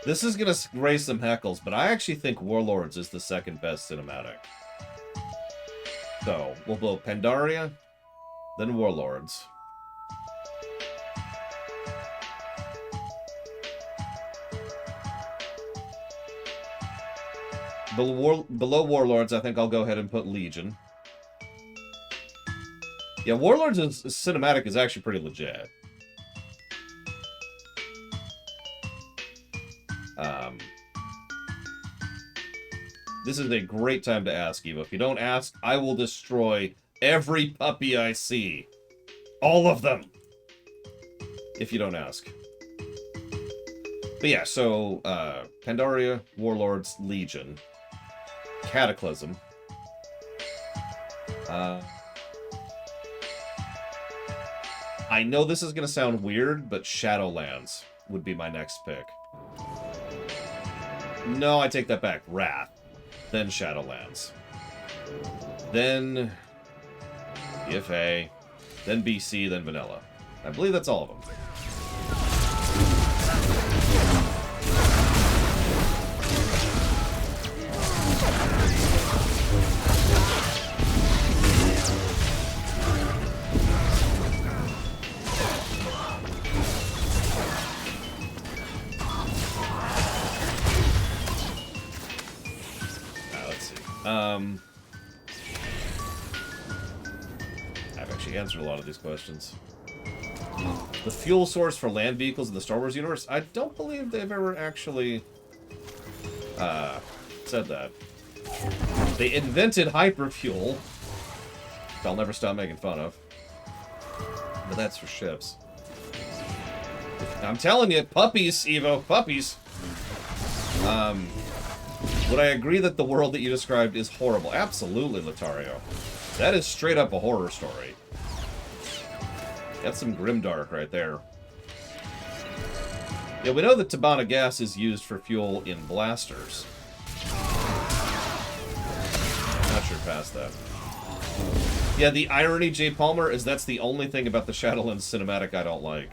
This is going to raise some heckles, but I actually think Warlords is the second best cinematic. So, we'll go Pandaria, then Warlords. Below Warlords, I think I'll go ahead and put Legion. Yeah, Warlords' cinematic is actually pretty legit. This is a great time to ask, Eva. If you don't ask, I will destroy every puppy I see. All of them! If you don't ask. But yeah, so, Pandaria, Warlords, Legion, Cataclysm. I know this is going to sound weird, but Shadowlands would be my next pick. No, I take that back. Wrath. Then Shadowlands. Then EFA. Then BC, then Vanilla. I believe that's all of them. I've actually answered a lot of these questions. The fuel source for land vehicles in the Star Wars universe? I don't believe they've ever actually said that. They invented hyperfuel, which I'll never stop making fun of. But that's for ships. I'm telling you, puppies, Evo, puppies. Would I agree that the world that you described is horrible? Absolutely, Latario. That is straight up a horror story. That's some grimdark right there. Yeah, we know that Tabana gas is used for fuel in blasters. Not sure past that. Yeah, the irony, J. Palmer, is that's the only thing about the Shadowlands cinematic I don't like.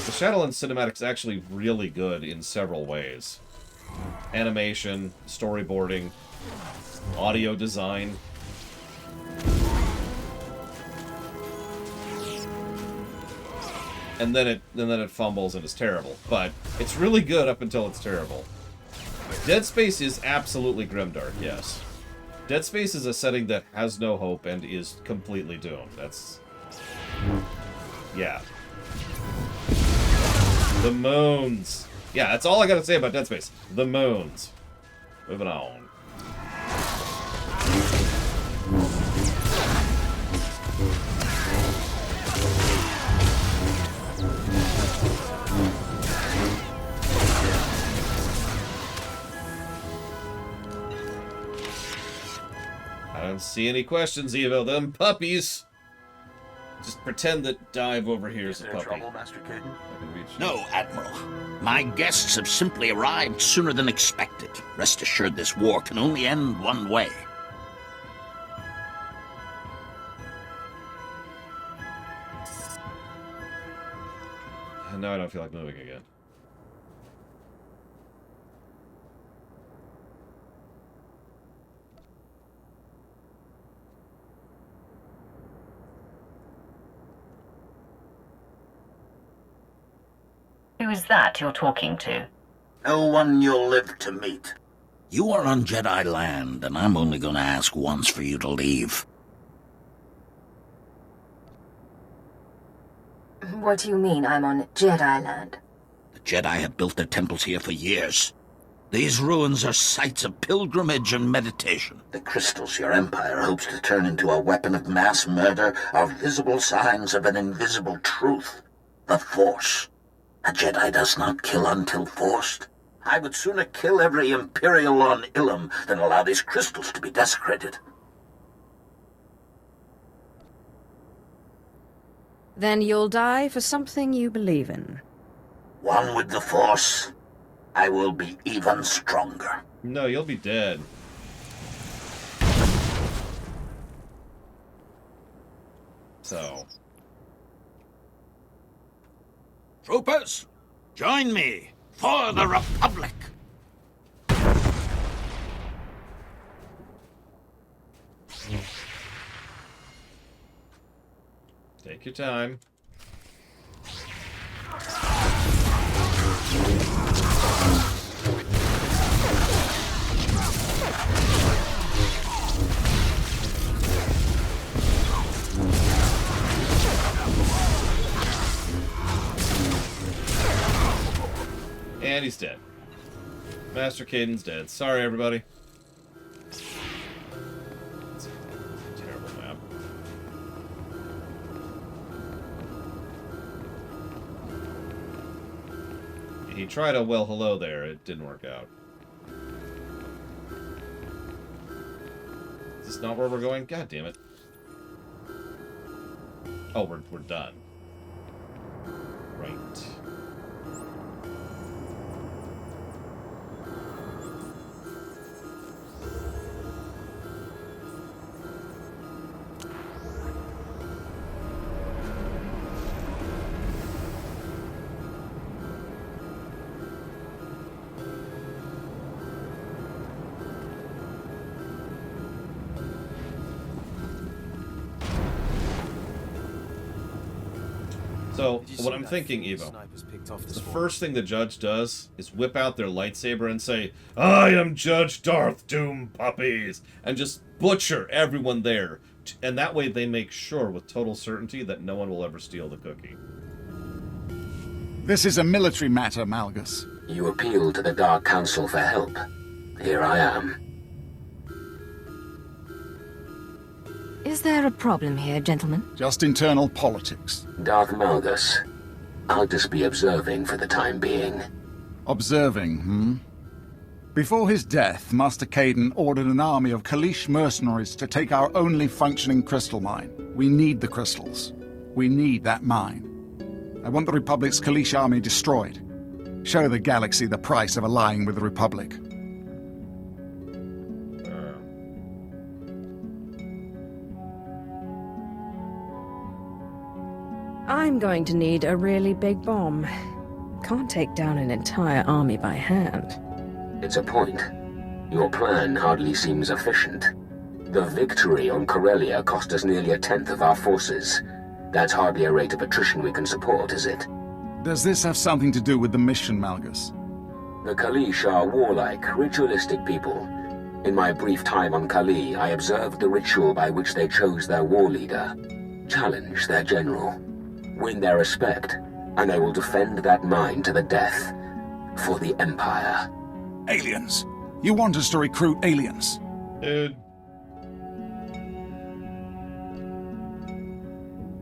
The Shadowlands cinematic is actually really good in several ways. Animation, storyboarding, audio design. And then it fumbles and is terrible. But it's really good up until it's terrible. Dead Space is absolutely grimdark, yes. Dead Space is a setting that has no hope and is completely doomed. That's... yeah. The moons. Yeah, that's all I gotta say about Dead Space. The moons. Moving on. I don't see any questions, Evo. Them puppies. Just pretend that Dive over here is a puppy. Trouble, Master Caden? No, Admiral. My guests have simply arrived sooner than expected. Rest assured this war can only end one way. And now I don't feel like moving again. Who is that you're talking to? No one you'll live to meet. You are on Jedi land, and I'm only going to ask once for you to leave. What do you mean I'm on Jedi land? The Jedi have built their temples here for years. These ruins are sites of pilgrimage and meditation. The crystals your Empire hopes to turn into a weapon of mass murder are visible signs of an invisible truth. The Force. A Jedi does not kill until forced. I would sooner kill every Imperial on Ilum than allow these crystals to be desecrated. Then you'll die for something you believe in. One with the Force, I will be even stronger. No, you'll be dead. So... Troopers, join me for the Republic! Take your time. And he's dead. Master Caden's dead. Sorry, everybody. It's a terrible map. He tried a well hello there. It didn't work out. Is this not where we're going? God damn it. Oh, we're done. Right. So, what I'm thinking, Evo, the first thing the judge does is whip out their lightsaber and say, "I am Judge Darth Doom Puppies," and just butcher everyone there. And that way they make sure with total certainty that no one will ever steal the cookie. This is a military matter, Malgus. You appeal to the Dark Council for help. Here I am. Is there a problem here, gentlemen? Just internal politics. Darth Malgus, I'll just be observing for the time being. Observing, hmm? Before his death, Master Kaidan ordered an army of Kalish mercenaries to take our only functioning crystal mine. We need the crystals. We need that mine. I want the Republic's Kalish army destroyed. Show the galaxy the price of allying with the Republic. I'm going to need a really big bomb. Can't take down an entire army by hand. It's a point. Your plan hardly seems efficient. The victory on Corellia cost us nearly 1/10 of our forces. That's hardly a rate of attrition we can support, is it? Does this have something to do with the mission, Malgus? The Kalish are warlike, ritualistic people. In my brief time on Kali, I observed the ritual by which they chose their war leader. Challenge their general. Win their respect, and I will defend that mine to the death. For the Empire. Aliens. You want us to recruit aliens? Dude.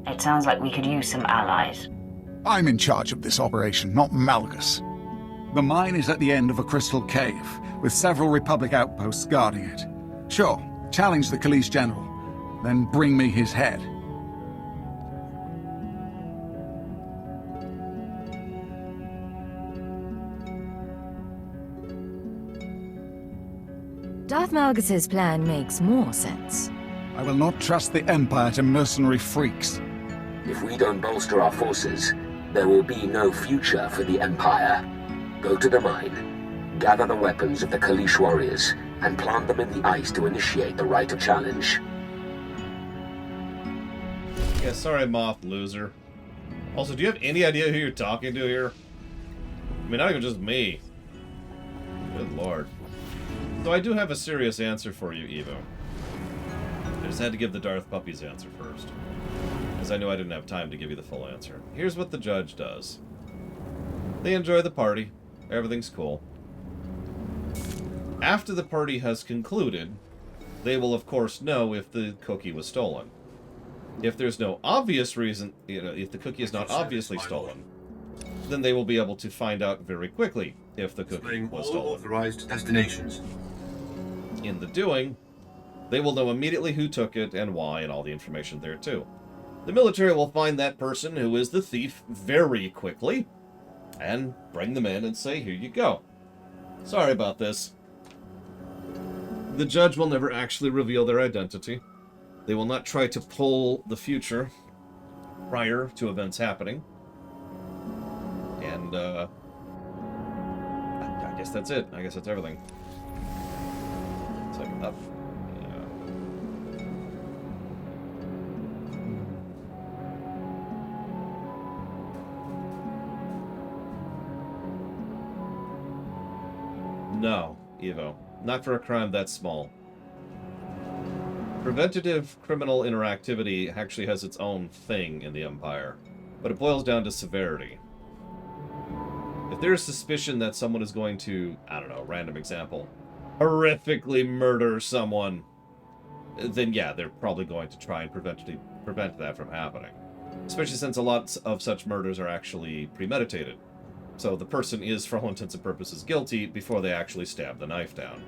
It sounds like we could use some allies. I'm in charge of this operation, not Malgus. The mine is at the end of a crystal cave, with several Republic outposts guarding it. Sure, challenge the Kalish general, then bring me his head. Darth Malgus's plan makes more sense. I will not trust the Empire to mercenary freaks. If we don't bolster our forces, there will be no future for the Empire. Go to the mine, gather the weapons of the Kalish warriors, and plant them in the ice to initiate the right of challenge. Yeah, sorry, Moth loser. Also, do you have any idea who you're talking to here? I mean, not even just me. Good lord. So I do have a serious answer for you, Evo. I just had to give the Darth Puppies answer first, because I knew I didn't have time to give you the full answer. Here's what the judge does. They enjoy the party. Everything's cool. After the party has concluded, they will of course know if the cookie was stolen. If there's no obvious reason, if the cookie is not obviously stolen, then they will be able to find out very quickly if the cookie was stolen. Authorized destinations. In the doing, they will know immediately who took it and why and all the information there too. The military will find that person who is the thief very quickly and bring them in and say, here you go. Sorry about this. The judge will never actually reveal their identity. They will not try to pull the future prior to events happening. And, I guess that's it. I guess that's everything. It's like up. No, Evo. Not for a crime that small. Preventative criminal interactivity actually has its own thing in the Empire, but it boils down to severity. If there's suspicion that someone is going to, I don't know, random example, horrifically murder someone, then yeah, they're probably going to try and prevent that from happening. Especially since a lot of such murders are actually premeditated. So the person is, for all intents and purposes, guilty before they actually stab the knife down.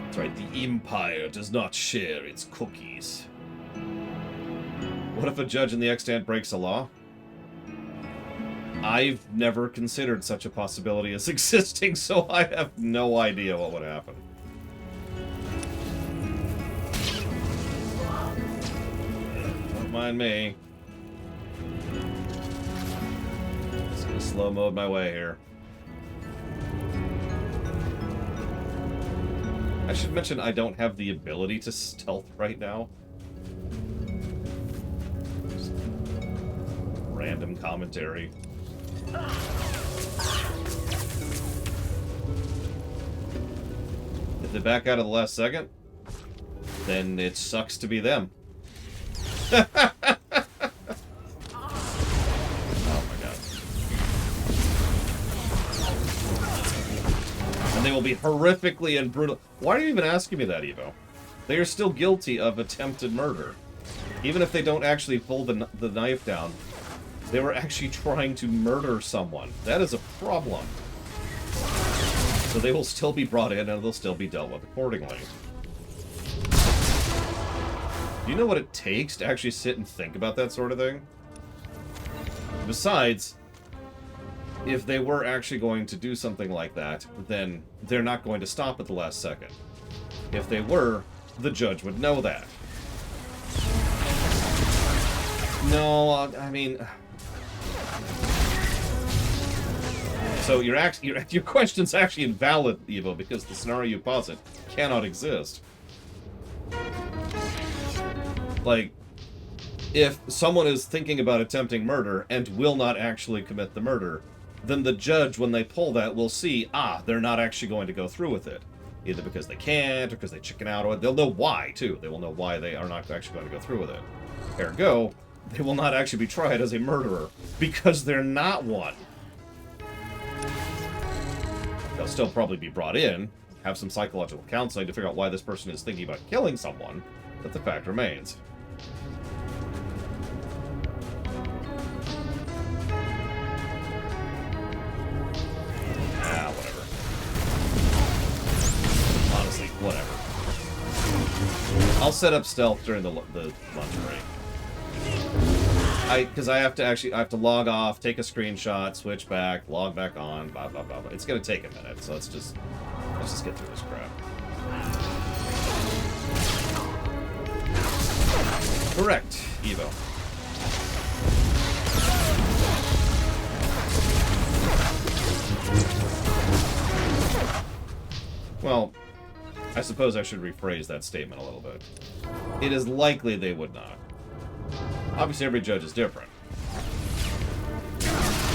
That's right, the Empire does not share its cookies. What if a judge in the extant breaks a law? I've never considered such a possibility as existing, so I have no idea what would happen. Don't mind me. Just gonna slow mode my way here. I should mention I don't have the ability to stealth right now. random commentary. If they back out at the last second, then it sucks to be them. Oh my god. And they will be horrifically and brutal. Why are you even asking me that, Evo? They are still guilty of attempted murder. Even if they don't actually pull the knife down, they were actually trying to murder someone. That is a problem. So they will still be brought in and they'll still be dealt with accordingly. Do you know what it takes to actually sit and think about that sort of thing? Besides, if they were actually going to do something like that, then they're not going to stop at the last second. If they were, the judge would know that. No, I mean... So your question's actually invalid, Evo, because the scenario you posit cannot exist. Like, if someone is thinking about attempting murder and will not actually commit the murder, then the judge, when they pull that, will see, they're not actually going to go through with it. Either because they can't, or because they chicken out, or they'll know why, too. They will know why they are not actually going to go through with it. Ergo, they will not actually be tried as a murderer, because they're not one. They'll still probably be brought in, have some psychological counseling to figure out why this person is thinking about killing someone, but the fact remains. Whatever. Honestly, whatever. I'll set up stealth during the lunch break. Because I have to log off, take a screenshot, switch back, log back on, blah blah blah blah. It's gonna take a minute, so let's just get through this crap. Correct, Evo. Well, I suppose I should rephrase that statement a little bit. It is likely they would not. Obviously, every judge is different.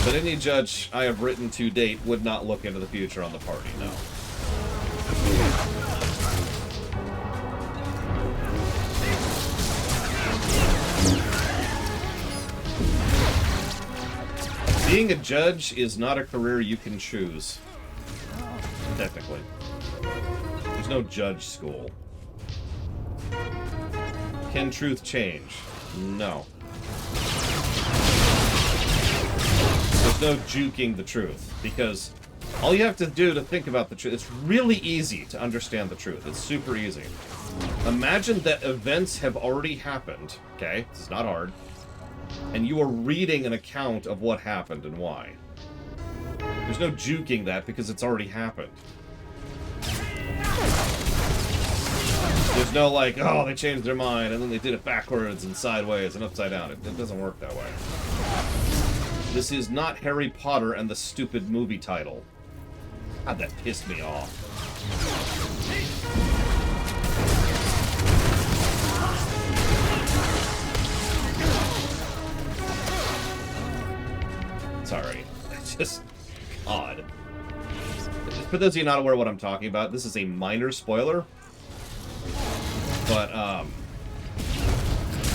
But any judge I have written to date would not look into the future on the party, no. Being a judge is not a career you can choose. Technically. There's no judge school. Can truth change? No. There's no juking the truth, because all you have to do to think about the truth, it's really easy to understand the truth. It's super easy. Imagine that events have already happened, okay? This is not hard. And you are reading an account of what happened and why. There's no juking that because it's already happened. There's no like, oh, they changed their mind and then they did it backwards and sideways and upside down. It doesn't work that way. This is not Harry Potter and the stupid movie title. God, that pissed me off. Sorry. It's just odd. For those of you not aware of what I'm talking about, this is a minor spoiler. But,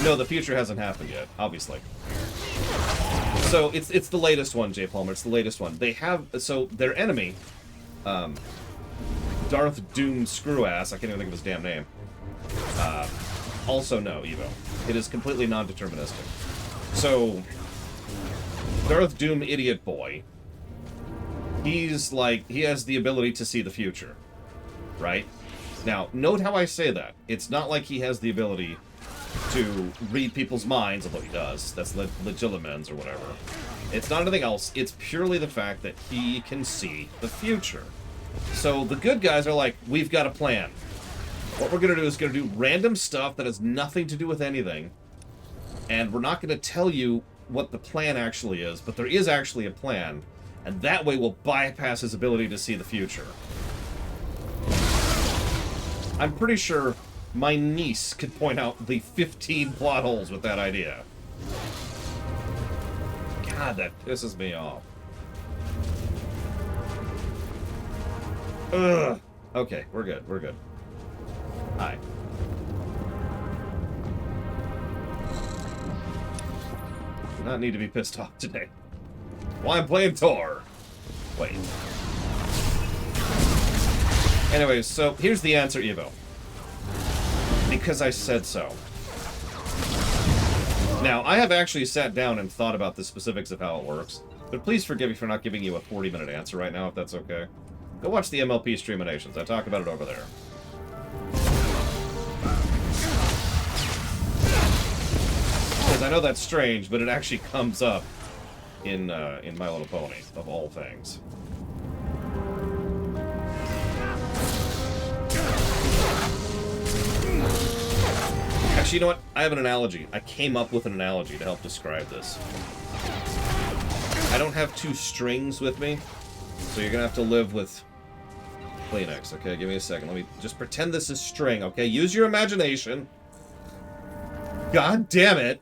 no, the future hasn't happened yet, obviously. So, it's the latest one, J. Palmer, it's the latest one. They have, so, their enemy, Darth Doom Screwass, I can't even think of his damn name, also no, Evo. It is completely non-deterministic. So, Darth Doom Idiot Boy, he's like, he has the ability to see the future, right? Now, note how I say that. It's not like he has the ability to read people's minds, although he does. That's legilimens or whatever. It's not anything else. It's purely the fact that he can see the future. So the good guys are like, we've got a plan. What we're going to do is going to do random stuff that has nothing to do with anything. And we're not going to tell you what the plan actually is, but there is actually a plan. And that way we'll bypass his ability to see the future. I'm pretty sure my niece could point out the 15 plot holes with that idea. God, that pisses me off. Ugh. Okay, we're good. We're good. Hi. Do not need to be pissed off today. Well, I'm playing Tor. Wait. Anyways, so here's the answer, Evo. Because I said so. Now, I have actually sat down and thought about the specifics of how it works, but please forgive me for not giving you a 40-minute answer right now, if that's okay. Go watch the MLP Streamations. I talk about it over there. Because I know that's strange, but it actually comes up in My Little Pony, of all things. Actually, you know what? I have an analogy. I came up with an analogy to help describe this. I don't have two strings with me, so you're gonna have to live with Kleenex, okay? Give me a second. Let me just pretend this is string, okay? Use your imagination. God damn it.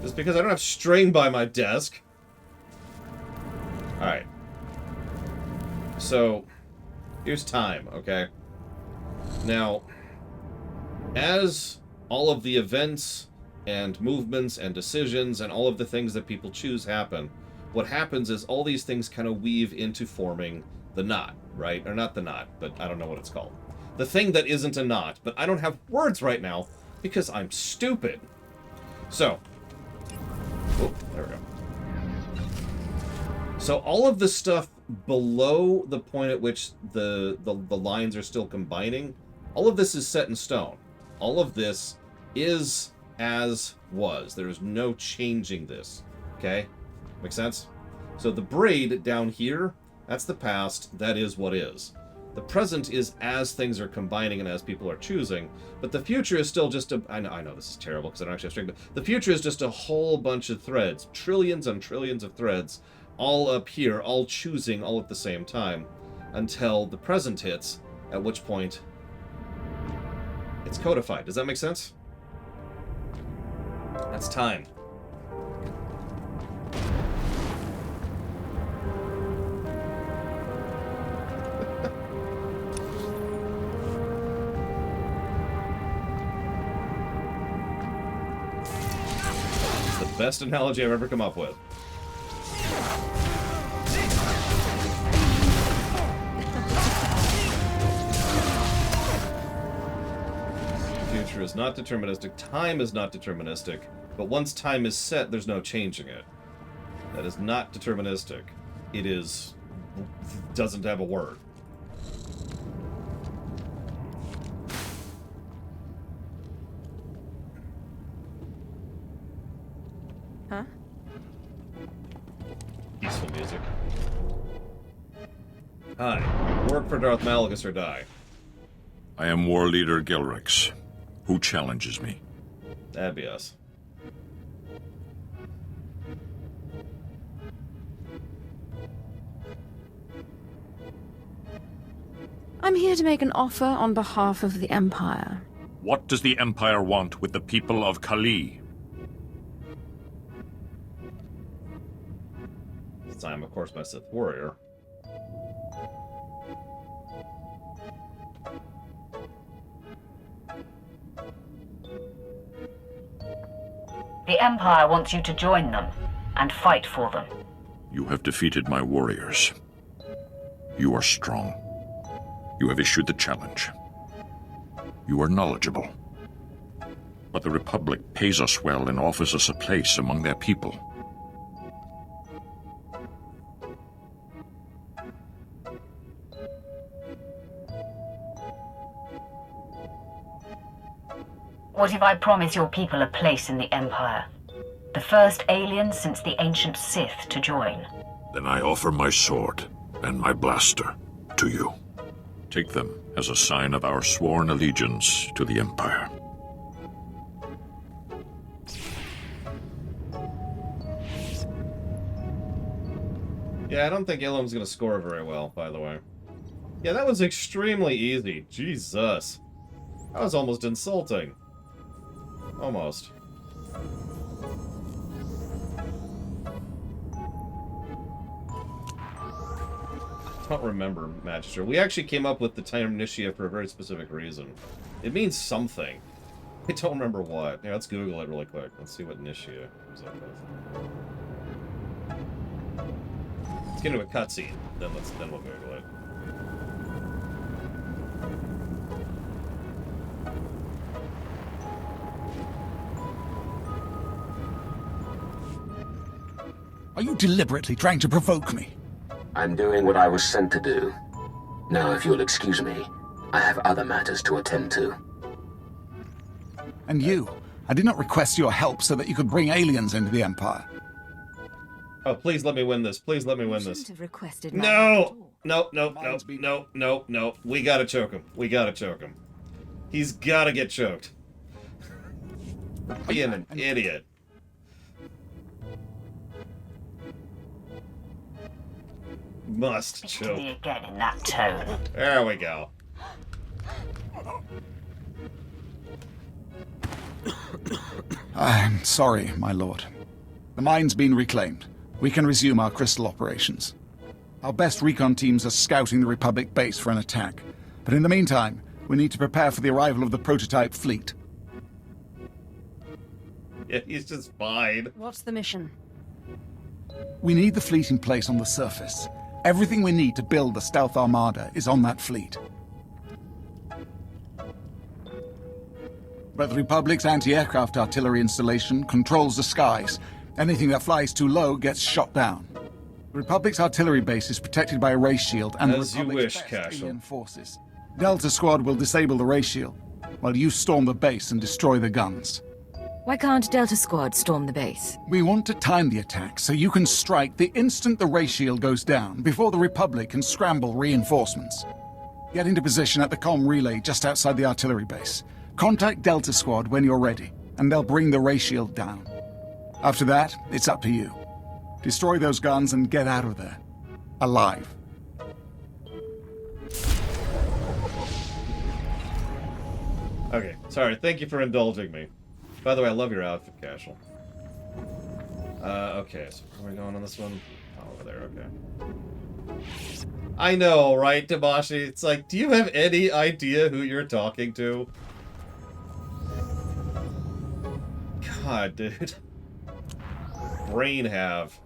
Just because I don't have string by my desk. Alright. So, here's time, okay? Now, as all of the events and movements and decisions and all of the things that people choose happen, what happens is all these things kind of weave into forming the knot, right? Or not the knot, but I don't know what it's called. The thing that isn't a knot, but I don't have words right now because I'm stupid. So, oh, there we go. So all of the stuff below the point at which the lines are still combining, all of this is set in stone. All of this is as was. There is no changing this. Okay? Make sense? So the braid down here, that's the past. That is what is. The present is as things are combining and as people are choosing. But the future is still just a... I know this is terrible because I don't actually have string, but the future is just a whole bunch of threads. Trillions and trillions of threads. All up here, all choosing all at the same time. Until the present hits, at which point it's codified. Does that make sense? That's time. It's the best analogy I've ever come up with. Future is not deterministic, time is not deterministic, but once time is set, there's no changing it. That is not deterministic. It is... doesn't have a word. Huh? Peaceful music. Hi. Work for Darth Malgus or die. I am War Leader Gilrix. Who challenges me? That'd be us. I'm here to make an offer on behalf of the Empire. What does the Empire want with the people of Kalish? Since I'm, of course, my Sith warrior. The Empire wants you to join them and fight for them. You have defeated my warriors. You are strong. You have issued the challenge. You are knowledgeable. But the Republic pays us well and offers us a place among their people. What if I promise your people a place in the Empire? The first aliens since the ancient Sith to join. Then I offer my sword and my blaster to you. Take them as a sign of our sworn allegiance to the Empire. Yeah, I don't think Ilum's gonna score very well, by the way. Yeah, that was extremely easy. Jesus. That was almost insulting. Almost. don't remember, Magister. We actually came up with the term Nichia for a very specific reason. It means something. I don't remember what. Yeah, let's Google it really quick. Let's see what Nichia comes up with. Let's get into a cutscene. Then we'll Google it. Are you deliberately trying to provoke me? I'm doing what I was sent to do. Now, if you'll excuse me, I have other matters to attend to. And you? I did not request your help so that you could bring aliens into the Empire. Oh, please let me win this. Please let me win this. Have requested No! No. We gotta choke him. We gotta choke him. He's gotta get choked. Being an idiot. Must choke. Again in that tone. There we go. I'm sorry, my lord. The mine's been reclaimed. We can resume our crystal operations. Our best recon teams are scouting the Republic base for an attack. But in the meantime, we need to prepare for the arrival of the prototype fleet. Yeah, he's just fine. What's the mission? We need the fleet in place on the surface. Everything we need to build the stealth armada is on that fleet. But the Republic's anti-aircraft artillery installation controls the skies. Anything that flies too low gets shot down. The Republic's artillery base is protected by a ray shield and As the you Republic's wish, best Cashel. alien forces. Delta Squad will disable the ray shield, while you storm the base and destroy the guns. Why can't Delta Squad storm the base? We want to time the attack so you can strike the instant the ray shield goes down, before the Republic can scramble reinforcements. Get into position at the comm relay just outside the artillery base. Contact Delta Squad when you're ready, and they'll bring the ray shield down. After that, it's up to you. Destroy those guns and get out of there. Alive. Okay, sorry. Thank you for indulging me. By the way, I love your outfit, Cashel. Okay, so where are we going on this one? Oh, over there, okay. I know, right, Damashi? It's like, do you have any idea who you're talking to? God, dude. Brain have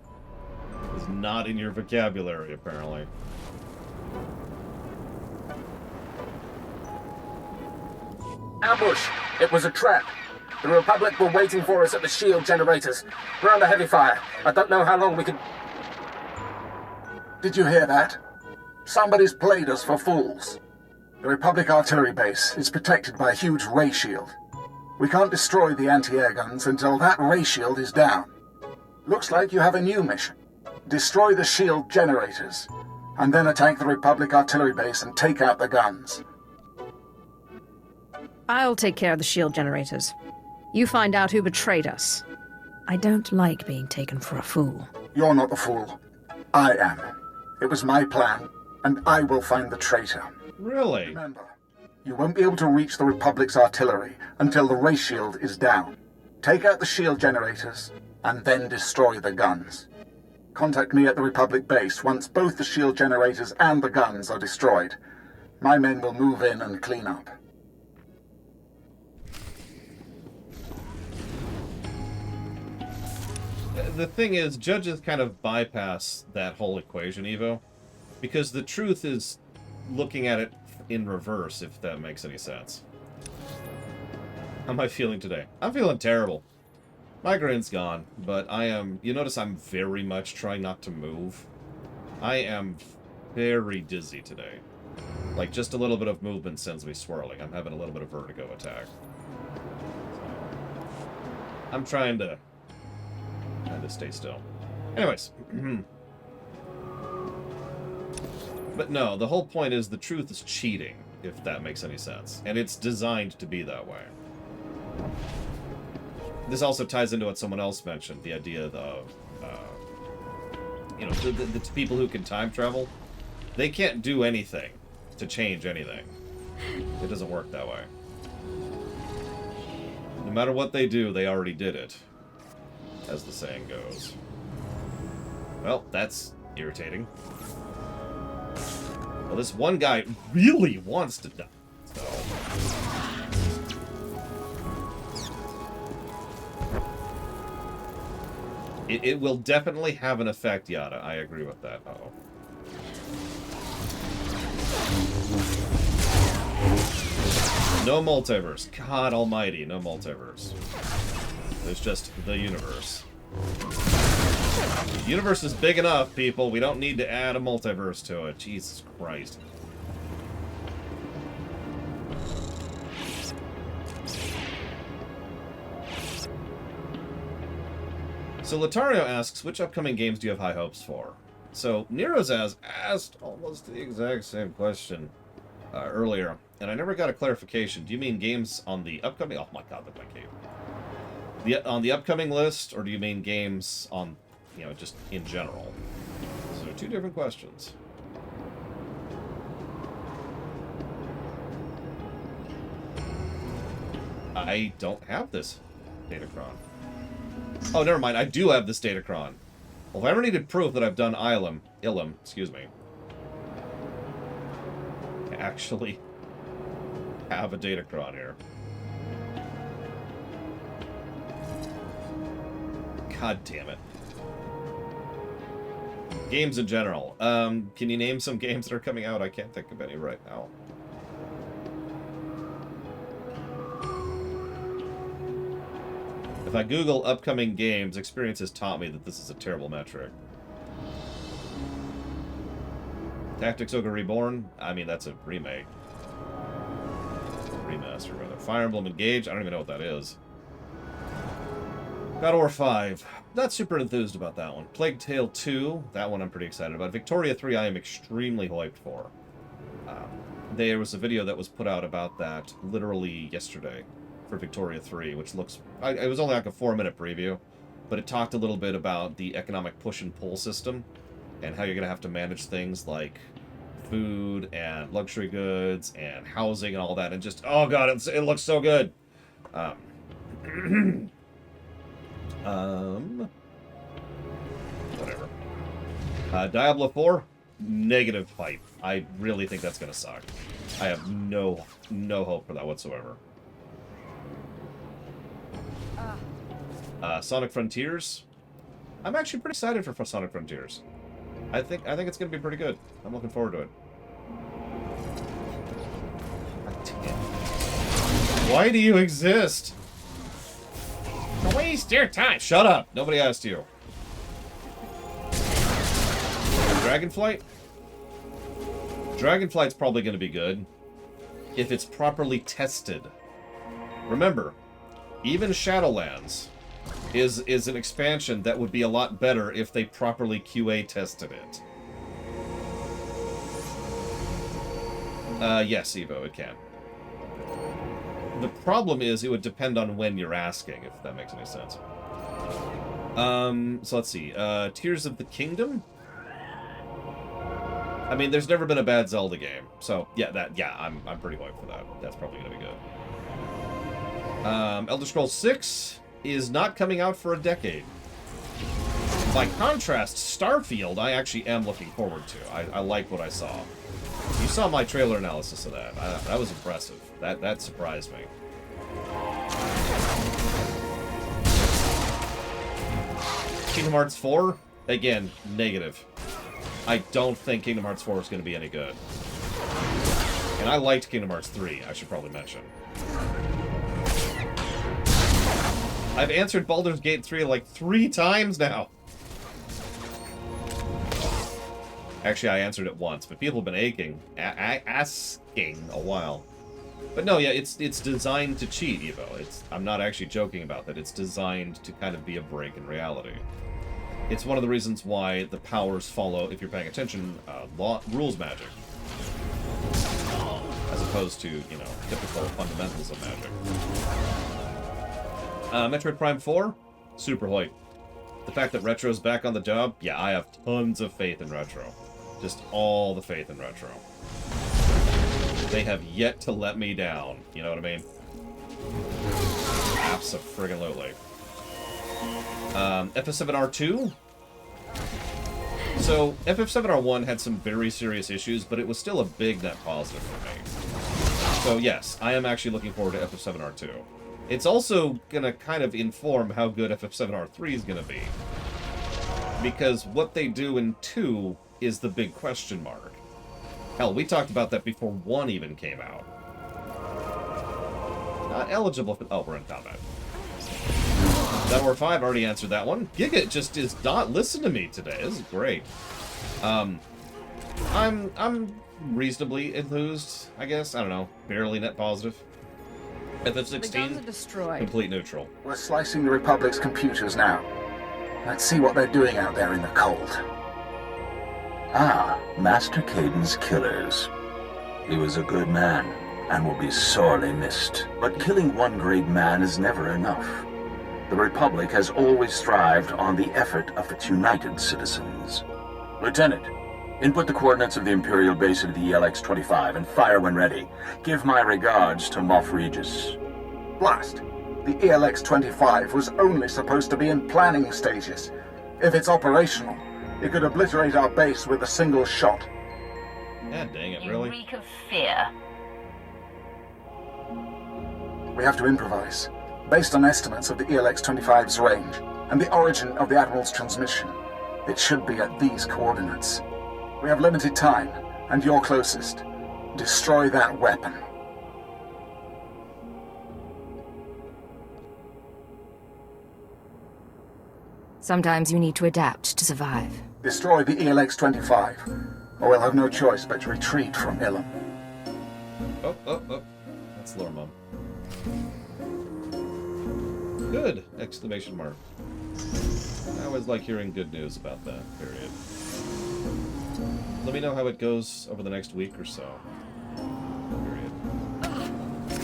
is not in your vocabulary, apparently. Ambush! It was a trap. The Republic were waiting for us at the shield generators. We're under heavy fire. I don't know how long we can... Did you hear that? Somebody's played us for fools. The Republic artillery base is protected by a huge ray shield. We can't destroy the anti-air guns until that ray shield is down. Looks like you have a new mission. Destroy the shield generators, and then attack the Republic artillery base and take out the guns. I'll take care of the shield generators. You find out who betrayed us. I don't like being taken for a fool. You're not the fool. I am. It was my plan, and I will find the traitor. Really? Remember, you won't be able to reach the Republic's artillery until the ray shield is down. Take out the shield generators, and then destroy the guns. Contact me at the Republic base once both the shield generators and the guns are destroyed. My men will move in and clean up. The thing is, judges kind of bypass that whole equation, Evo, because the truth is looking at it in reverse, if that makes any sense. How am I feeling today? I'm feeling terrible. Migraine's gone, but I am... You notice I'm very much trying not to move. I am very dizzy today. Like, just a little bit of movement sends me swirling. I'm having a little bit of vertigo attack. So, I'm trying to stay still. Anyways. But no, the whole point is the truth is cheating, if that makes any sense. And it's designed to be that way. This also ties into what someone else mentioned, the idea of, you know, the people who can time travel, they can't do anything to change anything. It doesn't work that way. No matter what they do, they already did it, as the saying goes. Well, that's irritating. Well, this one guy really wants to die. So. It will definitely have an effect, Yada. I agree with that. Uh-oh. No multiverse. God almighty, no multiverse. There's just the universe. The universe is big enough, people. We don't need to add a multiverse to it. Jesus Christ. So Latario asks, which upcoming games do you have high hopes for? So Nero's asked almost the exact same question earlier, and I never got a clarification. Do you mean games on the upcoming... Oh my god, look at my cave. On the upcoming list, or do you mean games on, you know, just in general? So two different questions. I don't have this Datacron. Oh, never mind. I do have this Datacron. Well, if I ever needed proof that I've done Ilum, excuse me, I actually have a Datacron here. God damn it. Games in general. Can you name some games that are coming out? I can't think of any right now. If I Google upcoming games, experience has taught me that this is a terrible metric. Tactics Ogre Reborn? I mean, that's a remake. Remaster, rather. Fire Emblem Engage? I don't even know what that is. God of War 5. Not super enthused about that one. Plague Tale 2. That one I'm pretty excited about. Victoria 3 I am extremely hyped for. There was a video that was put out about that literally yesterday for Victoria 3, which looks... it was only like a 4-minute preview, but it talked a little bit about the economic push and pull system and how you're going to have to manage things like food and luxury goods and housing and all that, and just, oh god, it looks so good. Whatever. Diablo 4, negative hype. I really think that's going to suck. I have no hope for that whatsoever. Sonic Frontiers. I'm actually pretty excited for Sonic Frontiers. I think it's going to be pretty good. I'm looking forward to it. Why do you exist? Don't waste your time. Shut up. Nobody asked you. Dragonflight? Dragonflight's probably going to be good if it's properly tested. Remember, even Shadowlands is an expansion that would be a lot better if they properly QA tested it. Yes, Evo, it can. The problem is it would depend on when you're asking, if that makes any sense. So let's see. Tears of the Kingdom? I mean, there's never been a bad Zelda game. So, yeah, I'm pretty hyped for that. That's probably going to be good. Elder Scrolls 6 is not coming out for a decade. By contrast, Starfield, I actually am looking forward to. I like what I saw. You saw my trailer analysis of that. That was impressive. That surprised me. Kingdom Hearts 4? Again, negative. I don't think Kingdom Hearts 4 is going to be any good. And I liked Kingdom Hearts 3, I should probably mention. I've answered Baldur's Gate 3 like 3 times now. Actually, I answered it once, but people have been asking a while. But no, yeah, it's designed to cheat, Evo. I'm not actually joking about that. It's designed to kind of be a break in reality. It's one of the reasons why the powers follow, if you're paying attention, rules magic. As opposed to, you know, typical fundamentals of magic. Metroid Prime 4? Super hype. The fact that Retro's back on the job? Yeah, I have tons of faith in Retro. Just all the faith in Retro. They have yet to let me down. You know what I mean? Abso-friggin-lutely. FS7R2? So, FF7R1 had some very serious issues, but it was still a big net positive for me. So yes, I am actually looking forward to FF7R2. It's also gonna kind of inform how good FF7R3 is gonna be. Because what they do in 2 is the big question mark. Hell, we talked about that before 1 even came out. Not eligible for... Oh, we're in combat. Battle War 5 already answered that one. Giga just is not listening to me today. This is great. I'm reasonably enthused, I guess. I don't know. Barely net positive. FF16, complete neutral. We're slicing the Republic's computers now. Let's see what they're doing out there in the cold. Ah, Master Caden's killers. He was a good man, and will be sorely missed. But killing one great man is never enough. The Republic has always thrived on the effort of its united citizens. Lieutenant, input the coordinates of the Imperial base into the ELX-25 and fire when ready. Give my regards to Moff Regis. Blast! The ELX-25 was only supposed to be in planning stages. If it's operational, it could obliterate our base with a single shot. God dang it, really? You reek of fear. We have to improvise. Based on estimates of the ELX-25's range and the origin of the Admiral's transmission, it should be at these coordinates. We have limited time, and you're closest. Destroy that weapon. Sometimes you need to adapt to survive. Destroy the ELX-25, or we'll have no choice but to retreat from Ilum. Oh. That's Lore Mum. Good! Exclamation mark. I always like hearing good news about that, period. Let me know how it goes over the next week or so. Period.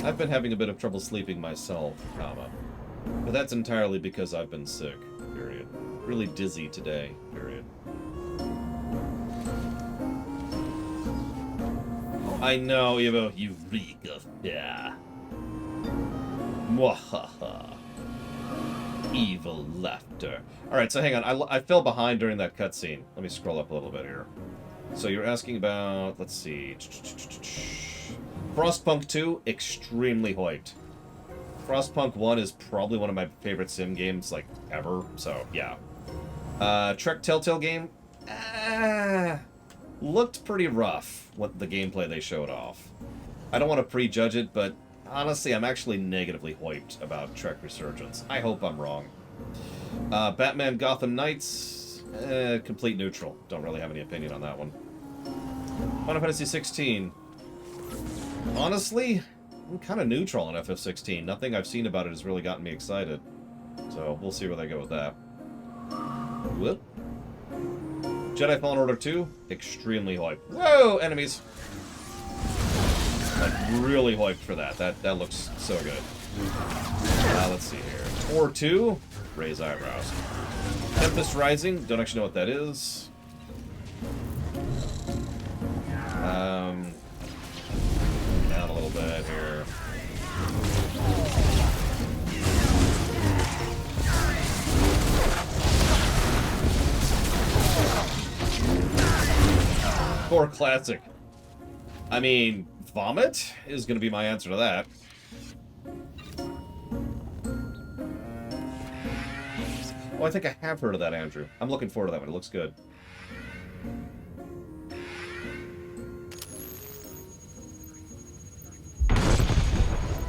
I've been having a bit of trouble sleeping myself, comma. But that's entirely because I've been sick, period. Really dizzy today, period. I know, Evo, you reek of fear. Mwahaha. Evil laughter. Alright, so hang on. I fell behind during that cutscene. Let me scroll up a little bit here. So you're asking about... Let's see. Frostpunk 2, extremely hyped. Frostpunk 1 is probably one of my favorite sim games, like, ever. So, yeah. Trek Telltale game? Looked pretty rough, what the gameplay they showed off. I don't want to prejudge it, but honestly, I'm actually negatively hyped about Trek Resurgence. I hope I'm wrong. Batman Gotham Knights, complete neutral. Don't really have any opinion on that one. Final Fantasy 16. Honestly, I'm kind of neutral on FF16. Nothing I've seen about it has really gotten me excited. So, we'll see where they go with that. Whoop. Jedi Fallen Order 2, extremely hyped. Whoa, enemies! Like, really hyped for that. That looks so good. Let's see here. Tor 2, raise eyebrows. Tempest Rising, don't actually know what that is. Down a little bit here. Core Classic. I mean, Vomit is going to be my answer to that. Oh, I think I have heard of that, Andrew. I'm looking forward to that one. It looks good.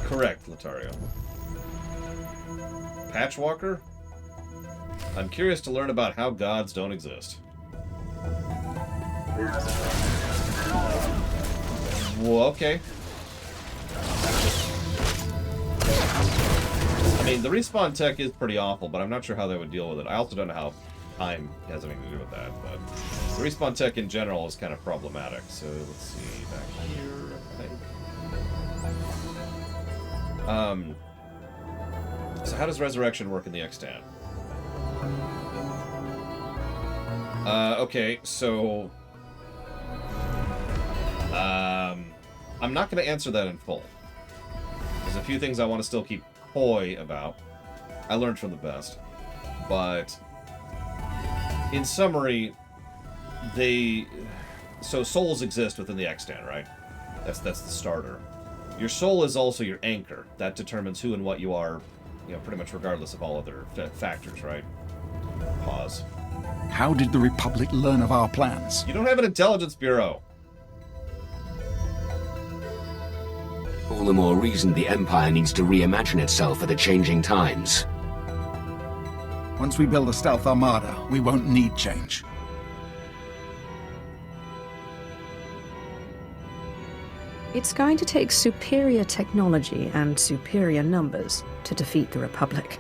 Correct, Latario. Patchwalker? I'm curious to learn about how gods don't exist. Well, okay. I mean, the respawn tech is pretty awful, but I'm not sure how they would deal with it. I also don't know how time has anything to do with that, but the respawn tech in general is kind of problematic. So let's see, back here, I think. So how does resurrection work in the extant? Okay, so I'm not going to answer that in full. There's a few things I want to still keep coy about. I learned from the best. But in summary, So souls exist within the extant, right? That's the starter. Your soul is also your anchor. That determines who and what you are, pretty much regardless of all other factors, right? Pause. How did the Republic learn of our plans? You don't have an intelligence bureau. All the more reason the Empire needs to reimagine itself for the changing times. Once we build a stealth armada, we won't need change. It's going to take superior technology and superior numbers to defeat the Republic.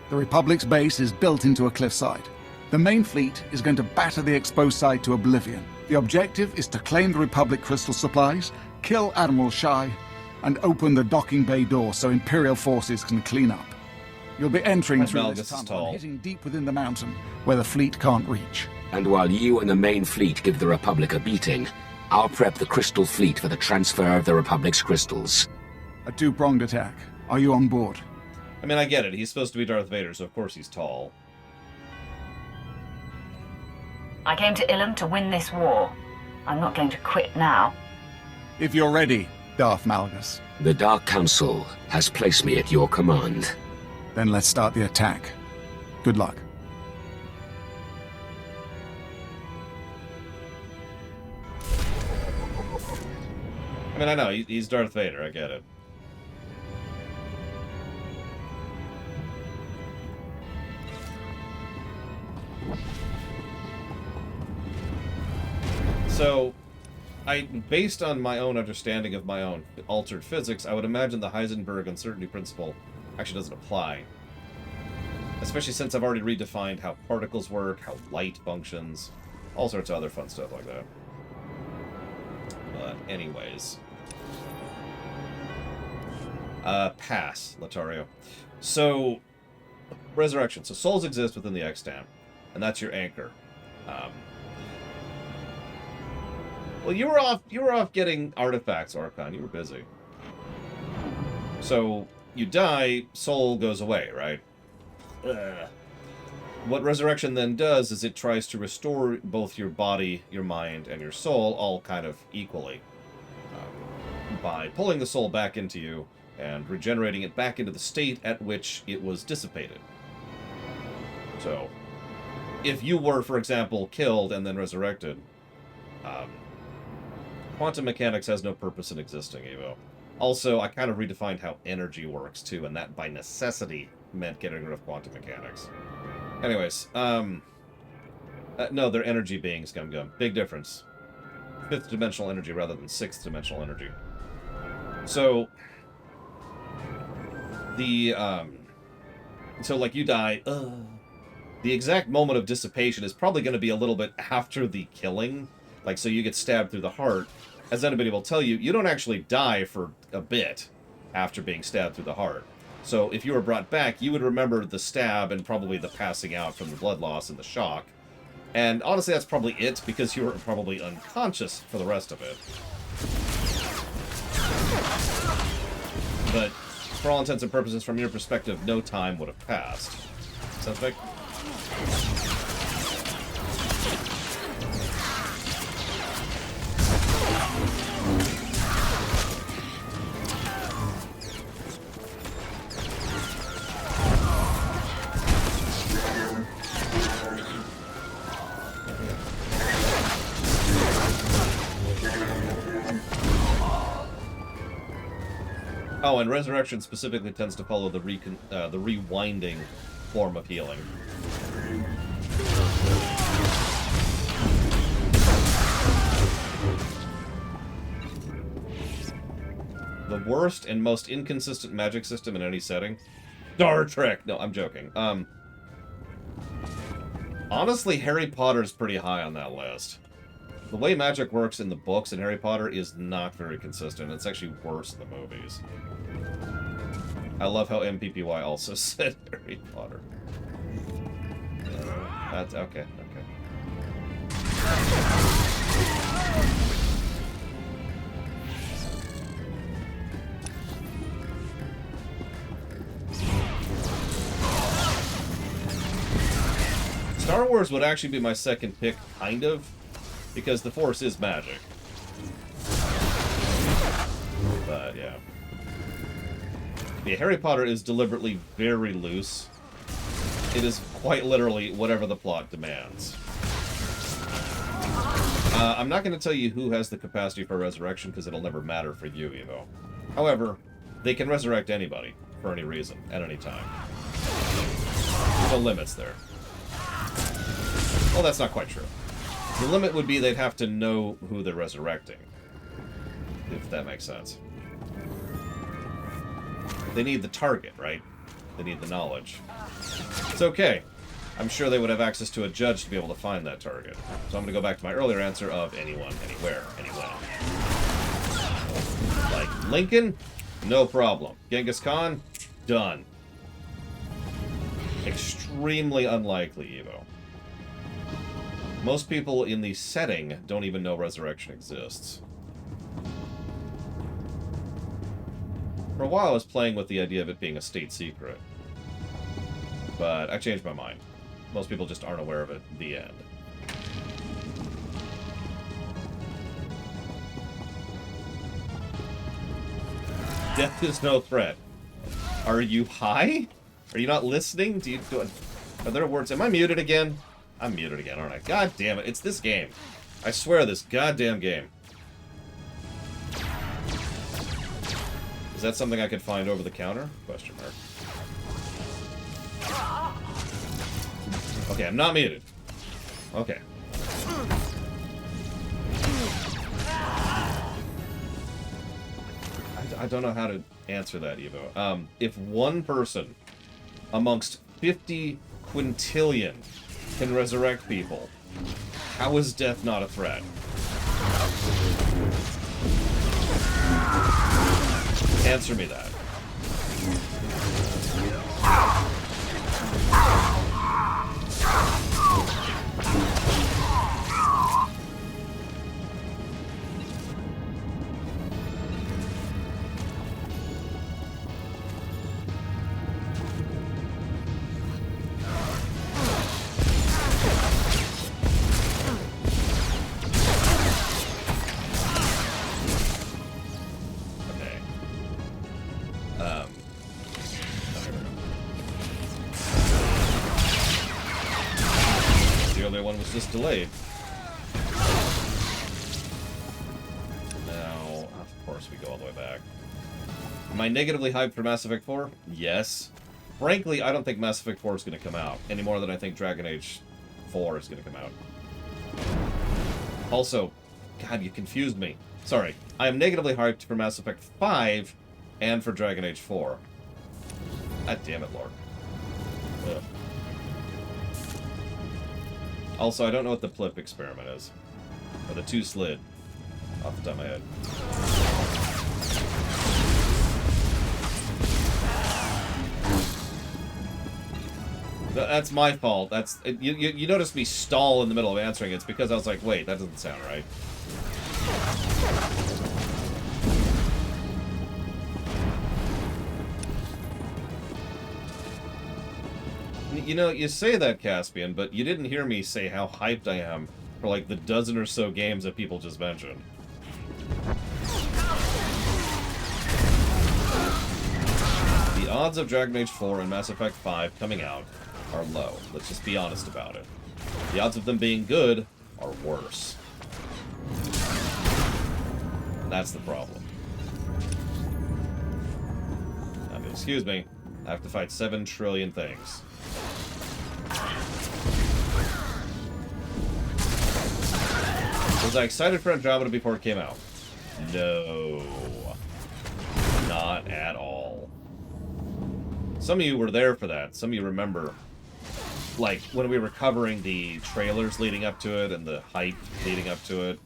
The Republic's base is built into a cliffside. The main fleet is going to batter the exposed side to oblivion. The objective is to claim the Republic crystal supplies, kill Admiral Shai, and open the docking bay door so Imperial forces can clean up. You'll be entering through Malgus this is tunnel, tall. hitting deep within the mountain, where the fleet can't reach. And while you and the main fleet give the Republic a beating, I'll prep the Crystal Fleet for the transfer of the Republic's crystals. A two-pronged attack. Are you on board? I mean, I get it. He's supposed to be Darth Vader, so of course he's tall. I came to Ilum to win this war. I'm not going to quit now. If you're ready, Darth Malgus. The Dark Council has placed me at your command. Then let's start the attack. Good luck. I mean, I know, he's Darth Vader, I get it. So, based on my own understanding of my own altered physics, I would imagine the Heisenberg uncertainty principle actually doesn't apply. Especially since I've already redefined how particles work, how light functions, all sorts of other fun stuff like that. But anyways. Pass, Latario. So, resurrection. So souls exist within the extant, and that's your anchor. Well, you were off getting artifacts, Archon. You were busy. So, you die, soul goes away, right? What resurrection then does is it tries to restore both your body, your mind, and your soul all kind of equally. By pulling the soul back into you and regenerating it back into the state at which it was dissipated. So, if you were, for example, killed and then resurrected, quantum mechanics has no purpose in existing, Evo. Also, I kind of redefined how energy works, too, and that by necessity meant getting rid of quantum mechanics. Anyways, no, they're energy beings, Gum. Big difference. 5th dimensional energy rather than 6th dimensional energy. So, so like you die, the exact moment of dissipation is probably going to be a little bit after the killing. Like, so you get stabbed through the heart. As anybody will tell you, you don't actually die for a bit after being stabbed through the heart. So if you were brought back, you would remember the stab and probably the passing out from the blood loss and the shock. And honestly, that's probably it, because you were probably unconscious for the rest of it. But for all intents and purposes, from your perspective, no time would have passed. Sounds like... Oh, and resurrection specifically tends to follow the rewinding form of healing. The worst and most inconsistent magic system in any setting? Star Trek! No, I'm joking. Honestly, Harry Potter's pretty high on that list. The way magic works in the books in Harry Potter is not very consistent. It's actually worse in the movies. I love how MPPY also said Harry Potter. That's okay. Star Wars would actually be my second pick, kind of. Because the Force is magic. But, yeah. Yeah, Harry Potter is deliberately very loose. It is quite literally whatever the plot demands. I'm not going to tell you who has the capacity for resurrection, because it'll never matter for you, Evo. However, they can resurrect anybody, for any reason, at any time. No limits there. Well, that's not quite true. The limit would be they'd have to know who they're resurrecting. If that makes sense. They need the target, right? They need the knowledge. It's okay. I'm sure they would have access to a judge to be able to find that target. So I'm going to go back to my earlier answer of anyone, anywhere, anywhen. Like Lincoln? No problem. Genghis Khan? Done. Extremely unlikely, Evo. Most people in the setting don't even know resurrection exists. For a while I was playing with the idea of it being a state secret. But I changed my mind. Most people just aren't aware of it. The end. Death is no threat. Are you high? Are you not listening? Are there words? Am I muted again? I'm muted again, aren't I? God damn it. It's this game. I swear, this goddamn game. Is that something I could find over the counter? Question mark. Okay, I'm not muted. Okay. I don't know how to answer that, Evo. If one person amongst 50 quintillion can resurrect people, how is death not a threat? Answer me that. Just delayed. Now, of course, we go all the way back. Am I negatively hyped for Mass Effect 4? Yes. Frankly, I don't think Mass Effect 4 is going to come out, any more than I think Dragon Age 4 is going to come out. Also, God, you confused me. Sorry. I am negatively hyped for Mass Effect 5 and for Dragon Age 4. God damn it, Lord. Ugh. Also, I don't know what the Plip experiment is. Or the 2 slid. Off the top of my head. That's my fault. That's you noticed me stall in the middle of answering. It's because I was like, wait, that doesn't sound right. You know, you say that, Caspian, but you didn't hear me say how hyped I am for, like, the dozen or so games that people just mentioned. The odds of Dragon Age 4 and Mass Effect 5 coming out are low. Let's just be honest about it. The odds of them being good are worse. That's the problem. I mean, excuse me. I have to fight 7 trillion things. Was I excited for Andromeda before it came out? No. Not at all. Some of you were there for that. Some of you remember, like, when we were covering the trailers leading up to it and the hype leading up to it.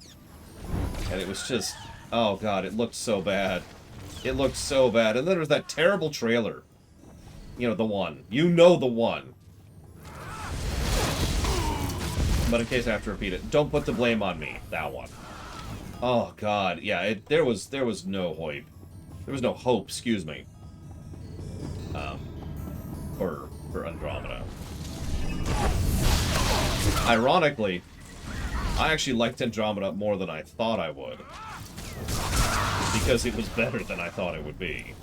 And it was just, oh god, it looked so bad. It looked so bad. And then there was that terrible trailer. You know, the one. You know the one. But in case I have to repeat it, don't put the blame on me. That one. Oh god, yeah. There was no hope. There was no hope. Excuse me. For Andromeda. Ironically, I actually liked Andromeda more than I thought I would. Because it was better than I thought it would be.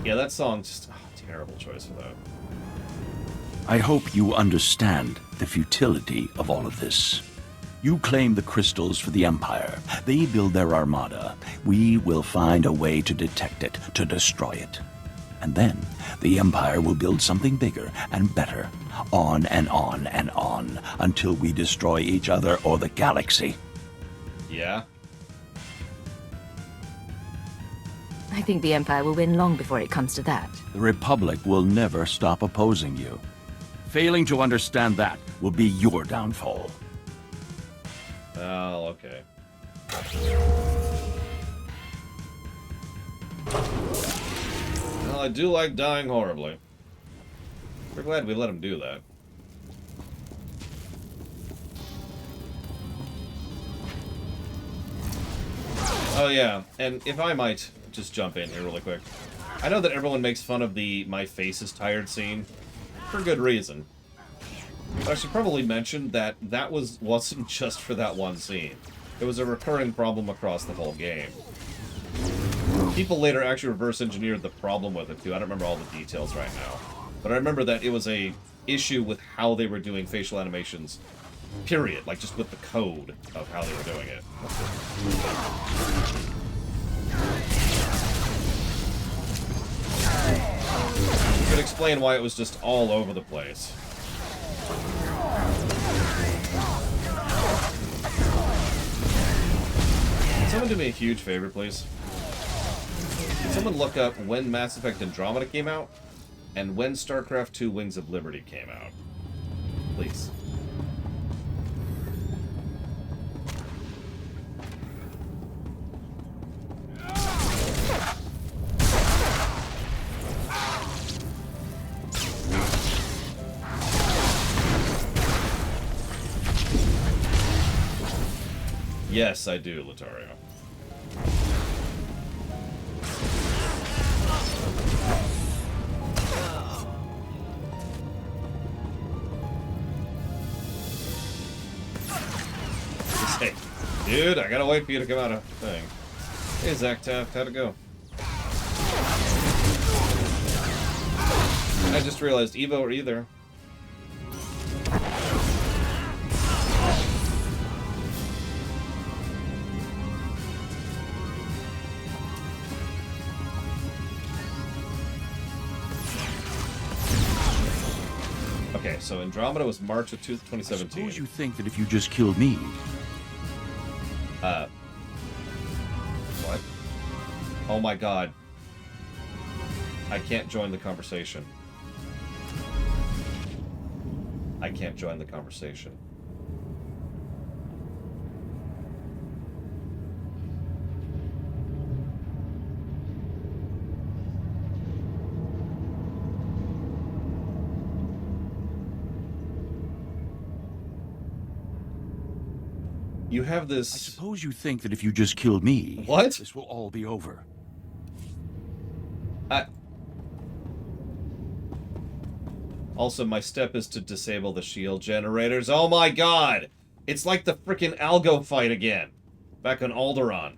Yeah, that song's just terrible choice for that. I hope you understand the futility of all of this. You claim the crystals for the Empire. They build their armada. We will find a way to detect it, to destroy it. And then the Empire will build something bigger and better. On and on and on, until we destroy each other or the galaxy. Yeah? I think the Empire will win long before it comes to that. The Republic will never stop opposing you. Failing to understand that will be your downfall. Oh, okay. Well, I do like dying horribly. We're glad we let him do that. Oh yeah, and if I might just jump in here really quick. I know that everyone makes fun of the "my face is tired" scene, for good reason. But I should probably mention that that wasn't just for that one scene. It was a recurring problem across the whole game. People later actually reverse engineered the problem with it too. I don't remember all the details right now. But I remember that it was a issue with how they were doing facial animations, period. Like, just with the code of how they were doing it. You could explain why it was just all over the place. Can someone do me a huge favor, please? Can someone look up when Mass Effect Andromeda came out and when StarCraft II Wings of Liberty came out? Please. Yes, I do, Latario. Hey, dude, I gotta wait for you to come out of the thing. Hey, Zach Taft, how'd it go? I just realized Evo or either. Okay, so Andromeda was March of 2017. Suppose you think that if you just killed me... What? Oh my god. I can't join the conversation. I can't join the conversation. You have this... I suppose you think that if you just killed me... What? This will all be over. Also, my step is to disable the shield generators. Oh my god! It's like the frickin' Algo fight again. Back on Alderaan.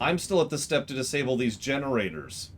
I'm still at the step to disable these generators.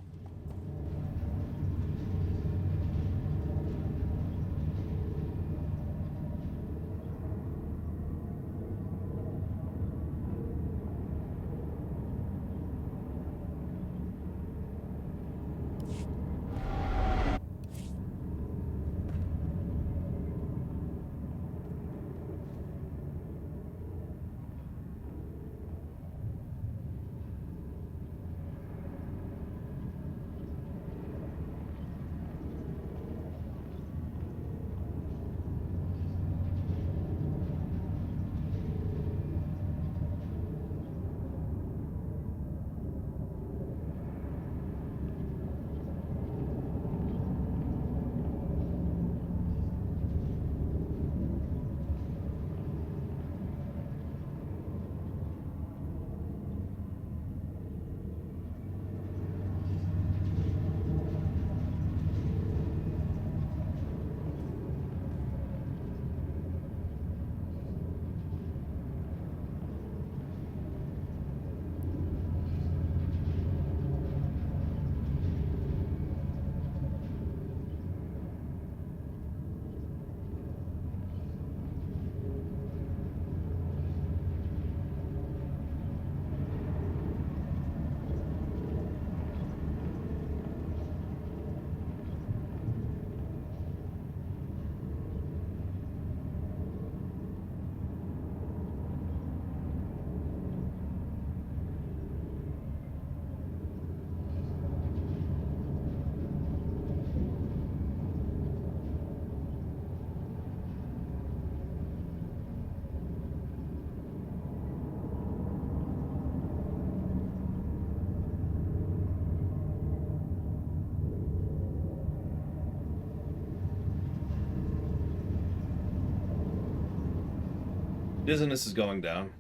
Dizziness is going down.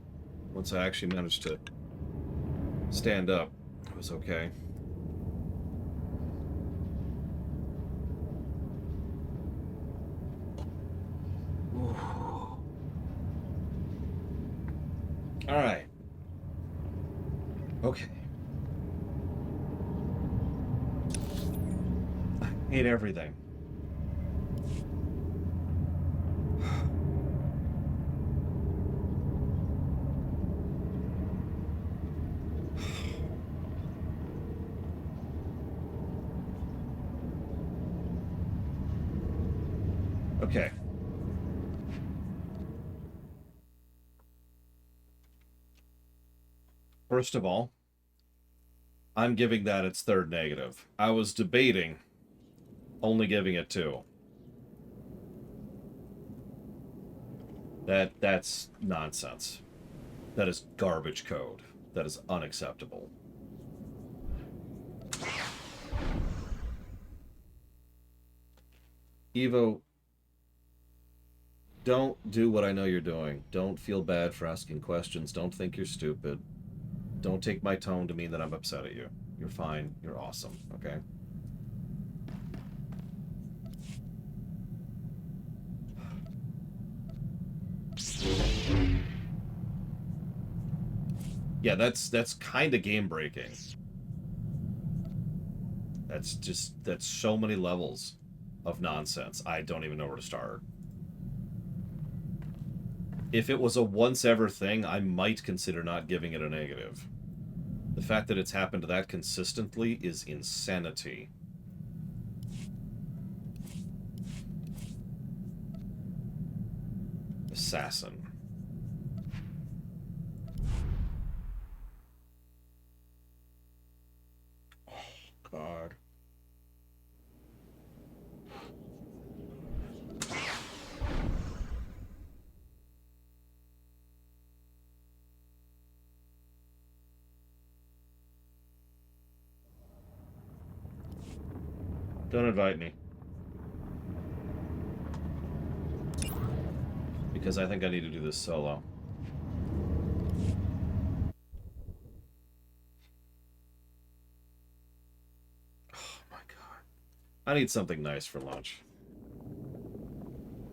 Once I actually managed to stand up, it was okay. All right. Okay. I hate everything. Okay. First of all, I'm giving that its third negative. I was debating only giving it 2. That's nonsense. That is garbage code. That is unacceptable. Evo, don't do what I know you're doing. Don't feel bad for asking questions. Don't think you're stupid. Don't take my tone to mean that I'm upset at you. You're fine. You're awesome. Okay? Yeah, that's kind of game breaking. That's so many levels of nonsense. I don't even know where to start. If it was a once ever thing, I might consider not giving it a negative. The fact that it's happened that consistently is insanity. Assassin. Oh, God. Don't invite me. Because I think I need to do this solo. Oh my God. I need something nice for lunch.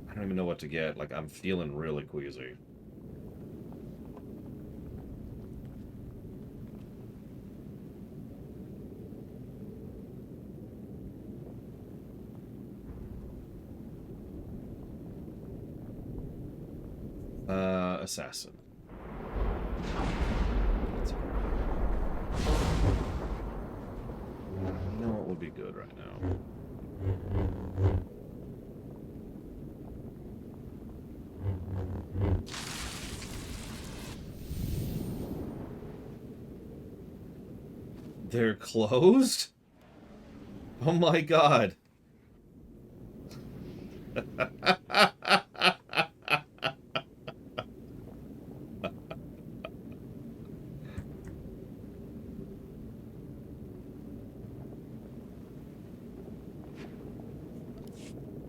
I don't even know what to get. Like, I'm feeling really queasy. Assassin. You know what would be good right now? They're closed? Oh my God.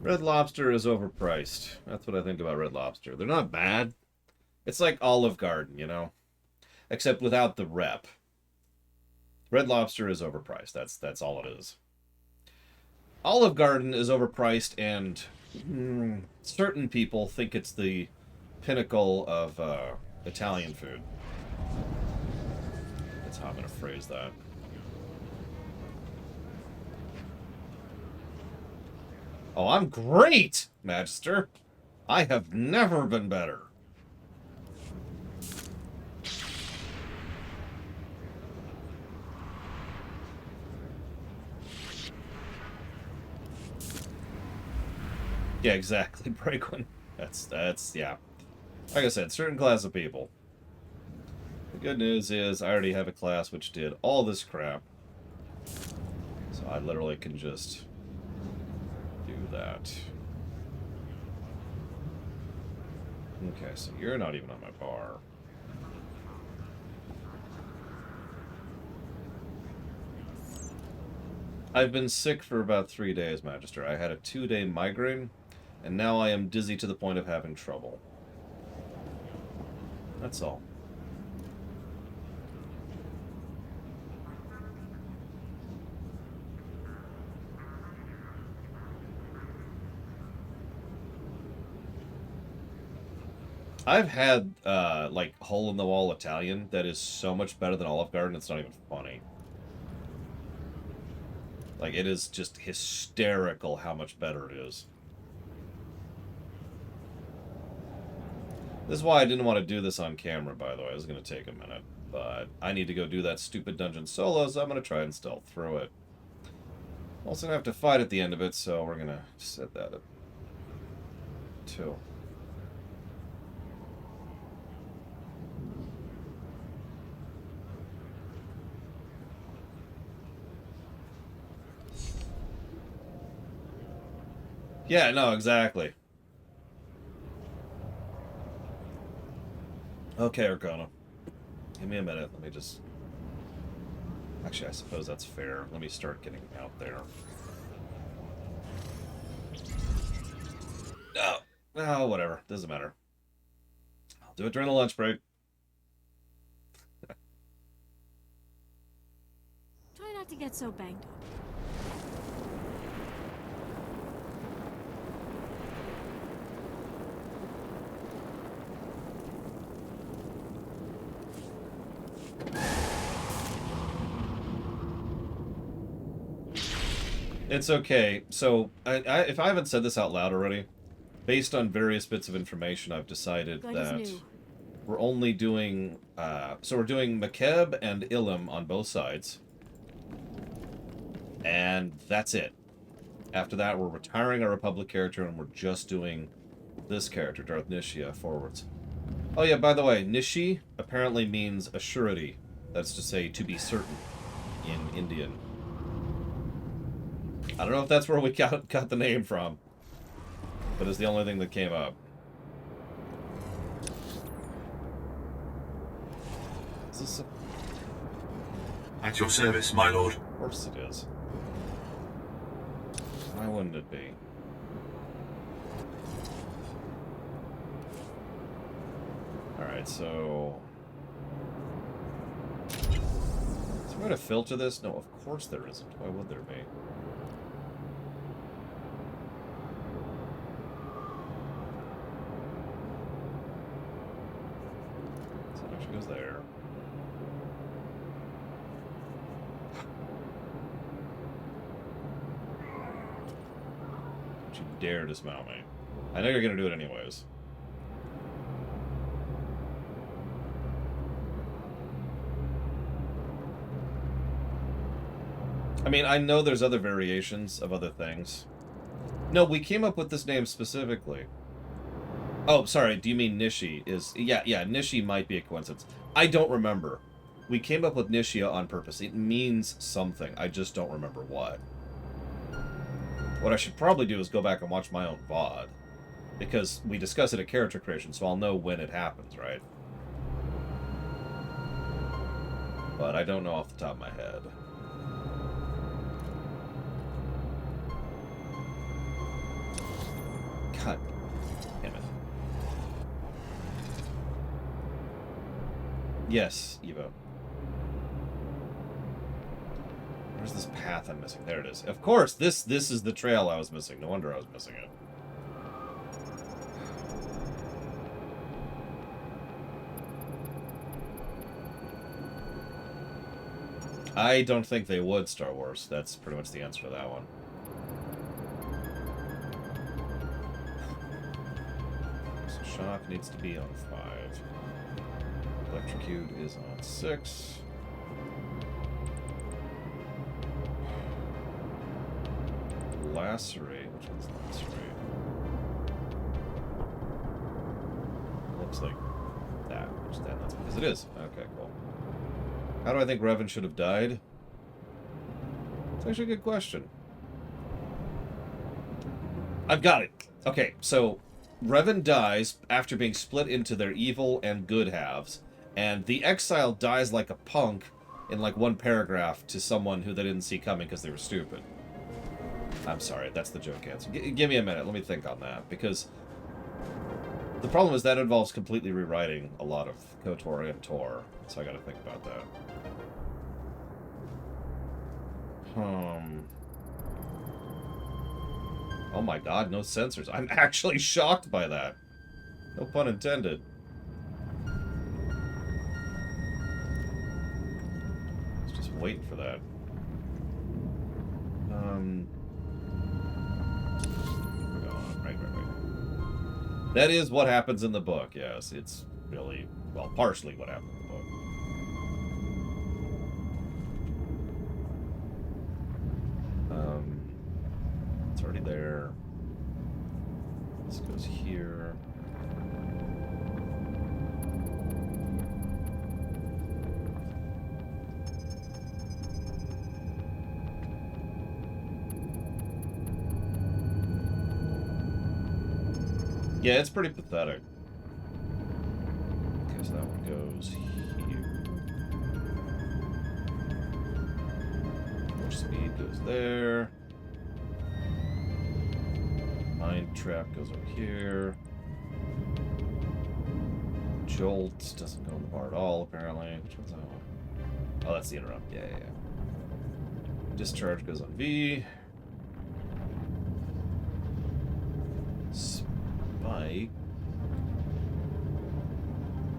Red Lobster is overpriced. That's what I think about Red Lobster. They're not bad. It's like Olive Garden, you know? Except without the rep. Red Lobster is overpriced. That's all it is. Olive Garden is overpriced, and certain people think it's the pinnacle of Italian food. That's how I'm going to phrase that. Oh, I'm great, Magister. I have never been better. Yeah, exactly, Breakwin. That's yeah. Like I said, certain class of people. The good news is I already have a class which did all this crap. So I literally can just do that. Okay, so you're not even on my bar. I've been sick for about 3 days, Magister. I had a 2-day migraine, and now I am dizzy to the point of having trouble. That's all. I've had, like, hole-in-the-wall Italian that is so much better than Olive Garden, it's not even funny. Like, it is just hysterical how much better it is. This is why I didn't want to do this on camera, by the way. It was going to take a minute. But I need to go do that stupid dungeon solo, so I'm going to try and stealth through it. Also going to have to fight at the end of it, so we're going to set that at 2. Yeah, no, exactly. Okay, Arcana. Give me a minute. Let me just... Actually, I suppose that's fair. Let me start getting out there. No. Oh, whatever. Doesn't matter. I'll do it during the lunch break. Try not to get so banged up. It's okay. So, if I haven't said this out loud already, based on various bits of information, I've decided that we're only doing... so we're doing Makeb and Ilum on both sides. And that's it. After that, we're retiring our Republic character, and we're just doing this character, Darth Nishia, forwards. Oh yeah, by the way, Nishi apparently means a surety. That's to say, to be certain, in Indian. I don't know if that's where we got the name from, but it's the only thing that came up. Is this a... At your service, my lord. Of course it is. Why wouldn't it be? Alright, so... Is there a way to filter this? No, of course there isn't. Why would there be? Goes there. Don't you dare dismount me. I know you're gonna do it anyways. I mean, I know there's other variations of other things. No, we came up with this name specifically. Oh, sorry, do you mean Nishi is... Yeah, Nishi might be a coincidence. I don't remember. We came up with Nishia on purpose. It means something. I just don't remember what. What I should probably do is go back and watch my own VOD. Because we discuss it at character creation, so I'll know when it happens, right? But I don't know off the top of my head. God damn it. Yes, Evo. Where's this path I'm missing? There it is. Of course, this is the trail I was missing. No wonder I was missing it. I don't think they would, Star Wars. That's pretty much the answer to that one. So shock needs to be on 5. Electrocute is on 6. Lacerate. Which one's lacerate? Looks like that. Which then that's because it is. Okay, cool. How do I think Revan should have died? It's actually a good question. I've got it. Okay, so Revan dies after being split into their evil and good halves, and the exile dies like a punk in like one paragraph to someone who they didn't see coming because they were stupid. I'm sorry, that's the joke answer. Give me a minute, let me think on that, because The problem is that involves completely rewriting a lot of KOTOR and TOR, so I gotta think about that. Oh my god, no sensors. I'm actually shocked by that. No pun intended. Let's just wait for that. Right. That is what happens in the book, yes. It's really, well, partially what happened in the book. It's already there. This goes here. Yeah, it's pretty pathetic. Okay, so that one goes here. More speed goes there. Mind trap goes over here. Jolt doesn't go in the bar at all, apparently. Which one's that one? Oh, that's the interrupt. Yeah. Discharge goes on V. Spike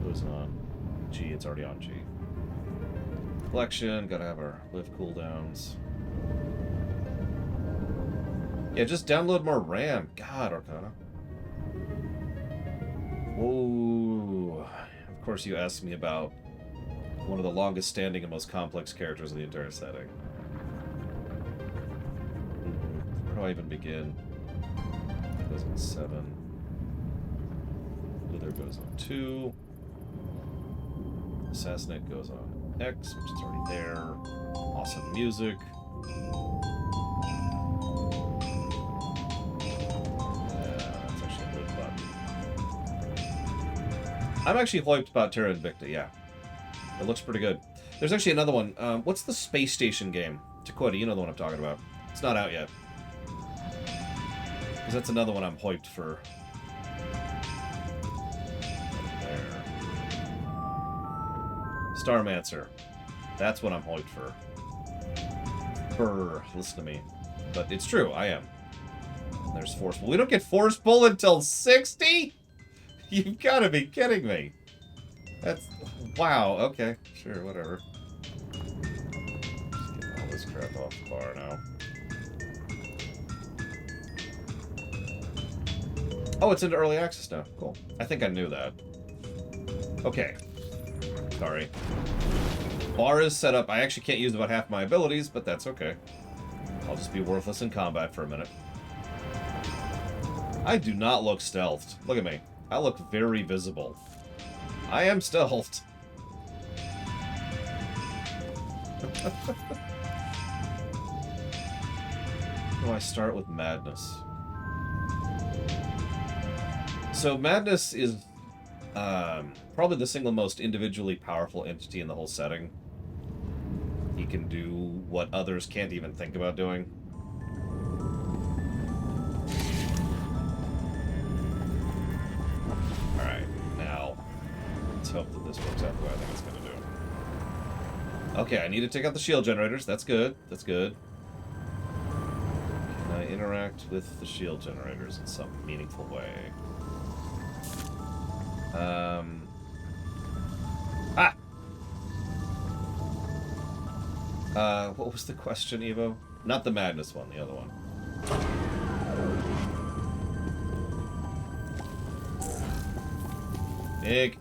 goes on G. It's already on G. Collection, gotta have our lift cooldowns. Yeah, just download more RAM. God, Arcana. Whoa. Of course, you asked me about one of the longest standing and most complex characters in the entire setting. Where do I even begin? It goes on 7. Wither goes on 2. Assassinate goes on X, which is already there. Awesome music. I'm actually hyped about Terra Invicta, yeah. It looks pretty good. There's actually another one. What's the space station game? Takota, you know the one I'm talking about. It's not out yet. Because that's another one I'm hyped for. There. Starmancer. That's what I'm hyped for. Brr, listen to me. But it's true, I am. And there's Force Pull. We don't get Force Pull until 60? You've got to be kidding me. That's... Wow, okay. Sure, whatever. Just getting all this crap off the bar now. Oh, it's into early access now. Cool. I think I knew that. Okay. Sorry. Bar is set up. I actually can't use about half my abilities, but that's okay. I'll just be worthless in combat for a minute. I do not look stealthed. Look at me. I look very visible. I am stealthed. Do I start with Madness? So Madness is probably the single most individually powerful entity in the whole setting. He can do what others can't even think about doing. Let's hope that this works out the way I think it's going to do. Okay, I need to take out the shield generators. That's good. That's good. Can I interact with the shield generators in some meaningful way? What was the question, Evo? Not the Madness one, the other one. Big.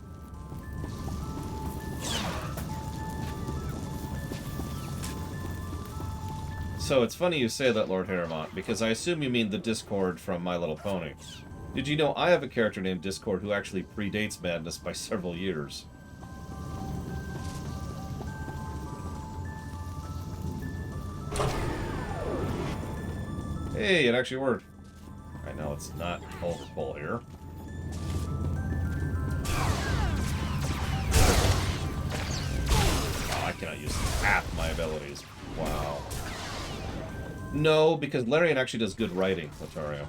So it's funny you say that, Lord Harrimont, because I assume you mean the Discord from My Little Pony. Did you know I have a character named Discord who actually predates Madness by several years? Hey, it actually worked. Alright, now let's not pull here. Oh, I cannot use half my abilities. Wow. No, because Larian actually does good writing, Lothario.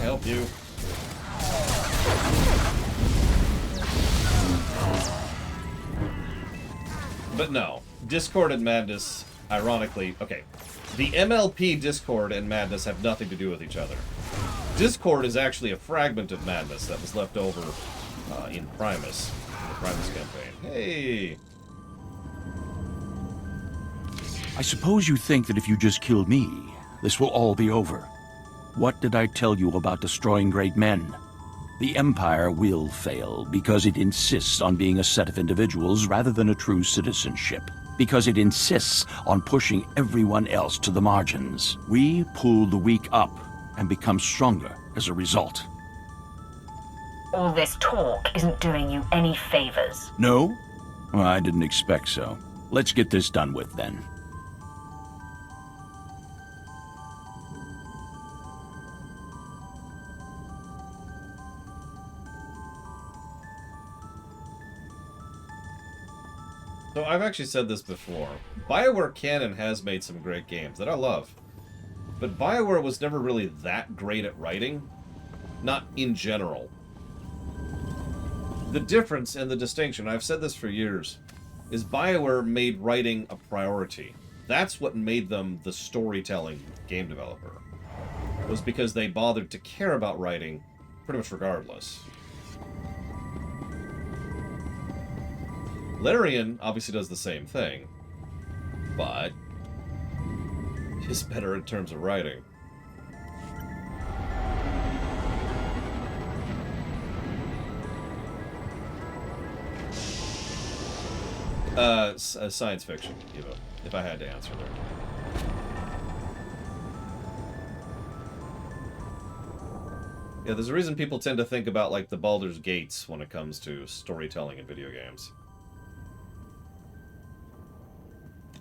help you? But no, Discord and Madness, ironically, okay, the MLP Discord and Madness have nothing to do with each other. Discord is actually a fragment of Madness that was left over in Primus, the Primus campaign. Hey! I suppose you think that if you just killed me, this will all be over. What did I tell you about destroying great men? The Empire will fail because it insists on being a set of individuals rather than a true citizenship. Because it insists on pushing everyone else to the margins. We pull the weak up and become stronger as a result. All this talk isn't doing you any favors. No? Well, I didn't expect so. Let's get this done with then. So I've actually said this before. BioWare canon has made some great games that I love. But BioWare was never really that great at writing. Not in general. The difference and the distinction, I've said this for years, is BioWare made writing a priority. That's what made them the storytelling game developer. Was because they bothered to care about writing pretty much regardless. Larian obviously does the same thing, but is better in terms of writing. Science fiction, Eva, if I had to answer there. Yeah, there's a reason people tend to think about, like, the Baldur's Gates when it comes to storytelling in video games.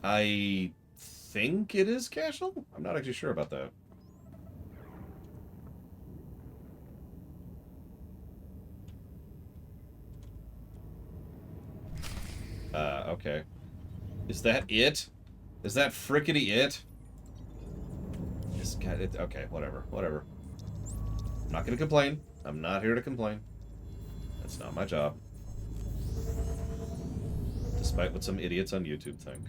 I think it is casual? I'm not actually sure about that. Okay. Is that it? Is that frickety it? This guy, okay, whatever. I'm not gonna complain. I'm not here to complain. That's not my job. Despite what some idiots on YouTube think.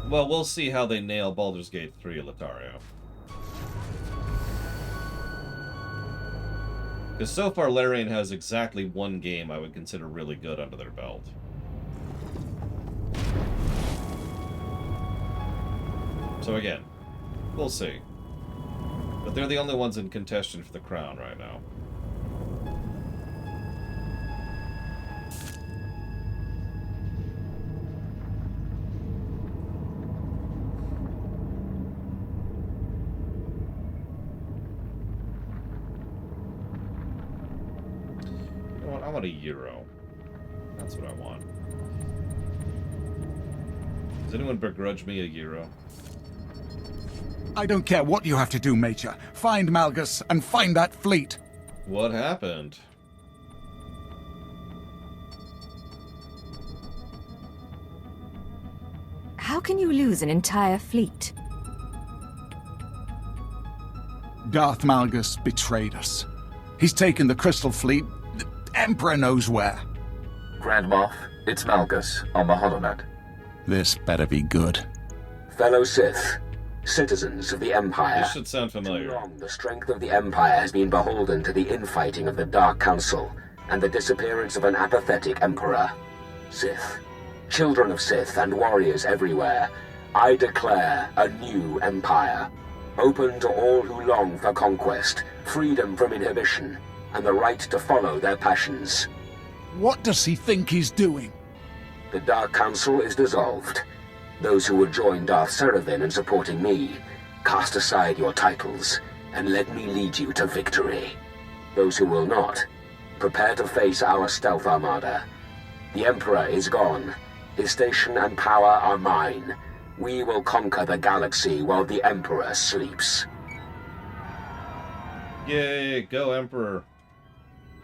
Well, we'll see how they nail Baldur's Gate 3, Lothario. Because so far, Larian has exactly one game I would consider really good under their belt. So again, we'll see. But they're the only ones in contention for the crown right now. I want a euro. That's what I want. Does anyone begrudge me a euro? I don't care what you have to do, Major. Find Malgus and find that fleet. What happened? How can you lose an entire fleet? Darth Malgus betrayed us. He's taken the Crystal Fleet. The Emperor knows where. Grand Moff, it's Malgus on the Holonet. This better be good. Fellow Sith, citizens of the Empire. This should sound familiar. Too long, the strength of the Empire has been beholden to the infighting of the Dark Council and the disappearance of an apathetic Emperor. Sith, children of Sith and warriors everywhere, I declare a new Empire, open to all who long for conquest, freedom from inhibition, and the right to follow their passions. What does he think he's doing? The Dark Council is dissolved. Those who would join Darth Seraphim in supporting me, cast aside your titles, and let me lead you to victory. Those who will not, prepare to face our stealth armada. The Emperor is gone. His station and power are mine. We will conquer the galaxy while the Emperor sleeps. Yay, go Emperor.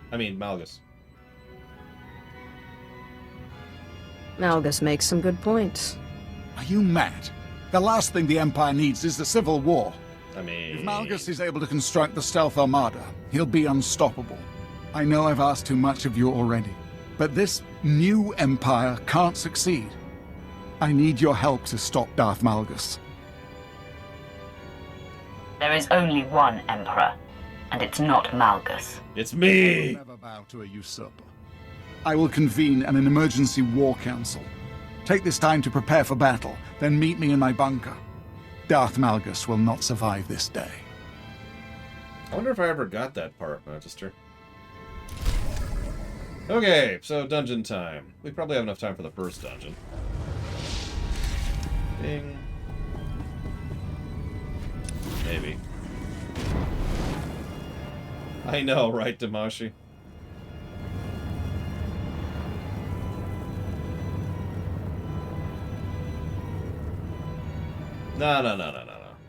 I mean, Malgus. Malgus makes some good points. Are you mad? The last thing the Empire needs is a civil war. I mean... If Malgus is able to construct the stealth armada, he'll be unstoppable. I know I've asked too much of you already, but this new Empire can't succeed. I need your help to stop Darth Malgus. There is only one Emperor, and it's not Malgus. It's me! I will never bow to a usurper. I will convene an emergency war council. Take this time to prepare for battle, then meet me in my bunker. Darth Malgus will not survive this day. I wonder if I ever got that part, Magister. Okay, so dungeon time. We probably have enough time for the first dungeon. Bing. Maybe. I know, right, Damashi? No.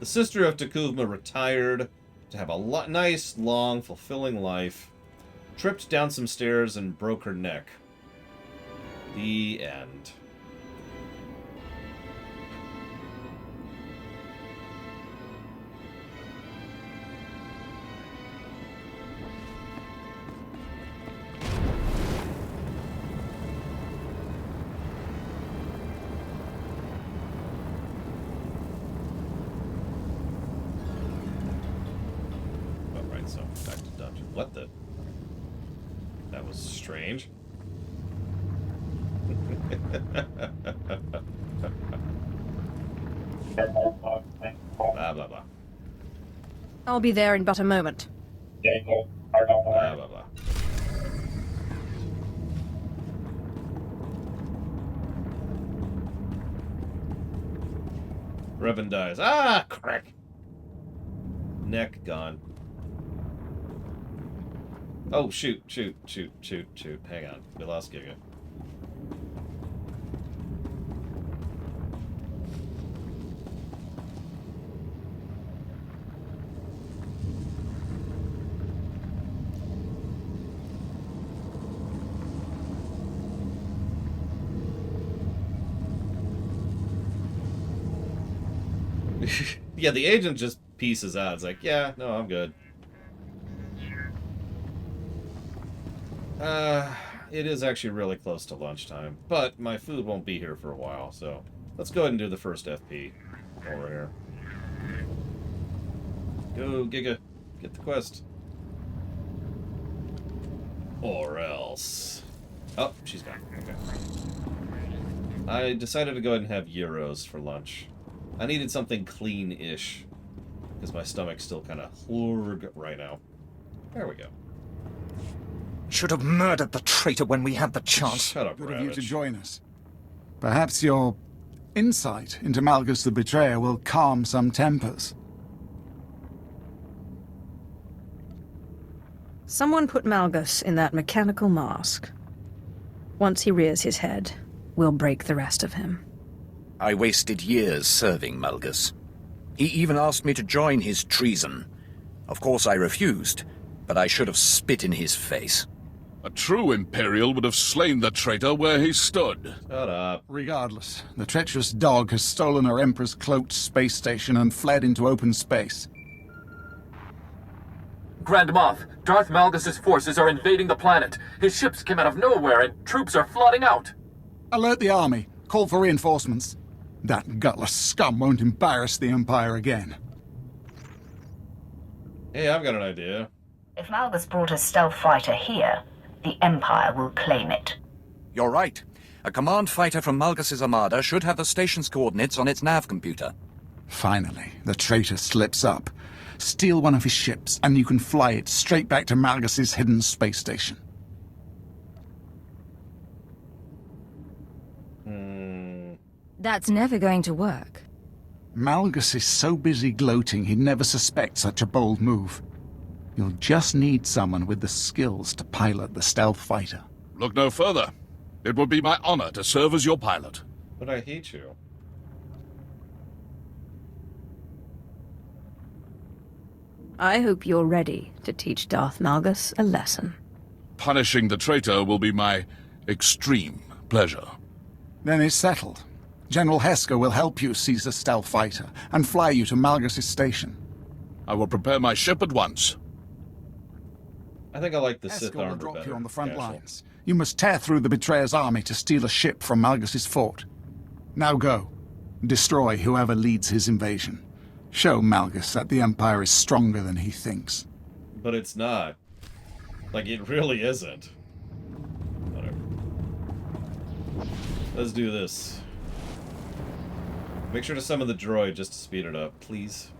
The Sister of Takuvma retired to have a nice, long, fulfilling life. Tripped down some stairs and broke her neck. The end. So, back to dungeon. What the? That was strange. Blah, blah, blah. I'll be there in but a moment. Blah, blah, blah. Revan dies. Ah, crack. Neck gone. Oh, shoot. Hang on. We lost Giga. Yeah, the agent just pieces out. It's like, yeah, no, I'm good. It is actually really close to lunchtime, but my food won't be here for a while, so let's go ahead and do the first FP over here. Go, Giga. Get the quest. Or else. Oh, she's gone. Okay. I decided to go ahead and have gyros for lunch. I needed something clean-ish, because my stomach's still kind of hlurg right now. There we go. Should have murdered the traitor when we had the chance. Shut up, Good of you to join us. Perhaps your insight into Malgus the Betrayer will calm some tempers. Someone put Malgus in that mechanical mask. Once he rears his head, we'll break the rest of him. I wasted years serving Malgus. He even asked me to join his treason. Of course I refused, but I should have spit in his face. A true Imperial would have slain the traitor where he stood. Shut up. Regardless, the treacherous dog has stolen our Emperor's cloaked space station and fled into open space. Grand Moff, Darth Malgus' forces are invading the planet. His ships came out of nowhere and troops are flooding out. Alert the army. Call for reinforcements. That gutless scum won't embarrass the Empire again. Hey, I've got an idea. If Malgus brought a stealth fighter here, the Empire will claim it. You're right. A command fighter from Malgus' armada should have the station's coordinates on its nav computer. Finally, the traitor slips up. Steal one of his ships, and you can fly it straight back to Malgus' hidden space station. That's never going to work. Malgus is so busy gloating he'd never suspect such a bold move. You'll just need someone with the skills to pilot the stealth fighter. Look no further. It would be my honor to serve as your pilot. But I hate you. I hope you're ready to teach Darth Malgus a lesson. Punishing the traitor will be my extreme pleasure. Then it's settled. General Hesker will help you seize a stealth fighter and fly you to Malgus' station. I will prepare my ship at once. I think I like the Sith Hesker will armor drop better. you on the front Casual. lines. You must tear through the Betrayer's army to steal a ship from Malgus' fort. Now go. Destroy whoever leads his invasion. Show Malgus that the Empire is stronger than he thinks. But it's not. Like, it really isn't. Whatever. Let's do this. Make sure to summon the droid just to speed it up, please.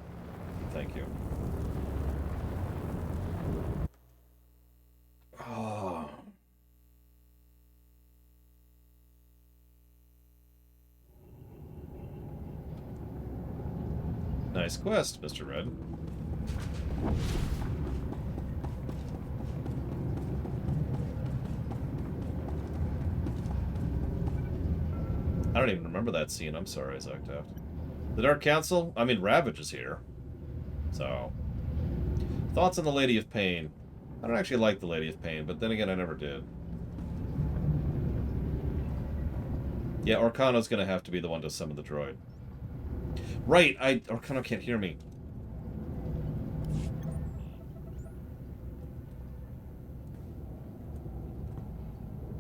Thank you. Oh. Nice quest, Mr. Red. I don't even remember that scene. I'm sorry, Zoctaft. The Dark Council? I mean, Ravage is here. So. Thoughts on the Lady of Pain? I don't actually like the Lady of Pain, but then again, I never did. Yeah, Orkano's gonna have to be the one to summon the droid. Right, Orkano can't hear me.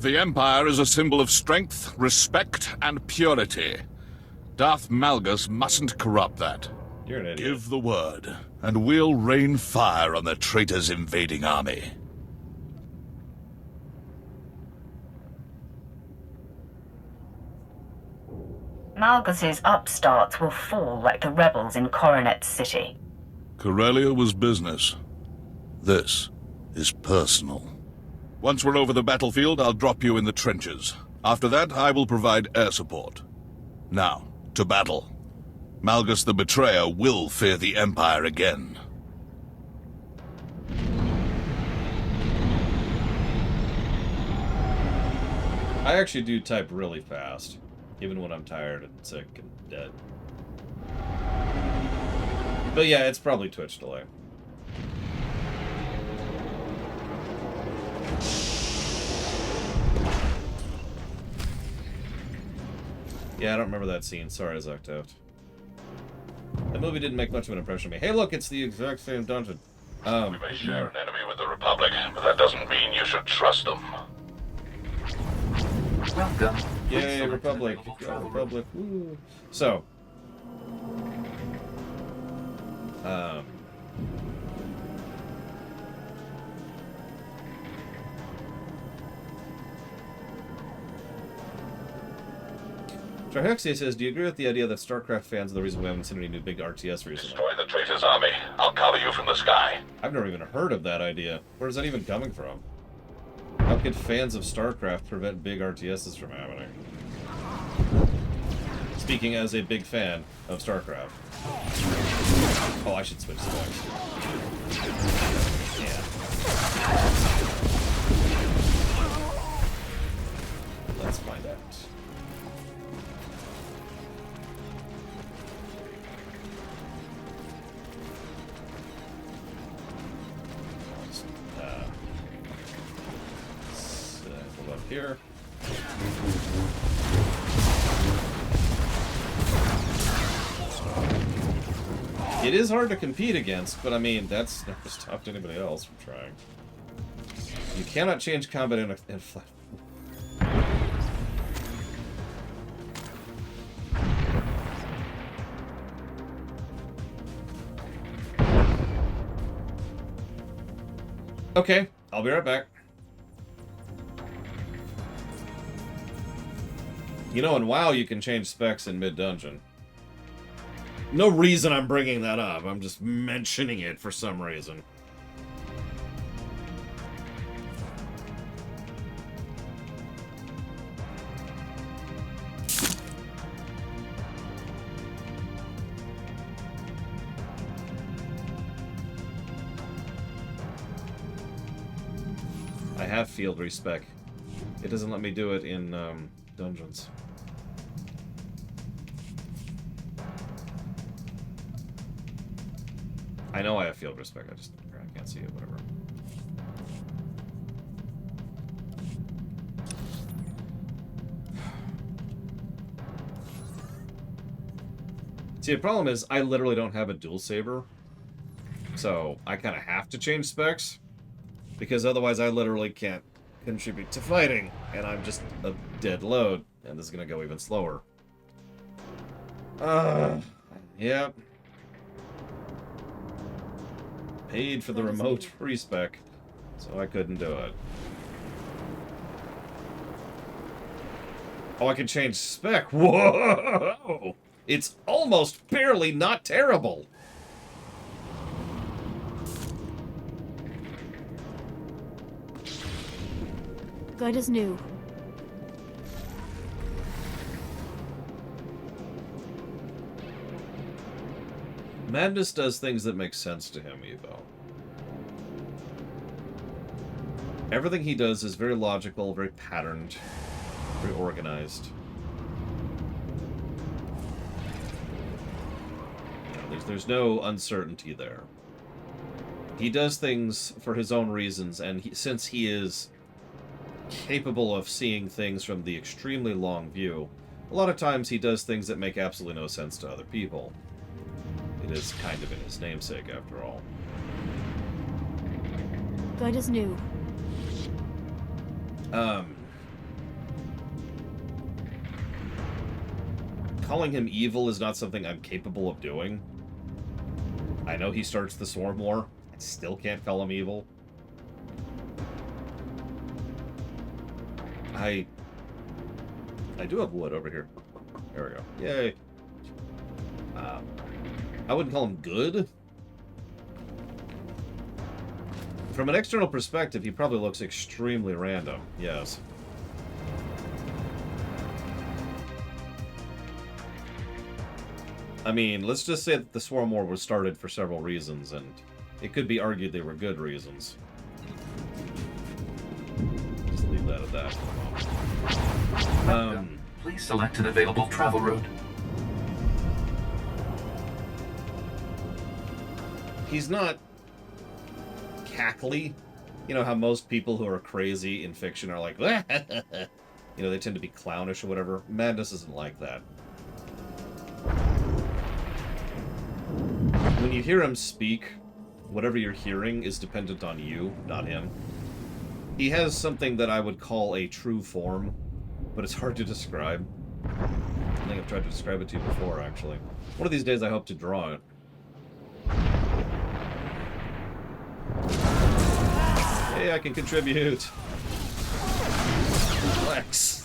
The Empire is a symbol of strength, respect, and purity. Darth Malgus mustn't corrupt that. You're an idiot. Give the word, and we'll rain fire on the traitor's invading army. Malgus's upstarts will fall like the rebels in Coronet City. Corellia was business. This is personal. Once we're over the battlefield, I'll drop you in the trenches. After that, I will provide air support. Now, to battle. Malgus the Betrayer will fear the Empire again. I actually do type really fast, even when I'm tired and sick and dead. But yeah, it's probably Twitch delay. Yeah, I don't remember that scene. Sorry, Zoctaft. That movie didn't make much of an impression on me. Hey, look, it's the exact same dungeon. We may share an enemy with the Republic, but that doesn't mean you should trust them. Welcome. Yay, Republic. Go, Republic. Woo. So. Trihexia says, do you agree with the idea that StarCraft fans are the reason we haven't seen any new big RTS recently? Destroy the traitor's army. I'll cover you from the sky. I've never even heard of that idea. Where's that even coming from? How could fans of StarCraft prevent big RTSs from happening? Speaking as a big fan of StarCraft. Oh, I should switch specs. Yeah. Let's find out. Here. It is hard to compete against, but I mean, that's never stopped anybody else from trying. You cannot change combat in flat. Okay, I'll be right back. You know, in WoW, you can change specs in mid-dungeon. No reason I'm bringing that up. I'm just mentioning it for some reason. I have field respec. It doesn't let me do it in dungeons. I know I have field respect, I can't see it, whatever. See, the problem is I literally don't have a dual saber, so I kind of have to change specs, because otherwise I literally can't contribute to fighting, and I'm just a dead load, and this is going to go even slower. Yep. Paid for the remote respec, so I couldn't do it. Oh, I can change spec. Whoa! It's almost barely not terrible. Good as new. Madness does things that make sense to him, Evo. Everything he does is very logical, very patterned, very organized. There's no uncertainty there. He does things for his own reasons, and since he is capable of seeing things from the extremely long view, a lot of times he does things that make absolutely no sense to other people. It is kind of in his namesake, after all. Good as new. Calling him evil is not something I'm capable of doing. I know he starts the Swarm War. I still can't call him evil. I do have wood over here. There we go. Yay. I wouldn't call him good. From an external perspective, he probably looks extremely random. Yes. I mean, let's just say that the Swarm War was started for several reasons, and it could be argued they were good reasons. Just leave that at that for a moment. Please select an available travel route. He's not cackly. You know how most people who are crazy in fiction are like, you know, they tend to be clownish or whatever. Madness isn't like that. When you hear him speak, whatever you're hearing is dependent on you, not him. He has something that I would call a true form, but it's hard to describe. I think I've tried to describe it to you before, actually. One of these days I hope to draw it. Hey, I can contribute. Flex.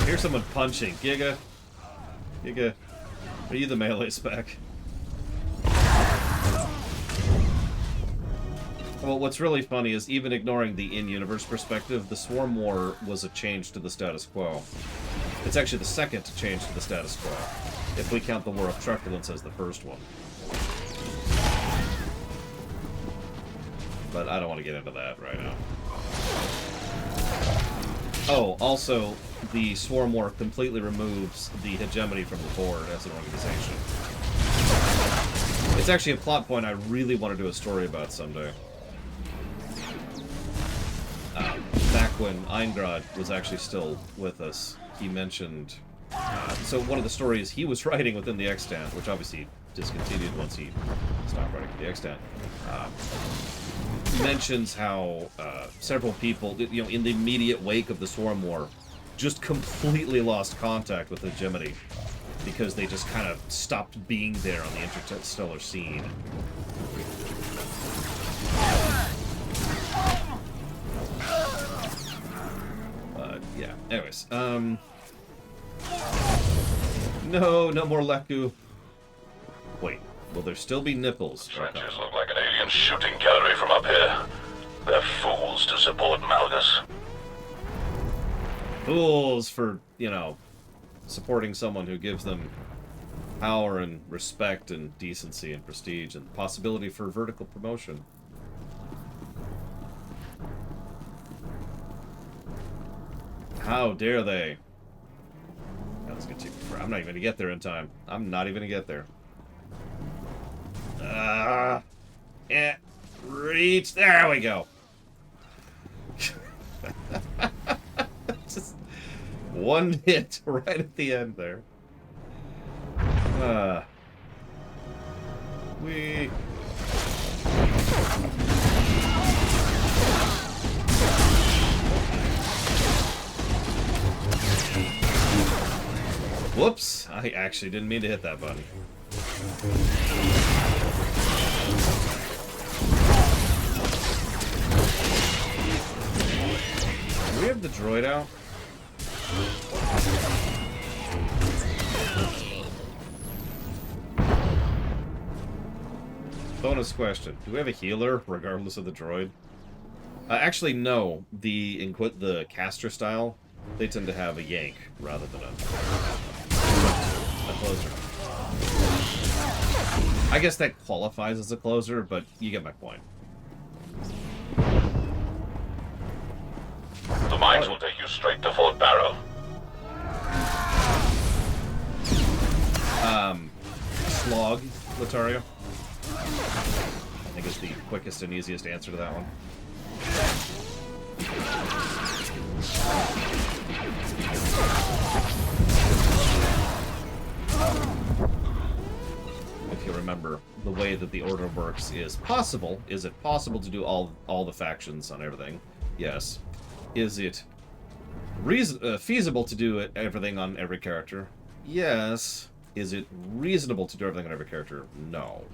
Here's someone punching. Giga. Giga. Are you the melee spec? Well, what's really funny is, even ignoring the in-universe perspective, the Swarm War was a change to the status quo. It's actually the second change to the status quo, if we count the War of Truculence as the first one. But I don't want to get into that right now. Oh, also, the Swarm War completely removes the hegemony from the board as an organization. It's actually a plot point I really want to do a story about someday. Back when Eingrad was actually still with us, he mentioned... so one of the stories he was writing within the extant, which obviously discontinued once he stopped writing the extant, mentions how several people, you know, in the immediate wake of the Swarm War, just completely lost contact with hegemony because they just kind of stopped being there on the interstellar scene. Yeah, anyways, no more Leku. Wait, will there still be nipples? Trenches look like an alien shooting gallery from up here. They're fools to support Malgus. Fools for, you know, supporting someone who gives them power and respect and decency and prestige and the possibility for vertical promotion. How dare they? Let's get you. I'm not even gonna get there in time. I'm not even gonna get there. each. There we go. Just one hit right at the end there. We... Whoops! I actually didn't mean to hit that button. Do we have the droid out? Bonus question. Do we have a healer, regardless of the droid? Actually, no. The caster style, they tend to have a yank rather than a closer. I guess that qualifies as a closer, but you get my point. The mines will take you straight to Fort Barrow. Slog, Latario. I think it's the quickest and easiest answer to that one. If you remember, the way that the order works is possible. Is it possible to do all the factions on everything? Yes. Is it feasible to do everything on every character? Yes. Is it reasonable to do everything on every character? No.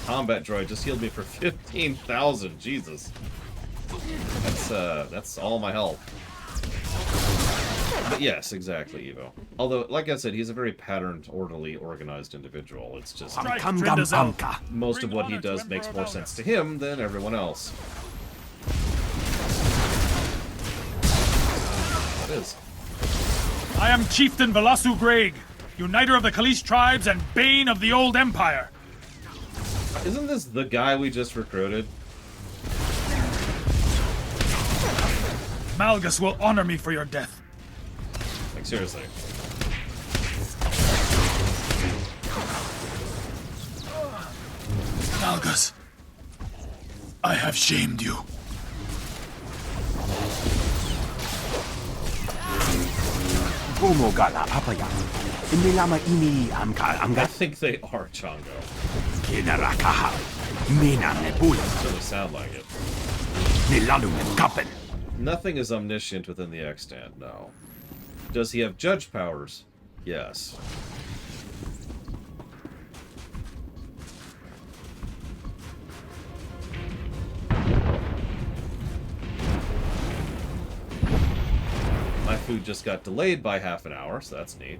Combat droid just healed me for 15,000. Jesus. That's all my health. But yes, exactly, Evo. Although, like I said, he's a very patterned, orderly, organized individual. It's just most of what he does makes more sense to him than everyone else. That is. I am Chieftain Velasu Greg, uniter of the Kalish tribes and bane of the old empire. Isn't this the guy we just recruited? Malgus will honor me for your death. Like, seriously. Malgus, I have shamed you. I think they are Chongo. Doesn't sound like it. Nothing is omniscient within the extant, no. Does he have judge powers? Yes. My food just got delayed by half an hour, so that's neat.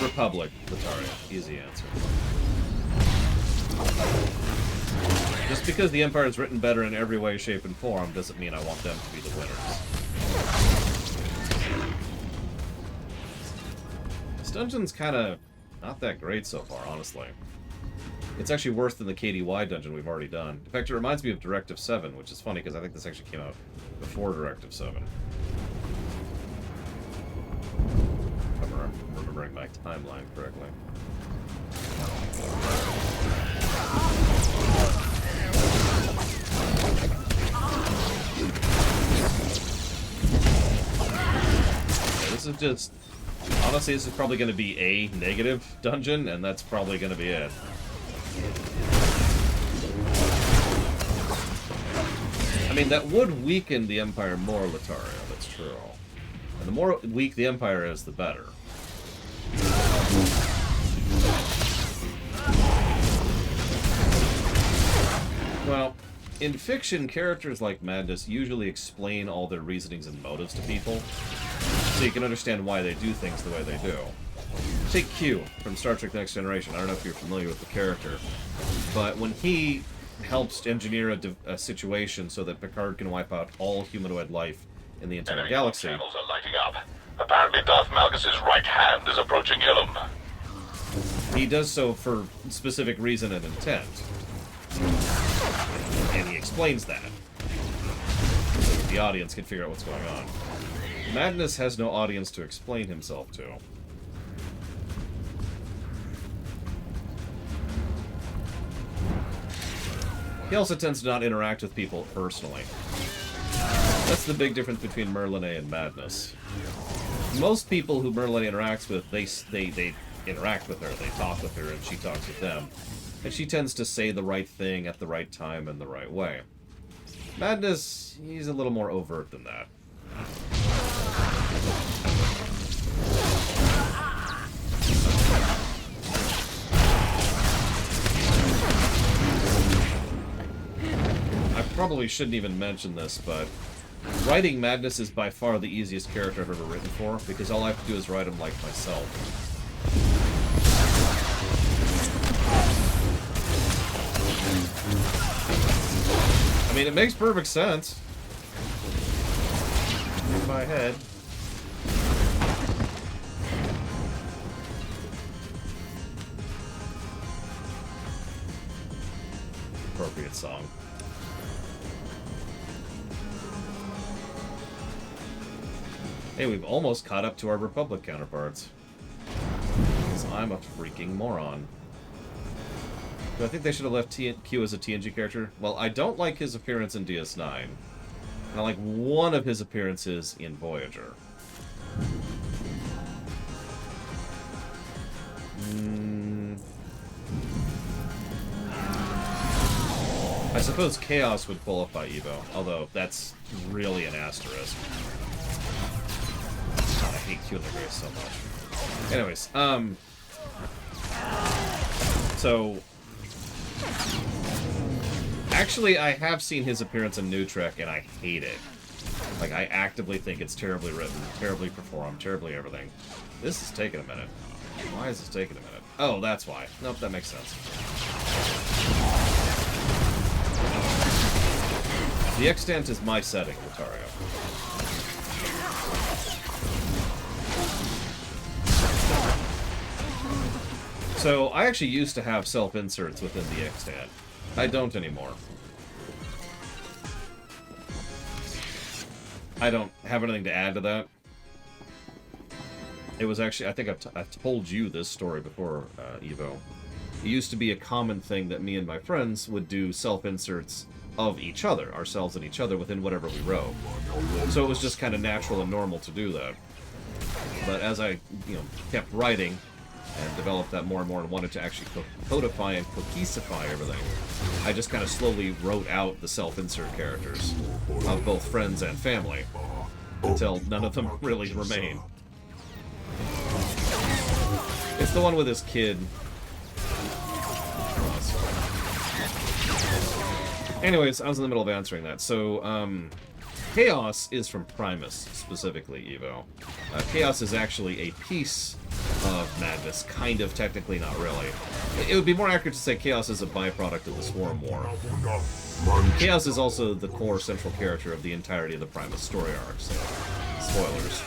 Republic, Lataria. Easy answer. Just because the Empire is written better in every way, shape, and form doesn't mean I want them to be the winners. This dungeon's kind of not that great so far, honestly. It's actually worse than the KDY dungeon we've already done. In fact, it reminds me of Directive 7, which is funny because I think this actually came out before Directive 7. If I'm remembering my timeline correctly. Okay, this is just... Honestly, this is probably going to be a negative dungeon, and that's probably going to be it. I mean, that would weaken the Empire more, Latario, that's true. And the more weak the Empire is, the better. Well, in fiction, characters like Madness usually explain all their reasonings and motives to people, so you can understand why they do things the way they do. Take Q from Star Trek The Next Generation. I don't know if you're familiar with the character, but when he helps engineer a situation so that Picard can wipe out all humanoid life in the entire galaxy. Channels are lighting up. Apparently Darth Malgus' right hand is approaching Ilum. He does so for specific reason and intent. And he explains that. So that the audience can figure out what's going on. Magnus has no audience to explain himself to. He also tends to not interact with people personally. That's the big difference between Merlinae and Madness. Most people who Merlinae interacts with, they interact with her, they talk with her, and she talks with them. And she tends to say the right thing at the right time and the right way. Madness, he's a little more overt than that. I probably shouldn't even mention this, but writing Madness is by far the easiest character I've ever written for, because all I have to do is write him like myself. I mean, it makes perfect sense. In my head. Appropriate song. Hey, we've almost caught up to our Republic counterparts. Because I'm a freaking moron. Do I think they should have left Q as a TNG character? Well, I don't like his appearance in DS9. And I like one of his appearances in Voyager. I suppose Chaos would qualify Evo, although that's really an asterisk. God, I hate Q and the Grace so much. Anyways, so actually, I have seen his appearance in New Trek, and I hate it. Like, I actively think it's terribly written, terribly performed, terribly everything. This is taking a minute. Why is this taking a minute? Oh, that's why. Nope, that makes sense. The extent is my setting, Rotario. So, I actually used to have self-inserts within the extant. I don't anymore. I don't have anything to add to that. It was actually, I think I've told you this story before, Evo. It used to be a common thing that me and my friends would do self-inserts of each other, ourselves and each other, within whatever we wrote. So it was just kind of natural and normal to do that. But as I, kept writing and developed that more and more and wanted to actually codify and cohesify everything, I just kind of slowly wrote out the self-insert characters of both friends and family until none of them really remain. It's the one with his kid. Anyways, I was in the middle of answering that. So, Chaos is from Primus, specifically, Evo. Chaos is actually a piece of Madness, kind of, technically, not really. It would be more accurate to say Chaos is a byproduct of the Swarm War. Chaos is also the core central character of the entirety of the Primus story arc, so spoilers.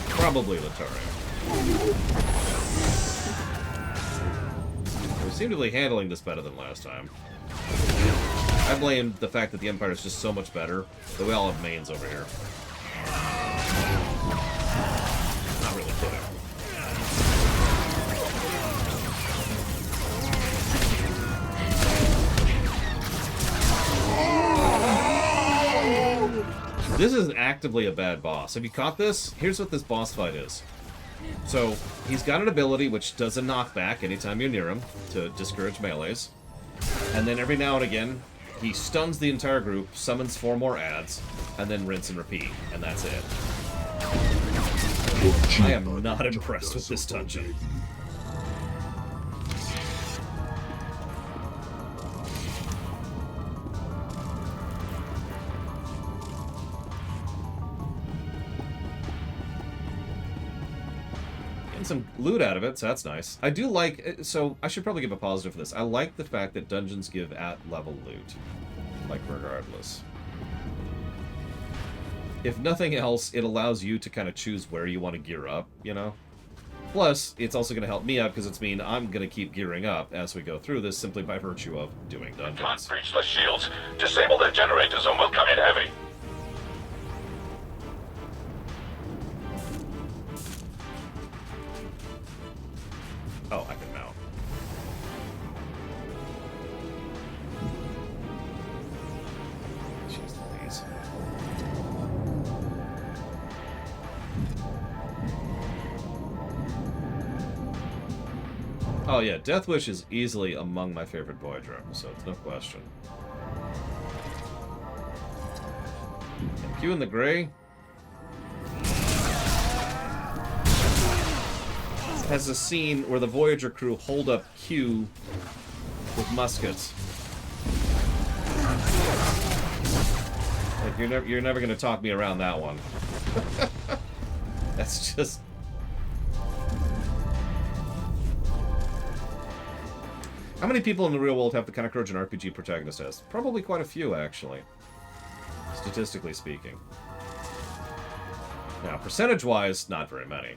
Probably Latario. We seem to be handling this better than last time. I blame the fact that the Empire is just so much better that we all have mains over here. Not really kidding. This is actively a bad boss. Have you caught this? Here's what this boss fight is. So, he's got an ability which does a knockback anytime you're near him to discourage melees. And then every now and again, he stuns the entire group, summons 4 more adds, and then rinse and repeat. And that's it. I am not impressed with this dungeon. Some loot out of it, so that's nice. I do like, so I should probably give a positive for this. I like the fact that dungeons give at-level loot. Like, regardless. if nothing else, it allows you to kind of choose where you want to gear up, you know? Plus, it's also going to help me out because it's mean I'm going to keep gearing up as we go through this simply by virtue of doing dungeons. Can't breach the shields. Disable their generators and we'll come in heavy. Oh, I can mount. Jeez Louise. Oh yeah, Death Wish is easily among my favorite Voyager episodes, no question. And Q in the Gray has a scene where the Voyager crew hold up Q with muskets. Like you're never gonna talk me around that one. That's just. How many people in the real world have the kind of courage an RPG protagonist has? Probably quite a few, actually. Statistically speaking. Now, percentage-wise, not very many.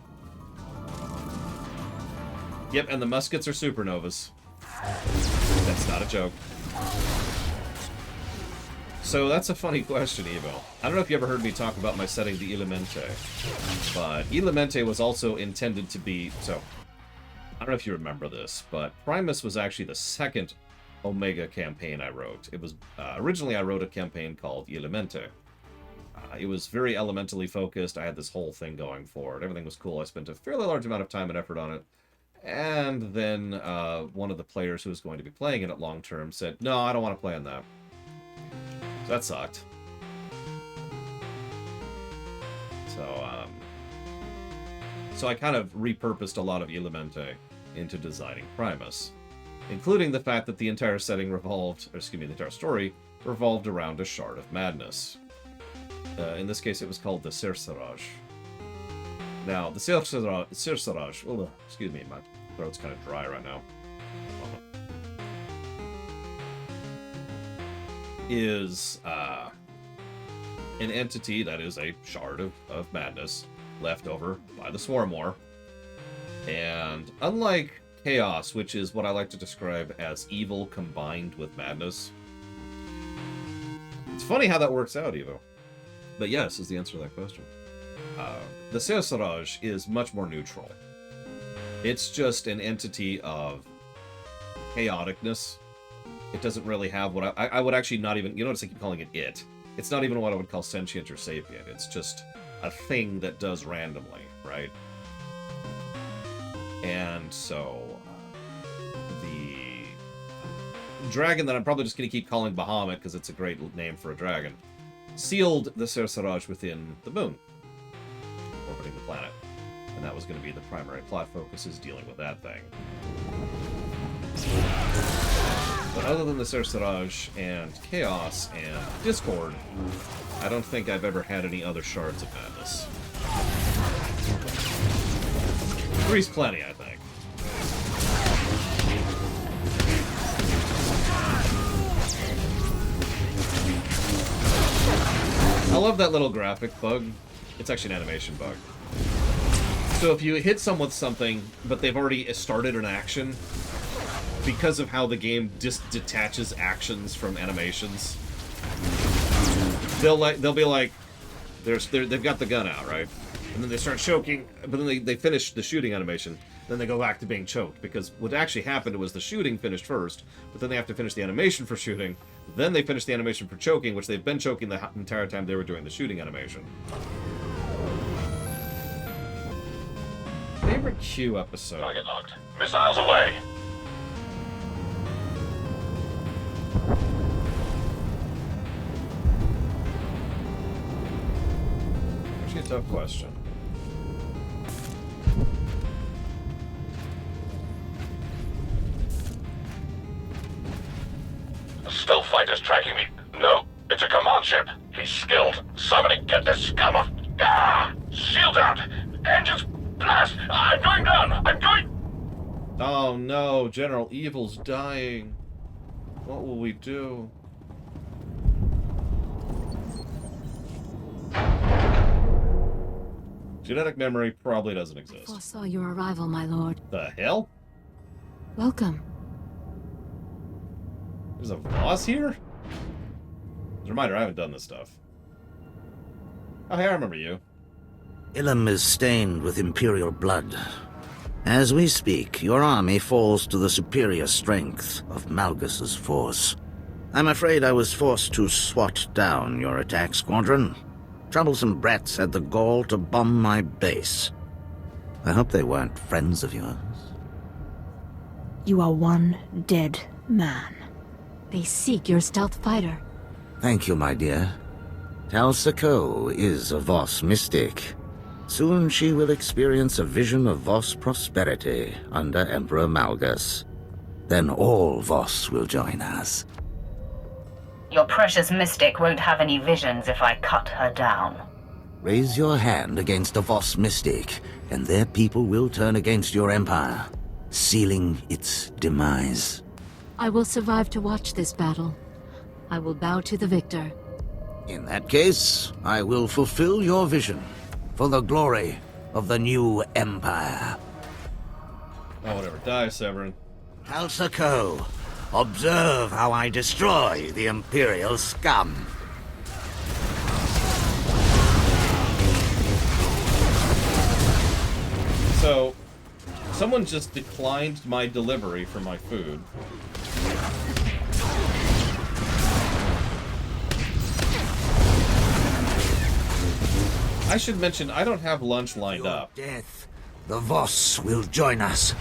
Yep, and the muskets are supernovas. That's not a joke. So that's a funny question, Evo. I don't know if you ever heard me talk about my setting, the Elemente. But Elemente was also intended to be... So, I don't know if you remember this, but Primus was actually the second Omega campaign I wrote. It was... originally, I wrote a campaign called Elemente. It was very elementally focused. I had this whole thing going for it. Everything was cool. I spent a fairly large amount of time and effort on it. And then one of the players who was going to be playing it at long term said, no, I don't want to play on that. So that sucked. So I kind of repurposed a lot of Elemente into designing Primus, including the fact that the entire setting revolved, or excuse me, the entire story revolved around a shard of madness. In this case, it was called the Cercerage. Now, the Cercerage, oh, excuse me, my throat's kind of dry right now. Is an entity that is a shard of madness left over by the Swarmor. And unlike Chaos, which is what I like to describe as evil combined with madness, it's funny how that works out, Evo. But yes, is the answer to that question. The Cercerage is much more neutral. It's just an entity of chaoticness. It doesn't really have what I would actually not even... You notice I keep calling it it. It's not even what I would call sentient or sapient. It's just a thing that does randomly, right? And so... the dragon that I'm probably just going to keep calling Bahamut because it's a great name for a dragon, sealed the Cercerage within the moon, orbiting the planet. And that was going to be the primary plot focus, is dealing with that thing. But other than the Cercerage and Chaos and Discord, I don't think I've ever had any other shards of madness. Three's plenty, I think. I love that little graphic bug. It's actually an animation bug. So if you hit someone with something, but they've already started an action, because of how the game detaches actions from animations, they'll be like, they've got the gun out, right? And then they start choking, but then they finish the shooting animation. Then they go back to being choked, because what actually happened was the shooting finished first, but then they have to finish the animation for shooting. Then they finish the animation for choking, which they've been choking the entire time they were doing the shooting animation. Favorite Q episode? Target locked. Missiles away. Actually, a tough question. A stealth fighter's tracking me. No, it's a command ship. He's skilled. Somebody get this scum off. Ah! Shield out! Engines blast! I'm going down! I'm going... Oh no, General Evil's dying. What will we do? Genetic memory probably doesn't exist. Foresaw your arrival, my lord. The hell? Welcome. There's a boss here? As a reminder, I haven't done this stuff. Oh, hey, I remember you. Ilum is stained with Imperial blood. As we speak, your army falls to the superior strength of Malgus's force. I'm afraid I was forced to swat down your attack squadron. Troublesome brats had the gall to bomb my base. I hope they weren't friends of yours. You are one dead man. They seek your stealth fighter. Thank you, my dear. Talsako is a Voss mystic. Soon she will experience a vision of Voss prosperity under Emperor Malgus. Then all Voss will join us. Your precious mystic won't have any visions if I cut her down. Raise your hand against a Voss mystic, and their people will turn against your empire, sealing its demise. I will survive to watch this battle. I will bow to the victor. In that case, I will fulfill your vision for the glory of the new empire. Oh, whatever. Die, Severin. Talsako, observe how I destroy the Imperial scum. So, someone just declined my delivery for my food. I should mention, I don't have lunch lined up. Death, the Voss will join us.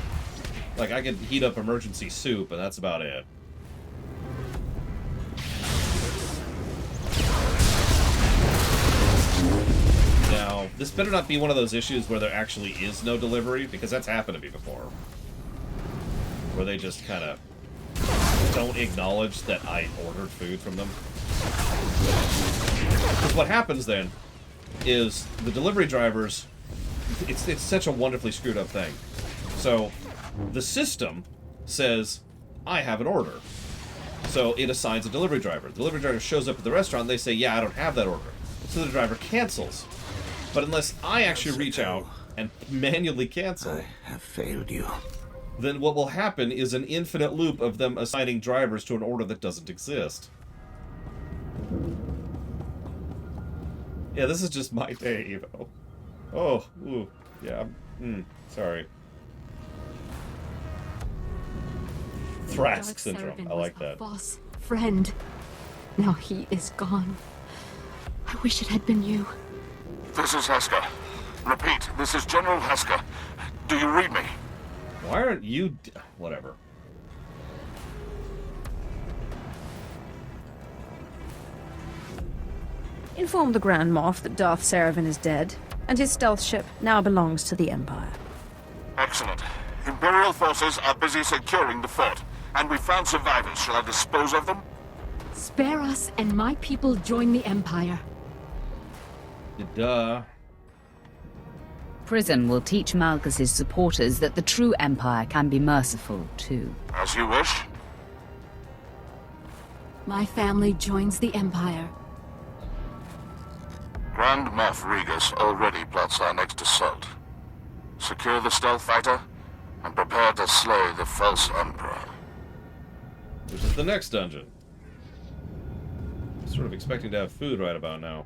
Like, I could heat up emergency soup, but that's about it. Now, this better not be one of those issues where there actually is no delivery, because that's happened to me before. Where they just kind of don't acknowledge that I ordered food from them. Because what happens then is the delivery drivers, it's such a wonderfully screwed up thing. So, the system says, I have an order. So it assigns a delivery driver. The delivery driver shows up at the restaurant, and they say, yeah, I don't have that order. So the driver cancels. But unless I actually reach out and manually cancel, I have failed you. Then what will happen is an infinite loop of them assigning drivers to an order that doesn't exist. Yeah, this is just my day, Evo. Oh, ooh, yeah, sorry. Thrask syndrome, I like that. Boss, friend. Now he is gone. I wish it had been you. This is Heska. Repeat, this is General Heska. Do you read me? Why aren't you... whatever. Inform the Grand Moff that Darth Seravan is dead, and his stealth ship now belongs to the Empire. Excellent. Imperial forces are busy securing the fort, and we found survivors. Shall I dispose of them? Spare us, and my people join the Empire. Duh. Prison will teach Malgus' supporters that the true Empire can be merciful, too. As you wish. My family joins the Empire. Grand Moff Regus already plots our next assault. Secure the stealth fighter, and prepare to slay the false Emperor. Which is the next dungeon. Sort of expecting to have food right about now.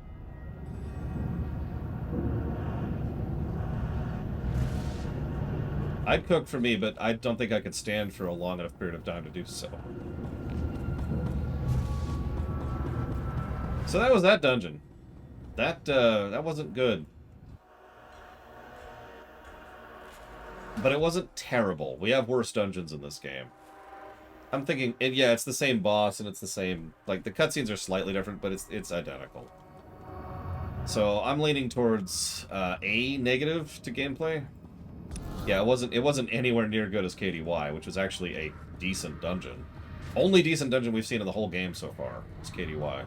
I'd cook for me, but I don't think I could stand for a long enough period of time to do so. So that was that dungeon. That wasn't good. But it wasn't terrible. We have worse dungeons in this game. I'm thinking, and yeah, it's the same boss, and it's the same, like, the cutscenes are slightly different, but it's identical. So I'm leaning towards A negative to gameplay. Yeah, it wasn't anywhere near good as KDY, which was actually a decent dungeon. Only decent dungeon we've seen in the whole game so far is KDY.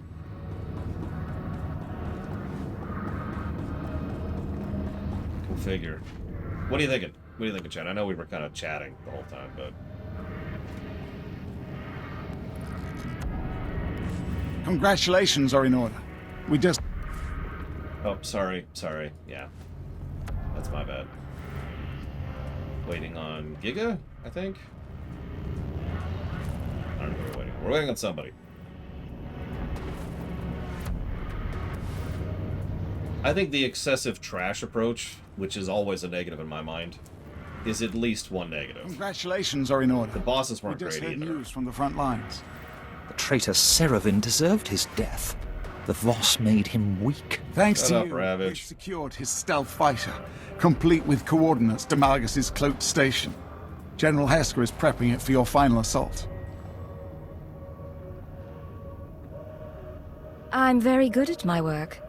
Go figure. What are you thinking? What do you think, Chad? I know we were kind of chatting the whole time, but... Congratulations are in order. We just... Oh, sorry, yeah. That's my bad. Waiting on Giga, I think? I don't know who we're waiting. We're waiting on somebody. I think the excessive trash approach, which is always a negative in my mind, is at least one negative. Congratulations are in order. The bosses weren't We just great heard either. news from the front lines. The traitor Seraphim deserved his death. The Voss made him weak. Thanks Shut to up, you, Ravage. we've secured his stealth fighter, complete with coordinates to Malgus' cloaked station. General Hesker is prepping it for your final assault. I'm very good at my work.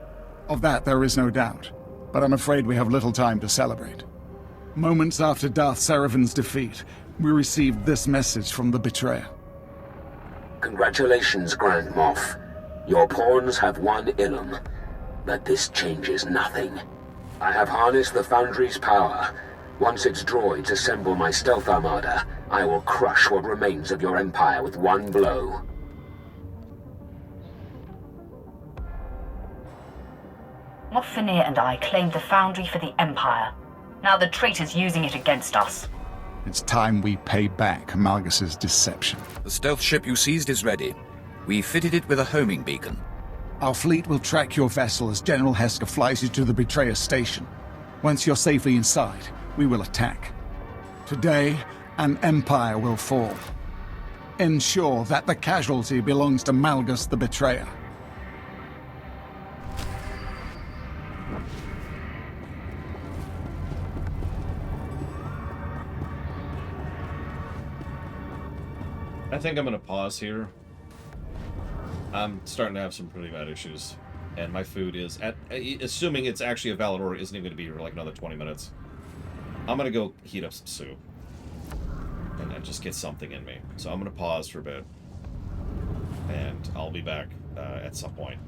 Of that there is no doubt, but I'm afraid we have little time to celebrate. Moments after Darth Seraphin's defeat, we received this message from the betrayer. Congratulations, Grand Moff. Your pawns have won Ilum, but this changes nothing. I have harnessed the Foundry's power. Once its droids assemble my stealth armada, I will crush what remains of your empire with one blow. Moff Fenir and I claimed the Foundry for the Empire. Now the traitor's using it against us. It's time we pay back Malgus' deception. The stealth ship you seized is ready. We fitted it with a homing beacon. Our fleet will track your vessel as General Hesker flies you to the betrayer station. Once you're safely inside, we will attack. Today, an empire will fall. Ensure that the casualty belongs to Malgus the Betrayer. I think I'm going to pause here. I'm starting to have some pretty bad issues. And my food is, assuming it's actually a valid order, isn't even going to be here for like another 20 minutes. I'm going to go heat up some soup. And then just get something in me. So I'm going to pause for a bit. And I'll be back at some point.